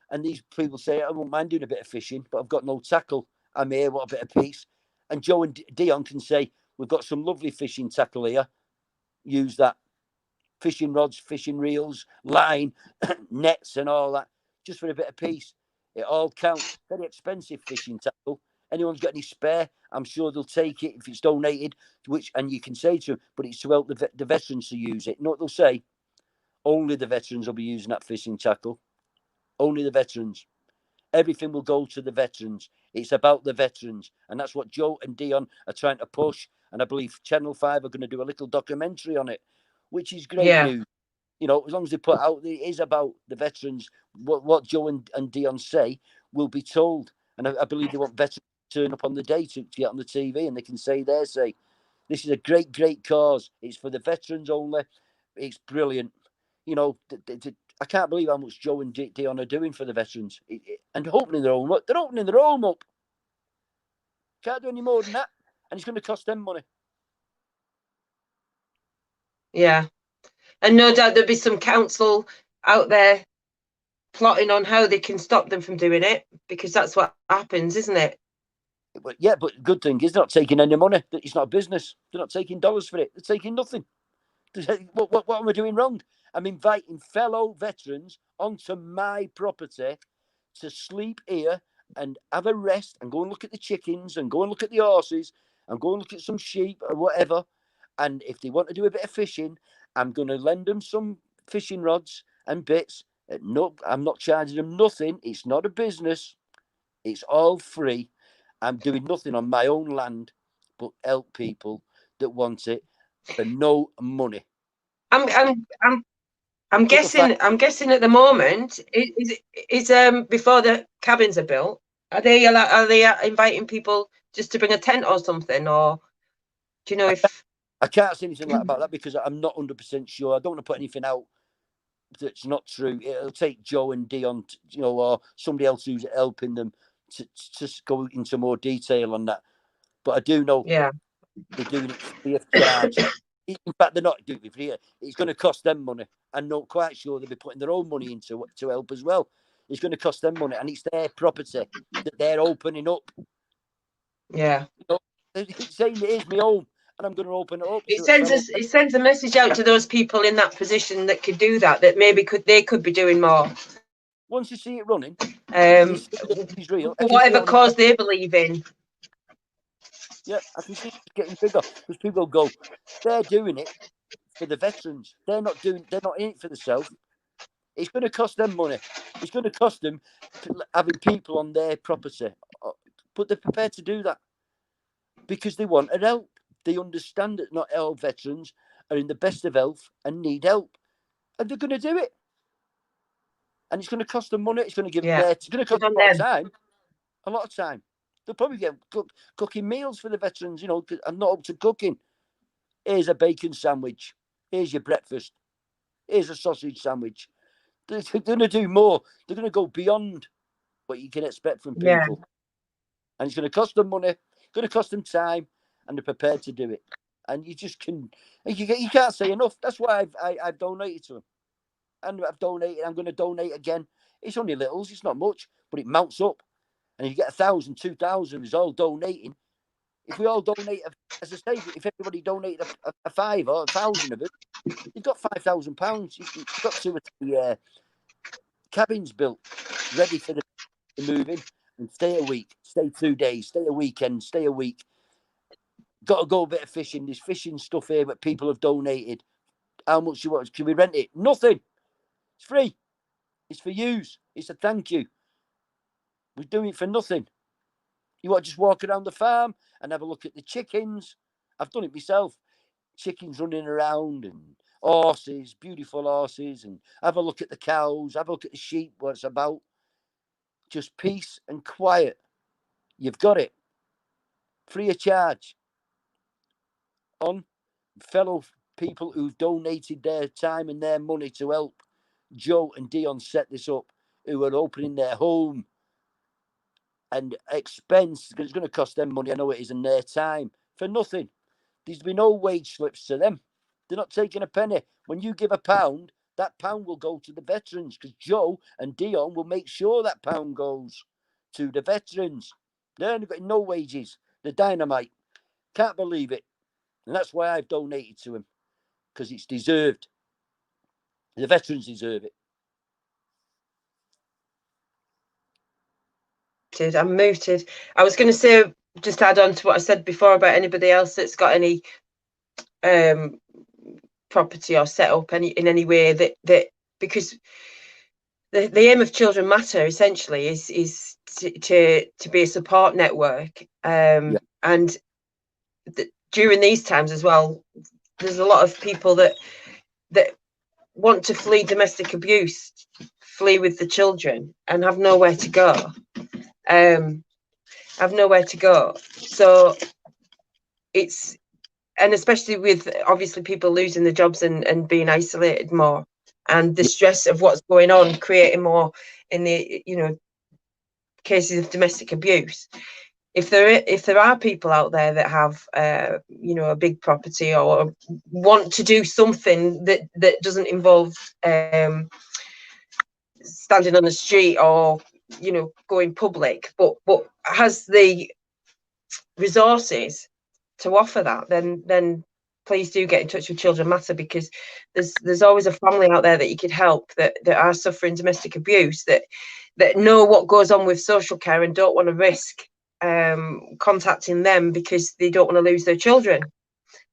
Speaker 2: And these people say, I won't mind doing a bit of fishing, but I've got no tackle. I'm here, what a bit of peace. And Joe and Dion can say, we've got some lovely fishing tackle here. Use that. Fishing rods, fishing reels, line, nets and all that, just for a bit of peace. It all counts. Very expensive fishing tackle. Anyone's got any spare, I'm sure they'll take it if it's donated, and you can say to them, but it's to help the veterans to use it. You know what they'll say? Only the veterans will be using that fishing tackle. Only the veterans. Everything will go to the veterans. It's about the veterans. And that's what Joe and Dion are trying to push. And I believe Channel 5 are going to do a little documentary on it, which is great news. You know, as long as they put out, it is about the veterans. What Joe and Dion say will be told. And I believe they want veterans to turn up on the day to get on the TV, and they can say this is a great, great cause. It's for the veterans only. It's brilliant. You know, I can't believe how much Joe and Dion are doing for the veterans, and opening their home up. They're opening their home up. Can't do any more than that, and it's going to cost them money.
Speaker 1: Yeah, and no doubt there'll be some council out there plotting on how they can stop them from doing it, because that's what happens, isn't it?
Speaker 2: But yeah, but good thing is they're not taking any money. It's not a business. They're not taking dollars for it. They're taking nothing. What am I doing wrong? I'm inviting fellow veterans onto my property to sleep here and have a rest and go and look at the chickens and go and look at the horses and go and look at some sheep or whatever. And if they want to do a bit of fishing, I'm going to lend them some fishing rods and bits. No, I'm not charging them nothing. It's not a business. It's all free. I'm doing nothing on my own land but help people that want it for no money.
Speaker 1: I'm guessing at the moment is before the cabins are built. Are they inviting people just to bring a tent or something, or do you know if
Speaker 2: I can't say anything about that because I'm not 100% sure. I don't want to put anything out that's not true. It'll take Joe and Dion, or somebody else who's helping them to go into more detail on that. But I do know they're doing it free of charge. In fact, they're not doing it free. It's going to cost them money. I'm not quite sure they'll be putting their own money into to help as well. It's going to cost them money, and it's their property that they're opening up.
Speaker 1: Yeah.
Speaker 2: It's saying it is my home, and I'm going to open it up.
Speaker 1: It sends a message out to those people in that position that could do that. That maybe they could be doing more.
Speaker 2: Once you see it running,
Speaker 1: it's real. Whatever cause they believe in.
Speaker 2: Yeah, I can see it getting bigger because people go, they're doing it for the veterans. They're not in it for themselves. It's going to cost them money. It's going to cost them having people on their property, but they're prepared to do that because they want help. They understand that not all veterans are in the best of health and need help, and they're going to do it. And it's going to cost them money. It's going to give them it's going to cost them a lot of time. A lot of time. They'll probably get cooking meals for the veterans. I'm not up to cooking. Here's a bacon sandwich. Here's your breakfast. Here's a sausage sandwich. They're going to do more. They're going to go beyond what you can expect from people. Yeah. And it's going to cost them money. It's going to cost them time. And they're prepared to do it. And you just you can't say enough. That's why I've donated to them. And I've donated. I'm going to donate again. It's only littles. It's not much. But it mounts up. And you get 1,000, 2,000 is all donating. If we all donate, as I say, if everybody donated a 5 or 1,000 of it, you've got £5,000. You've got 2 or 3 cabins built, ready for the move in and stay a week, stay 2 days, stay a weekend, stay a week. Got to go a bit of fishing. There's fishing stuff here that people have donated. How much you want? Can we rent it? Nothing. It's free. It's for use. It's a thank you. We're doing it for nothing. You want to just walk around the farm and have a look at the chickens. I've done it myself. Chickens running around and horses, beautiful horses, and have a look at the cows, have a look at the sheep, what it's about. Just peace and quiet. You've got it. Free of charge. On fellow people who've donated their time and their money to help Joe and Dion set this up, who are opening their home. And expense, because it's going to cost them money, I know it is, and their time, for nothing. There's been no wage slips to them. They're not taking a penny. When you give £1, that £1 will go to the veterans, because Joe and Dion will make sure that £1 goes to the veterans. They're getting no wages. They're dynamite. Can't believe it. And that's why I've donated to him, because it's deserved. The veterans deserve it.
Speaker 1: I'm mooted. I was going to say, just add on to what I said before about anybody else that's got any property or set up in any way that because the aim of Children Matter essentially is to be a support network, and during these times as well, there's a lot of people that want to flee domestic abuse, flee with the children, and have nowhere to go. have nowhere to go. So it's, and especially with obviously people losing their jobs and being isolated more, and the stress of what's going on, creating more in the, you know, cases of domestic abuse. If there are people out there that have you know, a big property or want to do something that doesn't involve standing on the street or, you know, going public, but has the resources to offer that, then please do get in touch with Children Matter, because there's always a family out there that you could help that are suffering domestic abuse, that know what goes on with social care and don't want to risk contacting them because they don't want to lose their children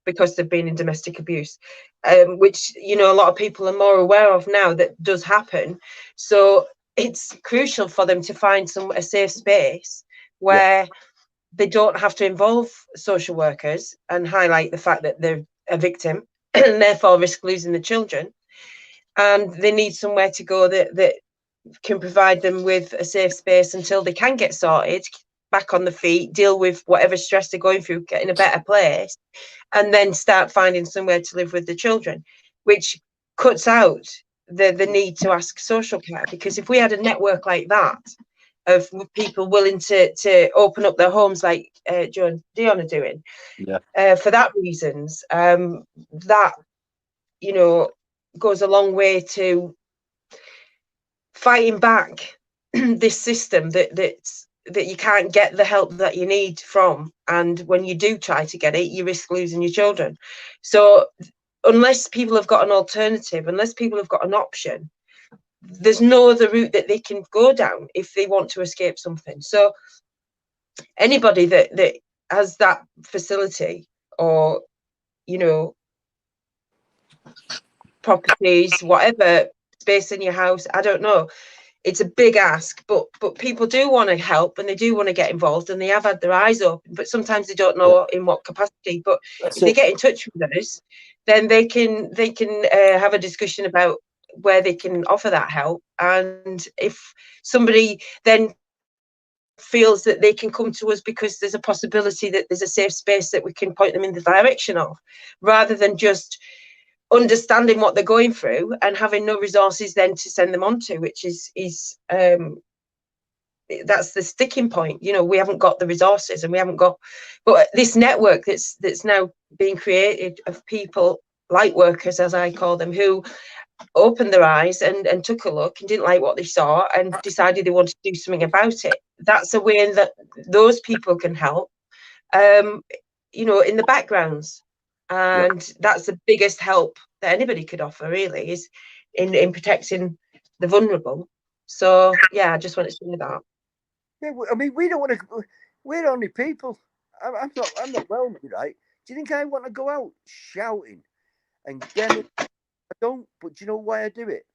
Speaker 1: because they've been in domestic abuse, which, you know, a lot of people are more aware of now that does happen. So it's crucial for them to find a safe space where they don't have to involve social workers and highlight the fact that they're a victim and therefore risk losing the children. And they need somewhere to go that can provide them with a safe space until they can get sorted, back on the feet, deal with whatever stress they're going through, get in a better place, and then start finding somewhere to live with the children, which cuts out the need to ask social care. Because if we had a network like that of people willing to open up their homes like Joe and Dion are doing, for that reasons, that, you know, goes a long way to fighting back this system that you can't get the help that you need from, and when you do try to get it, you risk losing your children. So unless people have got an alternative, unless people have got an option, there's no other route that they can go down if they want to escape something. So anybody that has that facility, or, you know, properties, whatever, space in your house, I don't know, it's a big ask, but people do want to help and they do want to get involved, and they have had their eyes open, but sometimes they don't know in what capacity. But if they get in touch with us, then they can have a discussion about where they can offer that help. And if somebody then feels that they can come to us because there's a possibility that there's a safe space that we can point them in the direction of, rather than just understanding what they're going through and having no resources then to send them on to, which is that's the sticking point. You know, we haven't got the resources, and we haven't got, but this network that's now being created of people, light workers as I call them, who opened their eyes and took a look and didn't like what they saw and decided they wanted to do something about it. That's a way that those people can help, you know, in the backgrounds. And that's the biggest help that anybody could offer, really, is in protecting the vulnerable. So yeah, I just wanted to say that.
Speaker 2: Yeah, I mean, we don't want to. We're only people. I'm not well, right? Do you think I want to go out shouting and I don't. But do you know why I do it?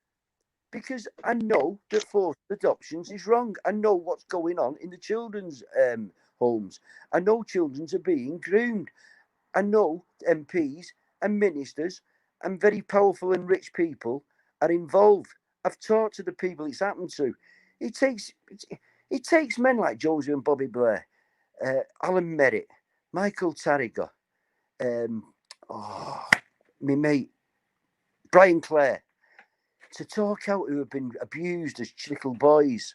Speaker 2: Because I know that forced adoptions is wrong. I know what's going on in the children's homes. I know children are being groomed. I know MPs and ministers and very powerful and rich people are involved. I've talked to the people it's happened to. It takes men like Josie and Bobby Blair, Alan Merritt, Michael Tarriger, my mate Brian Clare, to talk out who have been abused as little boys.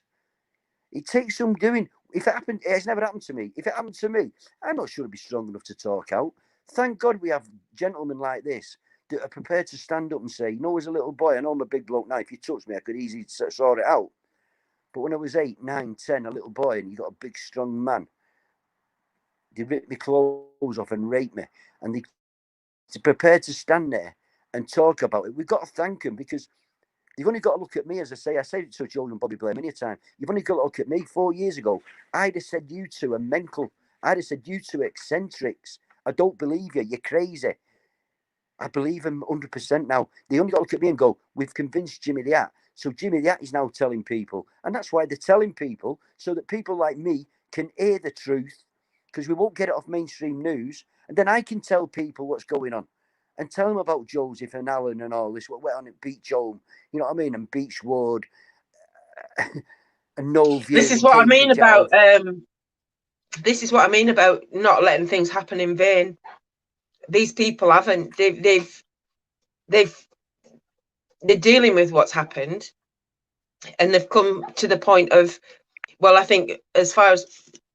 Speaker 2: It takes some doing. If it happened, it has never happened to me. If it happened to me, I'm not sure I'd be strong enough to talk out. Thank God we have gentlemen like this that are prepared to stand up and say, you know, as a little boy, I know I'm a big bloke now. If you touch me, I could easily sort it out. But when I was 8, 9, 10, a little boy, and you got a big, strong man, they ripped my clothes off and raped me. And they're prepared to stand there and talk about it. We've got to thank them, because you've only got to look at me, as I say. I said it to Joel and Bobby Blair many a time. You've only got to look at me. 4 years ago, I'd have said you two are mental. I'd have said you two are eccentrics. I don't believe you. You're crazy. I believe him 100% now. They only got to look at me and go, we've convinced Jimmy the Hat. So Jimmy the Hat is now telling people. And that's why they're telling people, so that people like me can hear the truth, because we won't get it off mainstream news. And then I can tell people what's going on. And tell them about Joseph and Alan and all this, what went on at Beach Home, you know what I mean, and Beechwood. and no
Speaker 1: This is
Speaker 2: viewing
Speaker 1: what I mean
Speaker 2: Katie-Jayne.
Speaker 1: about this is what I mean about not letting things happen in vain. These people haven't. They're dealing with what's happened, and they've come to the point of, well, I think as far as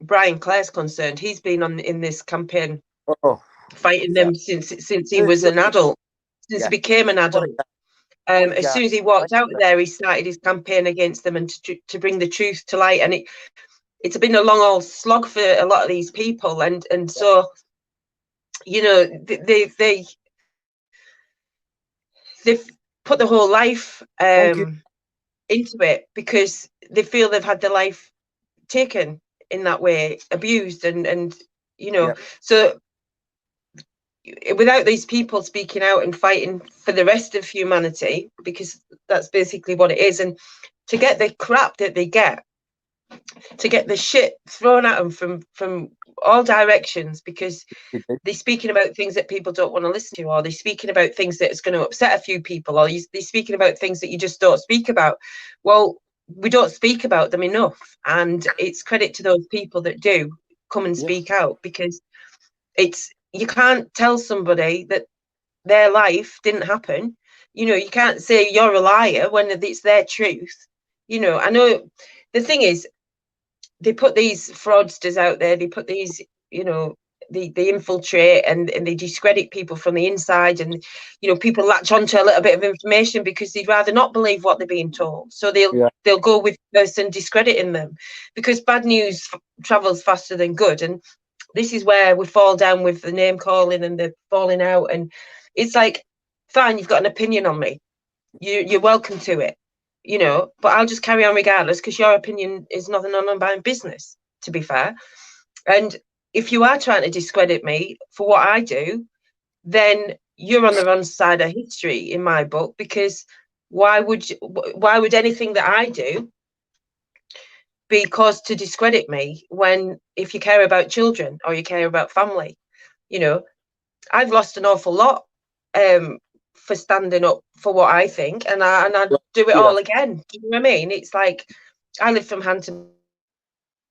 Speaker 1: Brian Clare's concerned, he's been in this campaign fighting them since he was an adult, since he became an adult. As soon as he walked out there, he started his campaign against them and to bring the truth to light. And it's been a long old slog for a lot of these people, and so, you know, they've put their whole life into it because they feel they've had their life taken in that way, abused, and you know, so without these people speaking out and fighting for the rest of humanity, because that's basically what it is, and to get the crap that they get, to get the shit thrown at them from all directions, because they're speaking about things that people don't want to listen to, or they're speaking about things that's going to upset a few people, or they're speaking about things that you just don't speak about. Well, we don't speak about them enough, and it's credit to those people that do come and speak out, because you can't tell somebody that their life didn't happen. You know, you can't say you're a liar when it's their truth. You know, I know the thing is, they put these fraudsters out there, they put these, you know, they infiltrate and they discredit people from the inside, and, you know, people latch onto a little bit of information because they'd rather not believe what they're being told. So they'll go with the person discrediting them, because bad news travels faster than good. And this is where we fall down with the name calling and the falling out. And it's like, fine, you've got an opinion on me, you're welcome to it, you know, but I'll just carry on regardless, because your opinion is not none of my business, to be fair. And if you are trying to discredit me for what I do, then you're on the wrong side of history in my book, because why would anything that I do be caused to discredit me, when if you care about children or you care about family, you know, I've lost an awful lot for standing up for what I think, and I do it all again. Do you know what I mean? It's like I live from hand to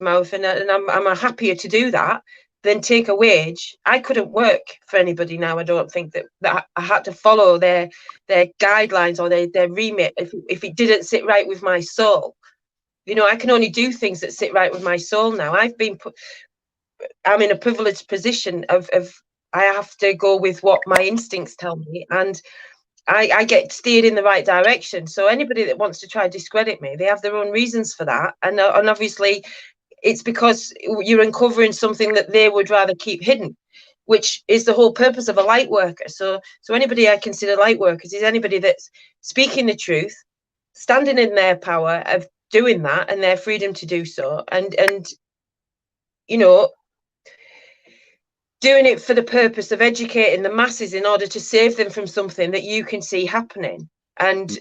Speaker 1: mouth, and I'm happier to do that than take a wage. I couldn't work for anybody now. I don't think that I had to follow their guidelines or their remit if it didn't sit right with my soul. You know, I can only do things that sit right with my soul now. I'm in a privileged position of I have to go with what my instincts tell me, and I get steered in the right direction. So anybody that wants to try to discredit me, they have their own reasons for that, and obviously it's because you're uncovering something that they would rather keep hidden, which is the whole purpose of a light worker. So anybody I consider light workers is anybody that's speaking the truth, standing in their power of doing that and their freedom to do so, and you know, doing it for the purpose of educating the masses in order to save them from something that you can see happening. And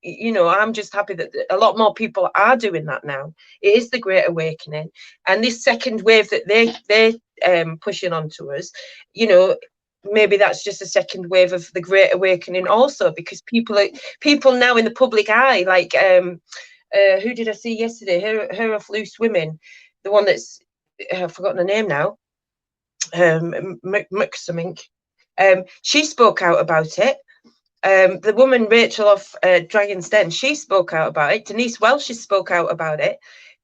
Speaker 1: you know, I'm just happy that a lot more people are doing that now. It is the Great Awakening, and this second wave that they're pushing onto us, you know, maybe that's just a second wave of the Great Awakening also, because people now in the public eye, like who did I see yesterday? Her of Loose Women, the one that's I've forgotten her name now. Something. She spoke out about it. The woman Rachel of Dragon's Den, she spoke out about it. Denise Welsh spoke out about it.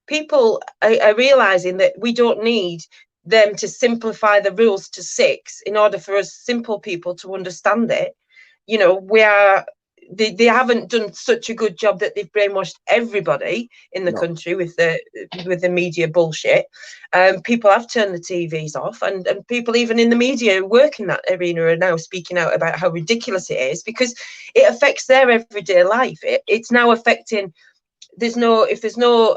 Speaker 1: People are realizing that we don't need them to simplify the rules to 6 in order for us simple people to understand it. You know, they haven't done such a good job that they've brainwashed everybody in the country with the media bullshit. People have turned the TVs off, and people even in the media who work in that arena are now speaking out about how ridiculous it is, because it affects their everyday life. It's now affecting. If there's no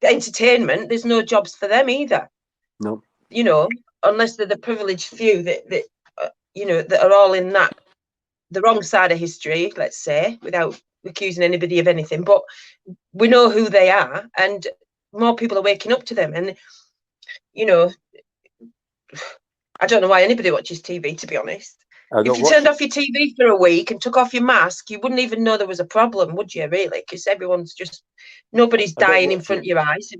Speaker 1: entertainment, there's no jobs for them either.
Speaker 2: No,
Speaker 1: you know, unless they're the privileged few that you know, that are all in the wrong side of history, let's say, without accusing anybody of anything, but we know who they are, and more people are waking up to them. And you know, I don't know why anybody watches TV, to be honest. If you turned off your TV for a week and took off your mask, you wouldn't even know there was a problem, would you, really? Because nobody's dying in front of your eyes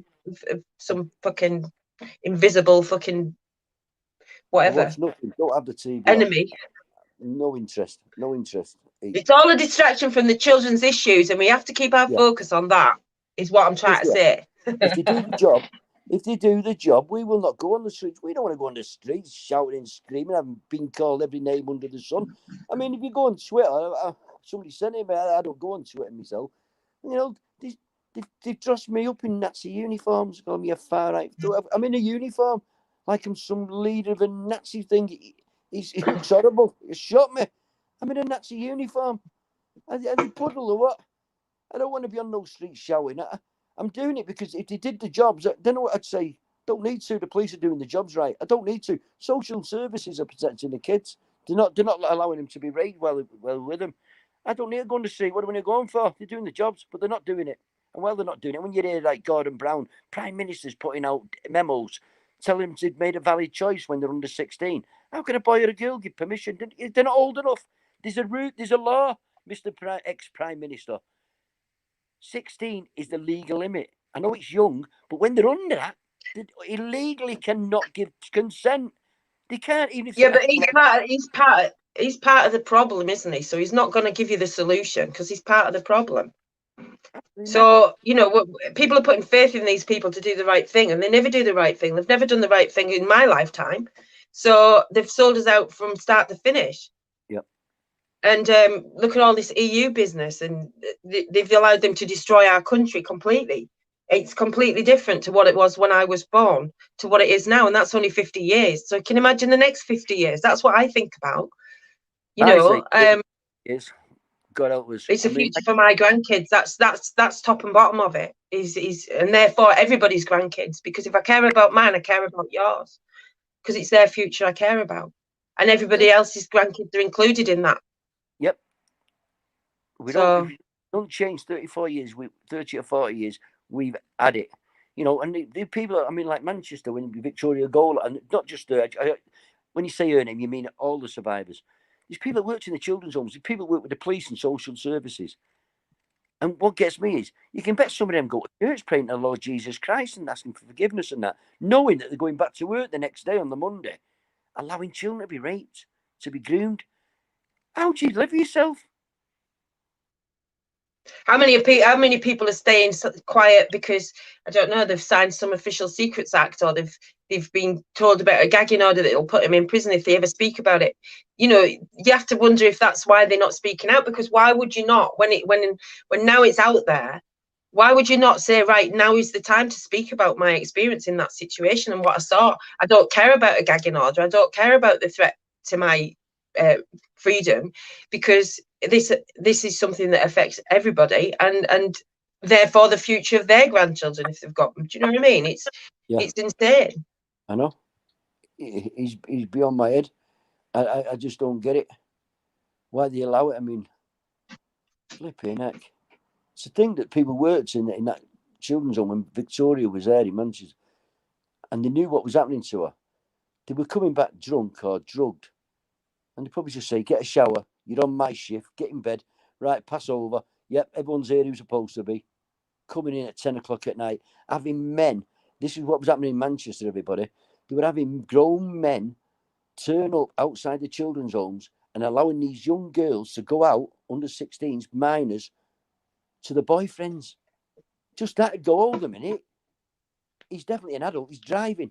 Speaker 1: of some fucking invisible fucking whatever.
Speaker 2: I watch nothing. Don't have the TV
Speaker 1: enemy.
Speaker 2: No interest. No interest.
Speaker 1: It's all a distraction from the children's issues, and we have to keep our focus on that, is what I'm trying to say.
Speaker 2: If they do the job, we will not go on the streets. We don't want to go on the streets shouting and screaming. I've been called every name under the sun. I mean, if you go on Twitter, somebody sent it, I don't go on Twitter myself. You know, they dressed me up in Nazi uniforms, call me a far right. I'm in a uniform like I'm some leader of a Nazi thing. It looks horrible. It shot me. I'm in a Nazi uniform. Are they puddle or what? I don't want to be on those streets shouting. I'm doing it because if they did the jobs, I don't know what I'd say. Don't need to. The police are doing the jobs right. I don't need to. Social services are protecting the kids. They're not allowing them to be raised well with them. I don't need to go on the street. What are they going for? They're doing the jobs, but they're not doing it. And while they're not doing it, when you hear like Gordon Brown, Prime Minister's putting out memos telling them they've made a valid choice when they're under 16. How can a boy or a girl give permission? They're not old enough. There's a law, Mr. Ex-Prime Minister. 16 is the legal limit. I know it's young, but when they're under that, they illegally cannot give consent. They can't even.
Speaker 1: Yeah, but he's part of the problem, isn't he? So he's not going to give you the solution because he's part of the problem. So, you know, people are putting faith in these people to do the right thing, and they never do the right thing. They've never done the right thing in my lifetime. So they've sold us out from start to finish.
Speaker 2: Yep.
Speaker 1: And look at all this EU business, and they've allowed them to destroy our country completely. It's completely different to what it was when I was born to what it is now, and that's only 50 years. So you can imagine the next 50 years. That's what I think about. You know, it's a future for my grandkids. That's top and bottom of it. And therefore everybody's grandkids. Because if I care about mine, I care about yours. Because it's their future I care about, and everybody else's grandkids are included in that.
Speaker 2: Yep. We don't change 34 years. 30 or 40 years. We've had it. You know, and the people. I mean, like Manchester when Victoria Goal, and not just when you say her name, you mean all the survivors. These people that worked in the children's homes, these people that work with the police and social services. And what gets me is, you can bet some of them go to church praying to the Lord Jesus Christ and asking for forgiveness and that, knowing that they're going back to work the next day on the Monday, allowing children to be raped, to be groomed. How do you live with yourself?
Speaker 1: How many people are staying quiet because, I don't know, they've signed some Official Secrets Act, or they've been told about a gagging order that will put them in prison if they ever speak about it. You know, you have to wonder if that's why they're not speaking out, because why would you not, when now it's out there, why would you not say, right, now is the time to speak about my experience in that situation and what I saw? I don't care about a gagging order. I don't care about the threat to my freedom, because this is something that affects everybody, and therefore the future of their grandchildren if they've got them. Do you know what I mean? It's insane.
Speaker 2: I know. He's beyond my head. I just don't get it. Why do you allow it? I mean, flipping heck. It's a thing that people worked in that children's home when Victoria was there in Manchester, and they knew what was happening to her. They were coming back drunk or drugged, and they probably just say, get a shower, you're on my shift, get in bed, right, pass over, yep, everyone's here who's supposed to be, coming in at 10 o'clock at night, having men, this is what was happening in Manchester, everybody, they were having grown men turn up outside the children's homes and allowing these young girls to go out, under 16s, minors, to the boyfriends. Just that, go, hold a minute, he's definitely an adult, he's driving.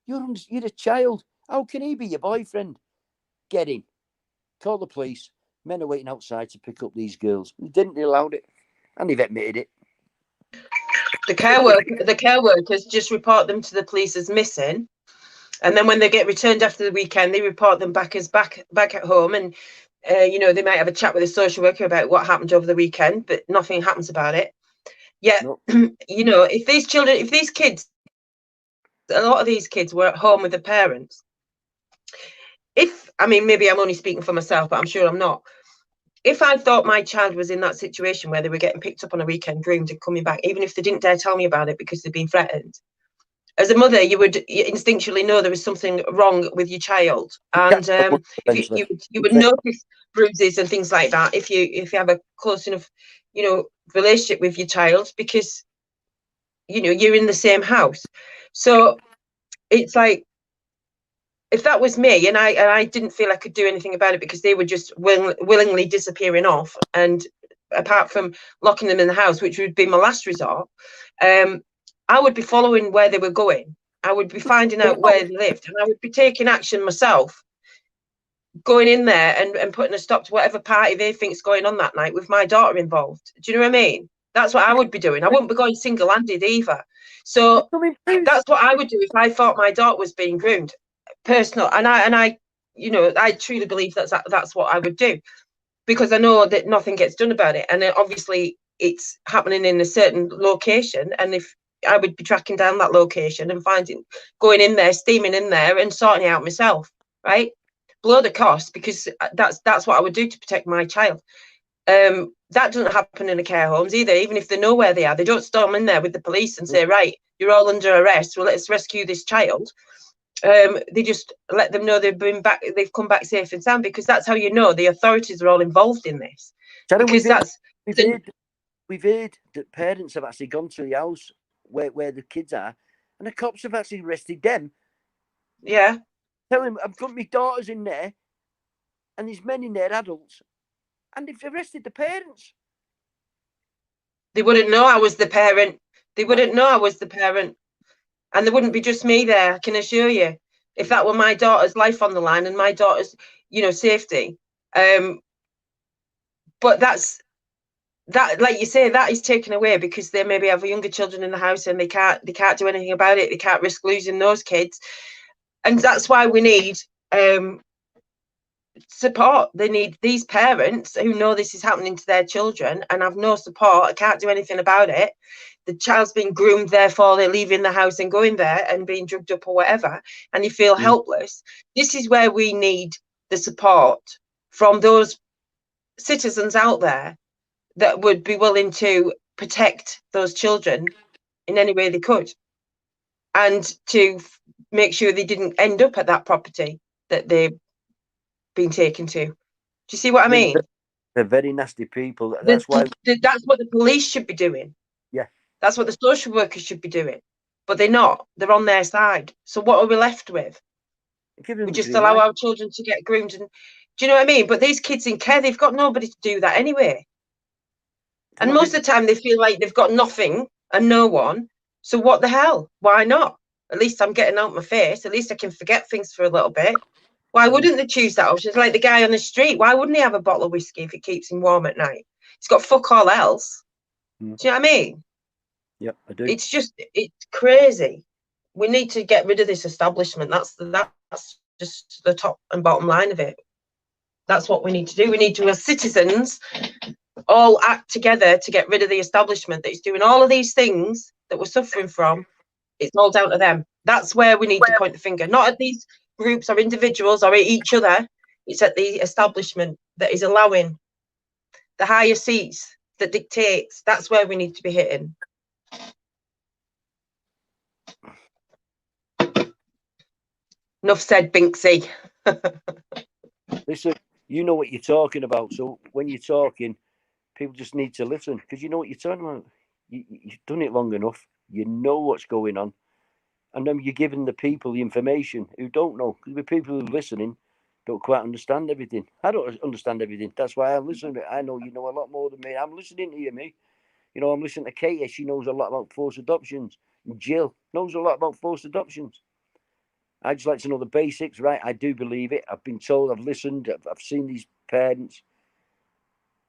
Speaker 2: You're a child, how can he be your boyfriend? Get in. Call the police. Men are waiting outside to pick up these girls. They didn't allow it, and they've admitted it.
Speaker 1: The care workers just report them to the police as missing, and then when they get returned after the weekend, they report them back at home, and you know, they might have a chat with a social worker about what happened over the weekend, but nothing happens about it. Yeah, nope. You know, if these kids, a lot of these kids were at home with their parents. I mean, maybe I'm only speaking for myself, but I'm sure I'm not. If I thought my child was in that situation where they were getting picked up on a weekend, groomed and coming back, even if they didn't dare tell me about it because they'd been threatened, as a mother, you would instinctually know there was something wrong with your child, and if you would notice bruises and things like that if you have a close enough, relationship with your child, because you're in the same house. So it's like, if that was me and I didn't feel I could do anything about it because they were just willingly disappearing off, and apart from locking them in the house, which would be my last resort, I would be following where they were going. I would be finding out where they lived, and I would be taking action myself, going in there and putting a stop to whatever party they think's going on that night with my daughter involved. Do you know what I mean? That's what I would be doing. I wouldn't be going single-handed either. So that's what I would do if I thought my daughter was being groomed. Personal, and I truly believe that's what I would do, because I know that nothing gets done about it, and obviously it's happening in a certain location, and if I would be tracking down that location and going in there, steaming in there and sorting it out myself, right? Blow the cost, because that's what I would do to protect my child. That doesn't happen in the care homes either. Even if they know where they are, they don't storm in there with the police and say, right, you're all under arrest, well, let's rescue this child. They just let them know they've come back safe and sound, because that's how you know the authorities are all involved in this. Because
Speaker 2: we've heard that parents have actually gone to the house where the kids are, and the cops have actually arrested them.
Speaker 1: Yeah.
Speaker 2: Tell them, I've got my daughters in there, and there's men in there, adults, and they've arrested the parents.
Speaker 1: They wouldn't know I was the parent. They wouldn't know I was the parent. And there wouldn't be just me there, I can assure you, if that were my daughter's life on the line and my daughter's, safety. But that, like you say, that is taken away because they maybe have younger children in the house and they can't do anything about it. They can't risk losing those kids. And that's why we need support. They need these parents who know this is happening to their children and have no support. I can't do anything about it. The child's been groomed, therefore they're leaving the house and going there and being drugged up or whatever, and you feel helpless. This is where we need the support from those citizens out there that would be willing to protect those children in any way they could, and to make sure they didn't end up at that property that they've been taken to. Do you see what I mean?
Speaker 2: They're very nasty people. That's what
Speaker 1: the police should be doing.
Speaker 2: Yeah.
Speaker 1: That's what the social workers should be doing. But they're not. They're on their side. So what are we left with? We just allow our children to get groomed. And do you know what I mean? But these kids in care, they've got nobody to do that anyway. And most of the time they feel like they've got nothing and no one. So what the hell? Why not? At least I'm getting out my face. At least I can forget things for a little bit. Why wouldn't they choose that option? It's like the guy on the street. Why wouldn't he have a bottle of whiskey if it keeps him warm at night? He's got fuck all else. Do you know what I mean?
Speaker 2: Yep, I do.
Speaker 1: It's crazy. We need to get rid of this establishment. That's just the top and bottom line of it. That's what we need to do. We need to, as citizens, all act together to get rid of the establishment that's doing all of these things that we're suffering from. It's all down to them. That's where we need to point the finger, not at these groups or individuals or at each other. It's at the establishment that is allowing the higher seats that dictates. That's where we need to be hitting. Enough said, Binksy.
Speaker 2: Listen, you know what you're talking about. So when you're talking, people just need to listen because you know what you're talking about. You've done it long enough. You know what's going on. And then you're giving the people the information who don't know. Because the people who are listening don't quite understand everything. I don't understand everything. That's why I'm listening. I know you know a lot more than me. I'm listening to you, me. I'm listening to Katie. She knows a lot about forced adoptions. And Jill knows a lot about forced adoptions. I just like to know the basics, right? I do believe it. I've been told, I've listened, I've seen these parents.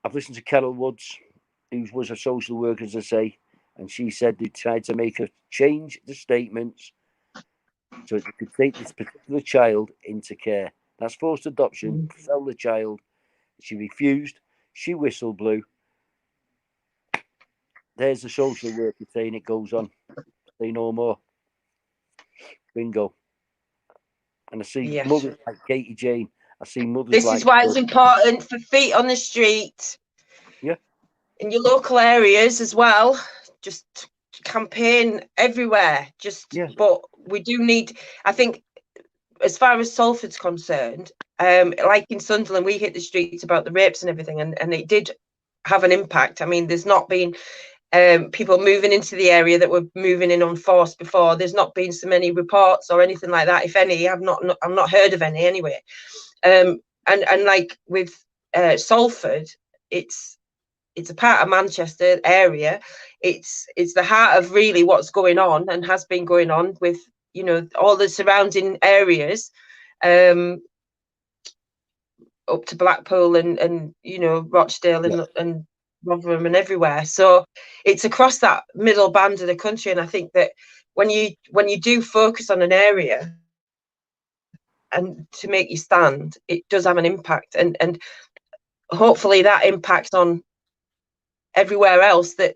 Speaker 2: I've listened to Carol Woods, who was a social worker, as I say, and she said they tried to make her change the statements so they could take this particular child into care. That's forced adoption, sell the child. She refused. She whistle blew. There's the social worker saying it goes on. Say no more. Bingo. And I see mothers like Katie-Jayne. I see mothers
Speaker 1: this
Speaker 2: like...
Speaker 1: This is why it's important for feet on the street.
Speaker 2: Yeah.
Speaker 1: In your local areas as well. Just campaign everywhere. But we do need, I think, as far as Salford's concerned, like in Sunderland, we hit the streets about the rapes and everything, and it did have an impact. I mean, there's not been people moving into the area that were moving in on force before. There's not been so many reports or anything like that. If any, I've not heard of any anyway. And like with Salford, it's a part of Manchester area. It's the heart of really what's going on and has been going on with, you know, all the surrounding areas, up to Blackpool and you know, Rochdale and Rotherham and everywhere. So it's across that middle band of the country, and I think that when you do focus on an area and to make you stand, it does have an impact, and hopefully that impacts on everywhere else that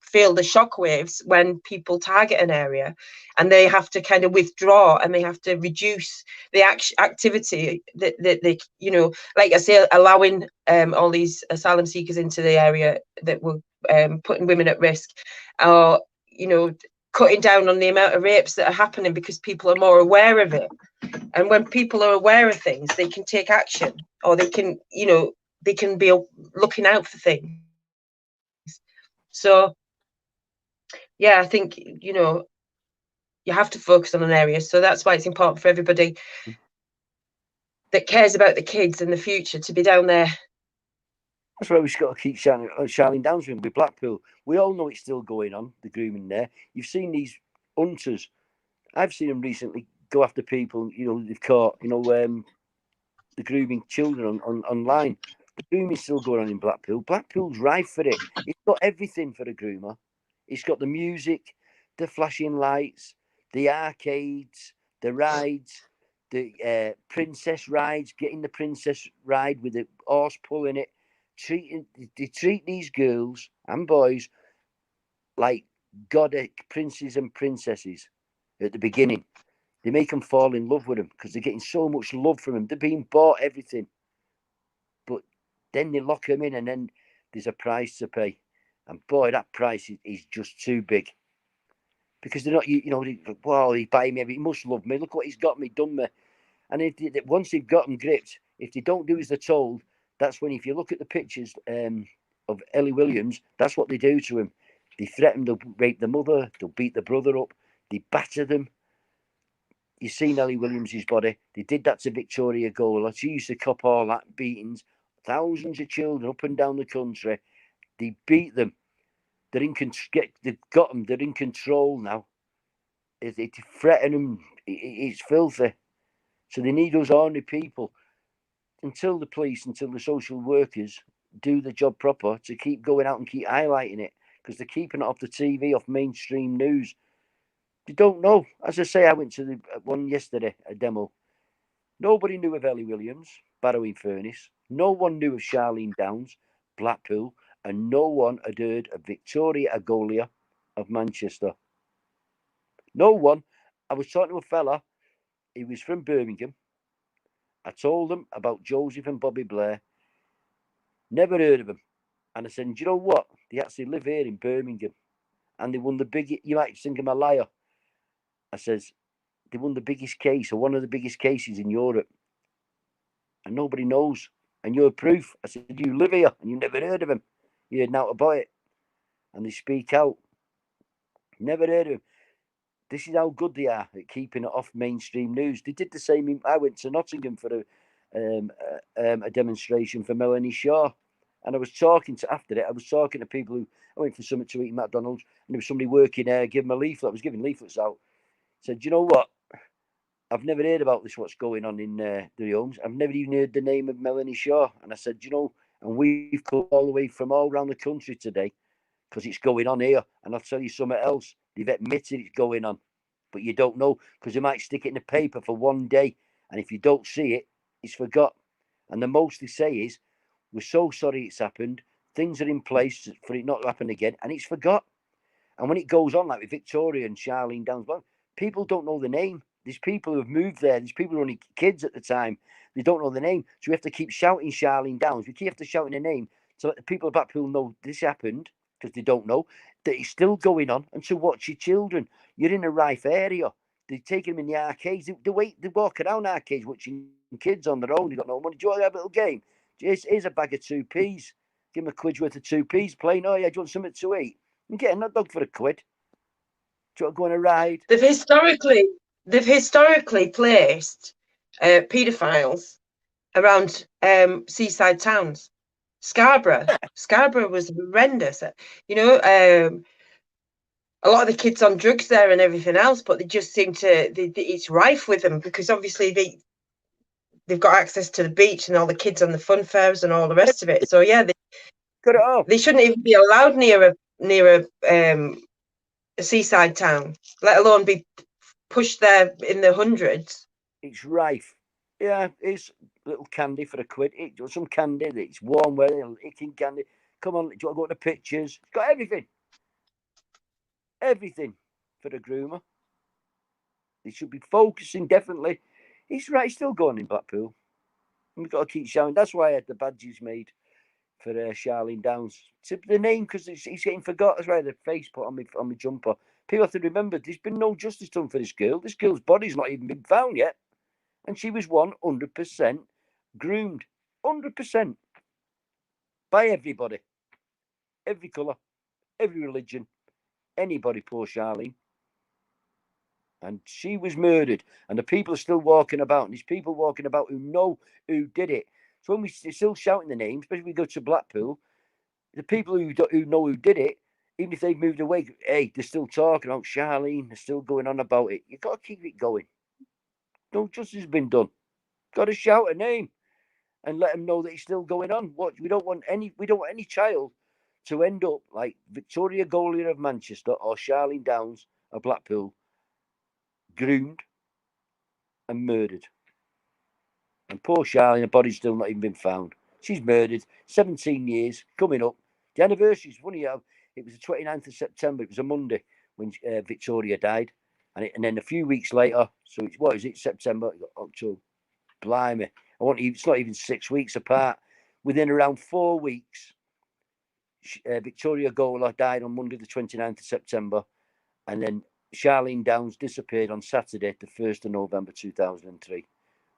Speaker 1: feel the shockwaves when people target an area, and they have to kind of withdraw and they have to reduce the activity that they, you know, like I say, allowing all these asylum seekers into the area that were putting women at risk, or, you know, cutting down on the amount of rapes that are happening because people are more aware of it. And when people are aware of things, they can take action, or they can, you know, they can be looking out for things. So, yeah, I think, you know, you have to focus on an area. So that's why it's important for everybody that cares about the kids and the future to be down there.
Speaker 2: That's why we've got to keep Charlene Downs with Blackpool. We all know it's still going on, the grooming there. You've seen these hunters. I've seen them recently go after people, you know, they've caught, you know, the grooming children online. The grooming's still going on in Blackpool. Blackpool's rife for it. It's got everything for a groomer. It's got the music, the flashing lights, the arcades, the rides, the princess rides, getting the princess ride with the horse pulling it. They treat these girls and boys like goddess princes and princesses at the beginning. They make them fall in love with them because they're getting so much love from them. They're being bought everything. But then they lock them in, and then there's a price to pay. And boy, that price is just too big. Because they're not, you know, well, he's buying me, he must love me. Look what he's got me, done me. And once they've got them gripped, if they don't do as they're told, that's when, if you look at the pictures of Ellie Williams, that's what they do to him. They threaten, they'll rape the mother, they'll beat the brother up, they batter them. You've seen Ellie Williams' body. They did that to Victoria Gola. She used to cop all that beatings. Thousands of children up and down the country. They beat them. They've got them. They're in control now. They threaten them. It's filthy. So they need us ordinary people, until the police, until the social workers do the job proper, to keep going out and keep highlighting it, because they're keeping it off the TV, off mainstream news. They don't know. As I say, I went to the one yesterday, a demo. Nobody knew of Ellie Williams, Barrowing Furnace. No one knew of Charlene Downs, Blackpool, and no one had heard of Victoria Agolia of Manchester. No one. I was talking to a fella. He was from Birmingham. I told him about Joseph and Bobby Blair. Never heard of them. And I said, do you know what? They actually live here in Birmingham. And they won the biggest, you might think I'm a liar. I says, they won the biggest case, or one of the biggest cases in Europe. And nobody knows. And you're proof. I said, you live here and you've never heard of them. You heard now about it. And they speak out. Never heard of them. This is how good they are at keeping it off mainstream news. They did the same. I went to Nottingham for a demonstration for Melanie Shaw. And I was talking to, after it, I was talking to people who, I went for something to eat at McDonald's, and there was somebody working there, giving them a leaflet. I was giving leaflets out. Said, you know what? I've never heard about this, what's going on in the homes. I've never even heard the name of Melanie Shaw. And I said, you know, and we've come all the way from all around the country today because it's going on here. And I'll tell you something else. They've admitted it's going on, but you don't know, because they might stick it in the paper for one day. And if you don't see it, it's forgot. And the most they say is, we're so sorry it's happened. Things are in place for it not to happen again. And it's forgot. And when it goes on, like with Victoria and Charlene Downs, people don't know the name. There's people who have moved there. There's people who were only kids at the time. They don't know the name. So we have to keep shouting Charlene Downs. We keep shouting the name so that the people of Blackpool know this happened, because they don't know. that it's still going on, and to watch your children. You're in a rife area. They're taking them in the arcades. They walk around arcades watching kids on their own. They got no money. Do you want to have a little game? Here's a bag of 2p's. Give them a quid's worth of 2p's. Playing, oh yeah, do you want something to eat? And get a hot dog for a quid. Do you want to go on a ride?
Speaker 1: They've historically placed paedophiles around seaside towns. Scarborough was horrendous. You know, a lot of the kids on drugs there and everything else, but they just seem to, it's rife with them because obviously they've got access to the beach and all the kids on the fun fairs and all the rest of it. So yeah, they shouldn't even be allowed near a seaside town, let alone be pushed there in the hundreds.
Speaker 2: It's rife. Yeah, it's little candy for a quid. Some candy. It's warm weather. Eating candy. Come on, do you want to go to the pictures? It's got everything. Everything for the groomer. They should be focusing definitely. He's right. He's still going in Blackpool. And we've got to keep showing. That's why I had the badges made for Charlene Downs. The name, because he's getting forgot. That's why the face put on my jumper. People have to remember there's been no justice done for this girl. This girl's body's not even been found yet. And she was 100% groomed. 100%. By everybody. Every colour. Every religion. Anybody, poor Charlene. And she was murdered. And the people are still walking about. And there's people walking about who know who did it. So when we're still shouting the names, especially when we go to Blackpool, the people who know who did it, even if they've moved away, hey, they're still talking about Charlene. They're still going on about it. You've got to keep it going. No justice has been done. Got to shout a name and let them know that it's still going on. We don't want any child to end up like Victoria Golia of Manchester or Charlene Downs of Blackpool, groomed and murdered. And poor Charlene, her body's still not even been found. She's murdered. 17 years coming up. The anniversary is funny. It was the 29th of September. It was a Monday when Victoria died. And then a few weeks later, so what is it, September, October, blimey, it's not even 6 weeks apart. Within around 4 weeks, Victoria Gola died on Monday, the 29th of September. And then Charlene Downs disappeared on Saturday, the 1st of November 2003.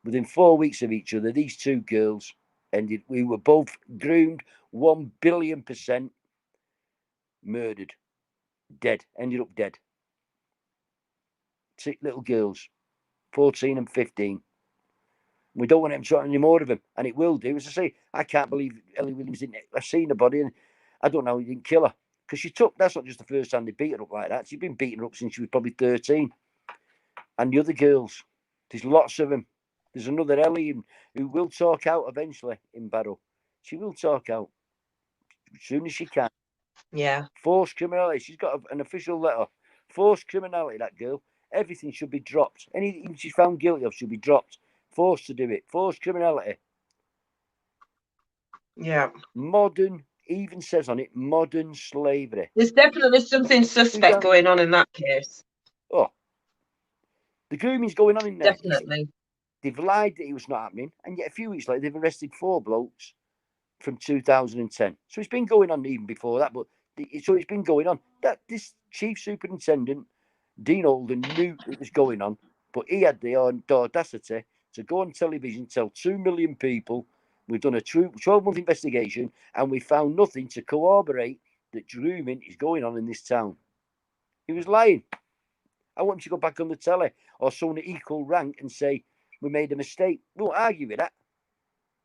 Speaker 2: Within 4 weeks of each other, these two girls ended. We were both groomed, 1 billion% murdered, dead, ended up dead. 6 little girls, 14 and 15. We don't want them to any more of them, and it will do. As I say, I can't believe Ellie Williams didn't. I've seen the body, and I don't know, he didn't kill her because that's not just the first time they beat her up like that. She's been beating her up since she was probably 13. And the other girls, there's lots of them. There's another Ellie who will talk out eventually in Barrow. She will talk out as soon as she can.
Speaker 1: Yeah.
Speaker 2: Forced criminality. She's got an official letter. Forced criminality, that girl. Everything should be dropped. Anything she's found guilty of should be dropped. Forced to do it. Forced criminality.
Speaker 1: Yeah.
Speaker 2: Modern, even says on it, modern slavery.
Speaker 1: There's definitely something suspect going on in that case.
Speaker 2: Oh. The grooming's going on in there.
Speaker 1: Definitely.
Speaker 2: They've lied that it was not happening, and yet a few weeks later, they've arrested 4 blokes from 2010. So it's been going on even before that, but so it's been going on. That this chief superintendent, Dean Holden, knew it was going on, but he had the audacity to go on television, tell 2 million people, we've done a 12-month investigation, and we found nothing to corroborate that grooming is going on in this town. He was lying. I want him to go back on the telly or someone at equal rank and say, we made a mistake. We won't argue with that.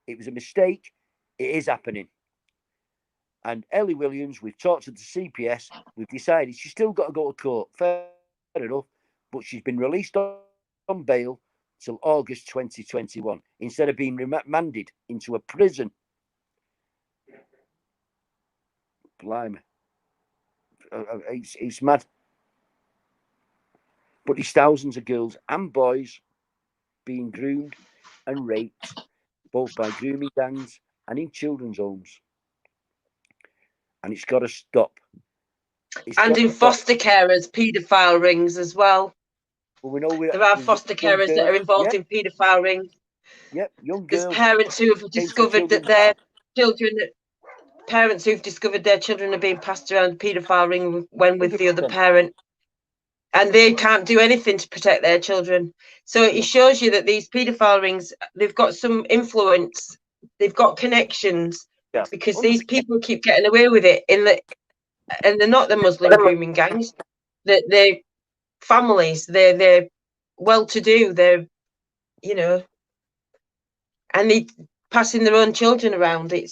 Speaker 2: It was a mistake. It is happening. And Ellie Williams, we've talked to the CPS. We've decided she's still got to go to court. Fair enough. But she's been released on bail till August 2021 instead of being remanded into a prison. Blimey. It's mad. But there's thousands of girls and boys being groomed and raped, both by grooming gangs and in children's homes. And it's got to stop.
Speaker 1: And in foster carers, paedophile rings as well.
Speaker 2: We know
Speaker 1: there are foster carers that are involved in paedophile rings.
Speaker 2: Yep, young girls.
Speaker 1: There's parents who have discovered that their children parents who've discovered their children are being passed around paedophile ring when with the other parent, and they can't do anything to protect their children. So it shows you that these paedophile rings, they've got some influence, they've got connections, because these people keep getting away with it and they're not the Muslim grooming gangs. They're families, they're well-to-do, they're, you know, and they passing their own children around. We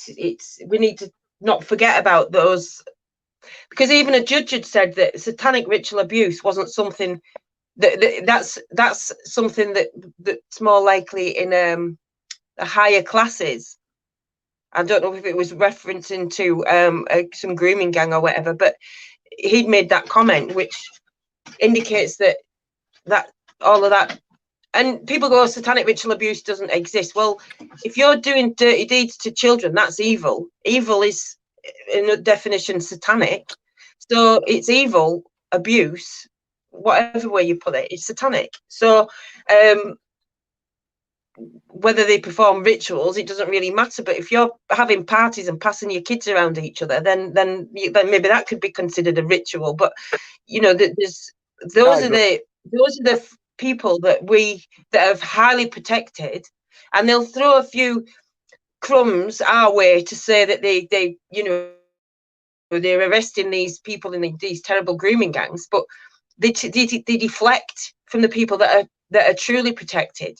Speaker 1: need to not forget about those, because even a judge had said that satanic ritual abuse wasn't something that's something that's more likely in the higher classes. I don't know if it was referencing to some grooming gang or whatever, but he'd made that comment, which indicates that all of that. And people go, satanic ritual abuse doesn't exist. Well, if you're doing dirty deeds to children, that's evil. Evil is, in a definition, satanic. So it's evil, abuse, whatever way you put it, it's satanic. So whether they perform rituals, it doesn't really matter. But if you're having parties and passing your kids around each other, then maybe that could be considered a ritual. But you know, those are the people that are highly protected, and they'll throw a few crumbs our way to say that they you know, they're arresting these people in these terrible grooming gangs, but they deflect from the people that are truly protected,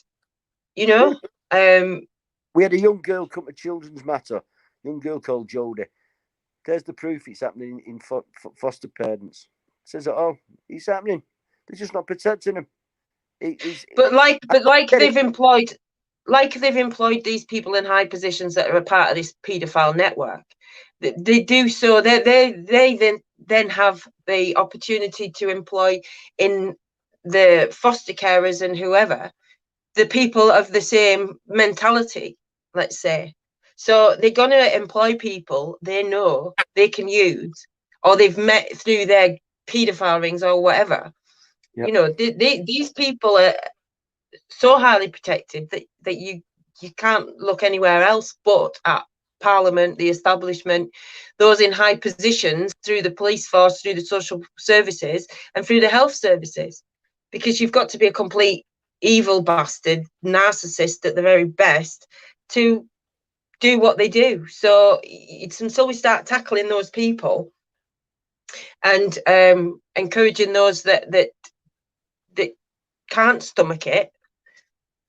Speaker 1: you know.
Speaker 2: We had a young girl come to Children's Matter, young girl called Jodie. There's the proof it's happening in foster parents. Says, oh, it's happening. They're just not protecting them.
Speaker 1: But they've employed these people in high positions that are a part of this paedophile network. They do so. They then have the opportunity to employ in the foster carers and whoever, the people of the same mentality, let's say. So they're going to employ people they know they can use, or they've met through their paedophile rings or whatever. Yep. You know, these people are so highly protected that you can't look anywhere else but at Parliament, the establishment, those in high positions, through the police force, through the social services, and through the health services, because you've got to be a complete evil bastard, narcissist at the very best to do what they do. So it's until we start tackling those people and encouraging those that can't stomach it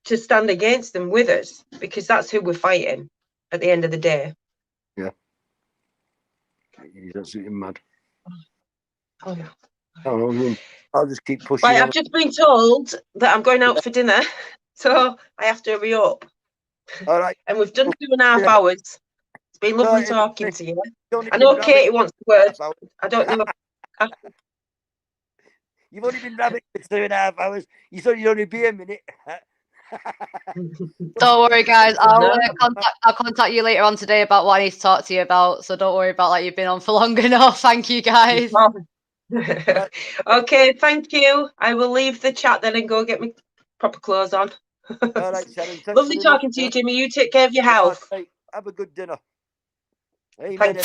Speaker 1: to stand against them with us, because that's who we're fighting at the end of the day.
Speaker 2: Yeah. He's absolutely mad.
Speaker 1: Oh no.
Speaker 2: Oh, I'll just keep pushing.
Speaker 1: Right, I've just been told that I'm going out for dinner, so I have to hurry up.
Speaker 2: All right.
Speaker 1: And we've done 2.5 hours. It's been lovely talking to you. I know Katie wants the word. I don't know.
Speaker 2: You've only been rabbiting for 2.5 hours. You thought you'd only be a minute.
Speaker 3: Don't worry, guys. I'll contact you later on today about what I need to talk to you about. So don't worry about like you've been on for long enough. Thank you, guys.
Speaker 1: Okay, thank you. I will leave the chat then and go get my proper clothes on.
Speaker 2: All right, Shannon.
Speaker 1: Lovely talking to you, Jimmy. You take care of your health.
Speaker 2: Right, have a good dinner.
Speaker 1: Thank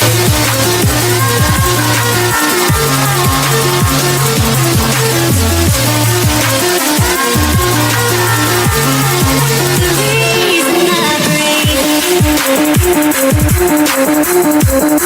Speaker 1: you.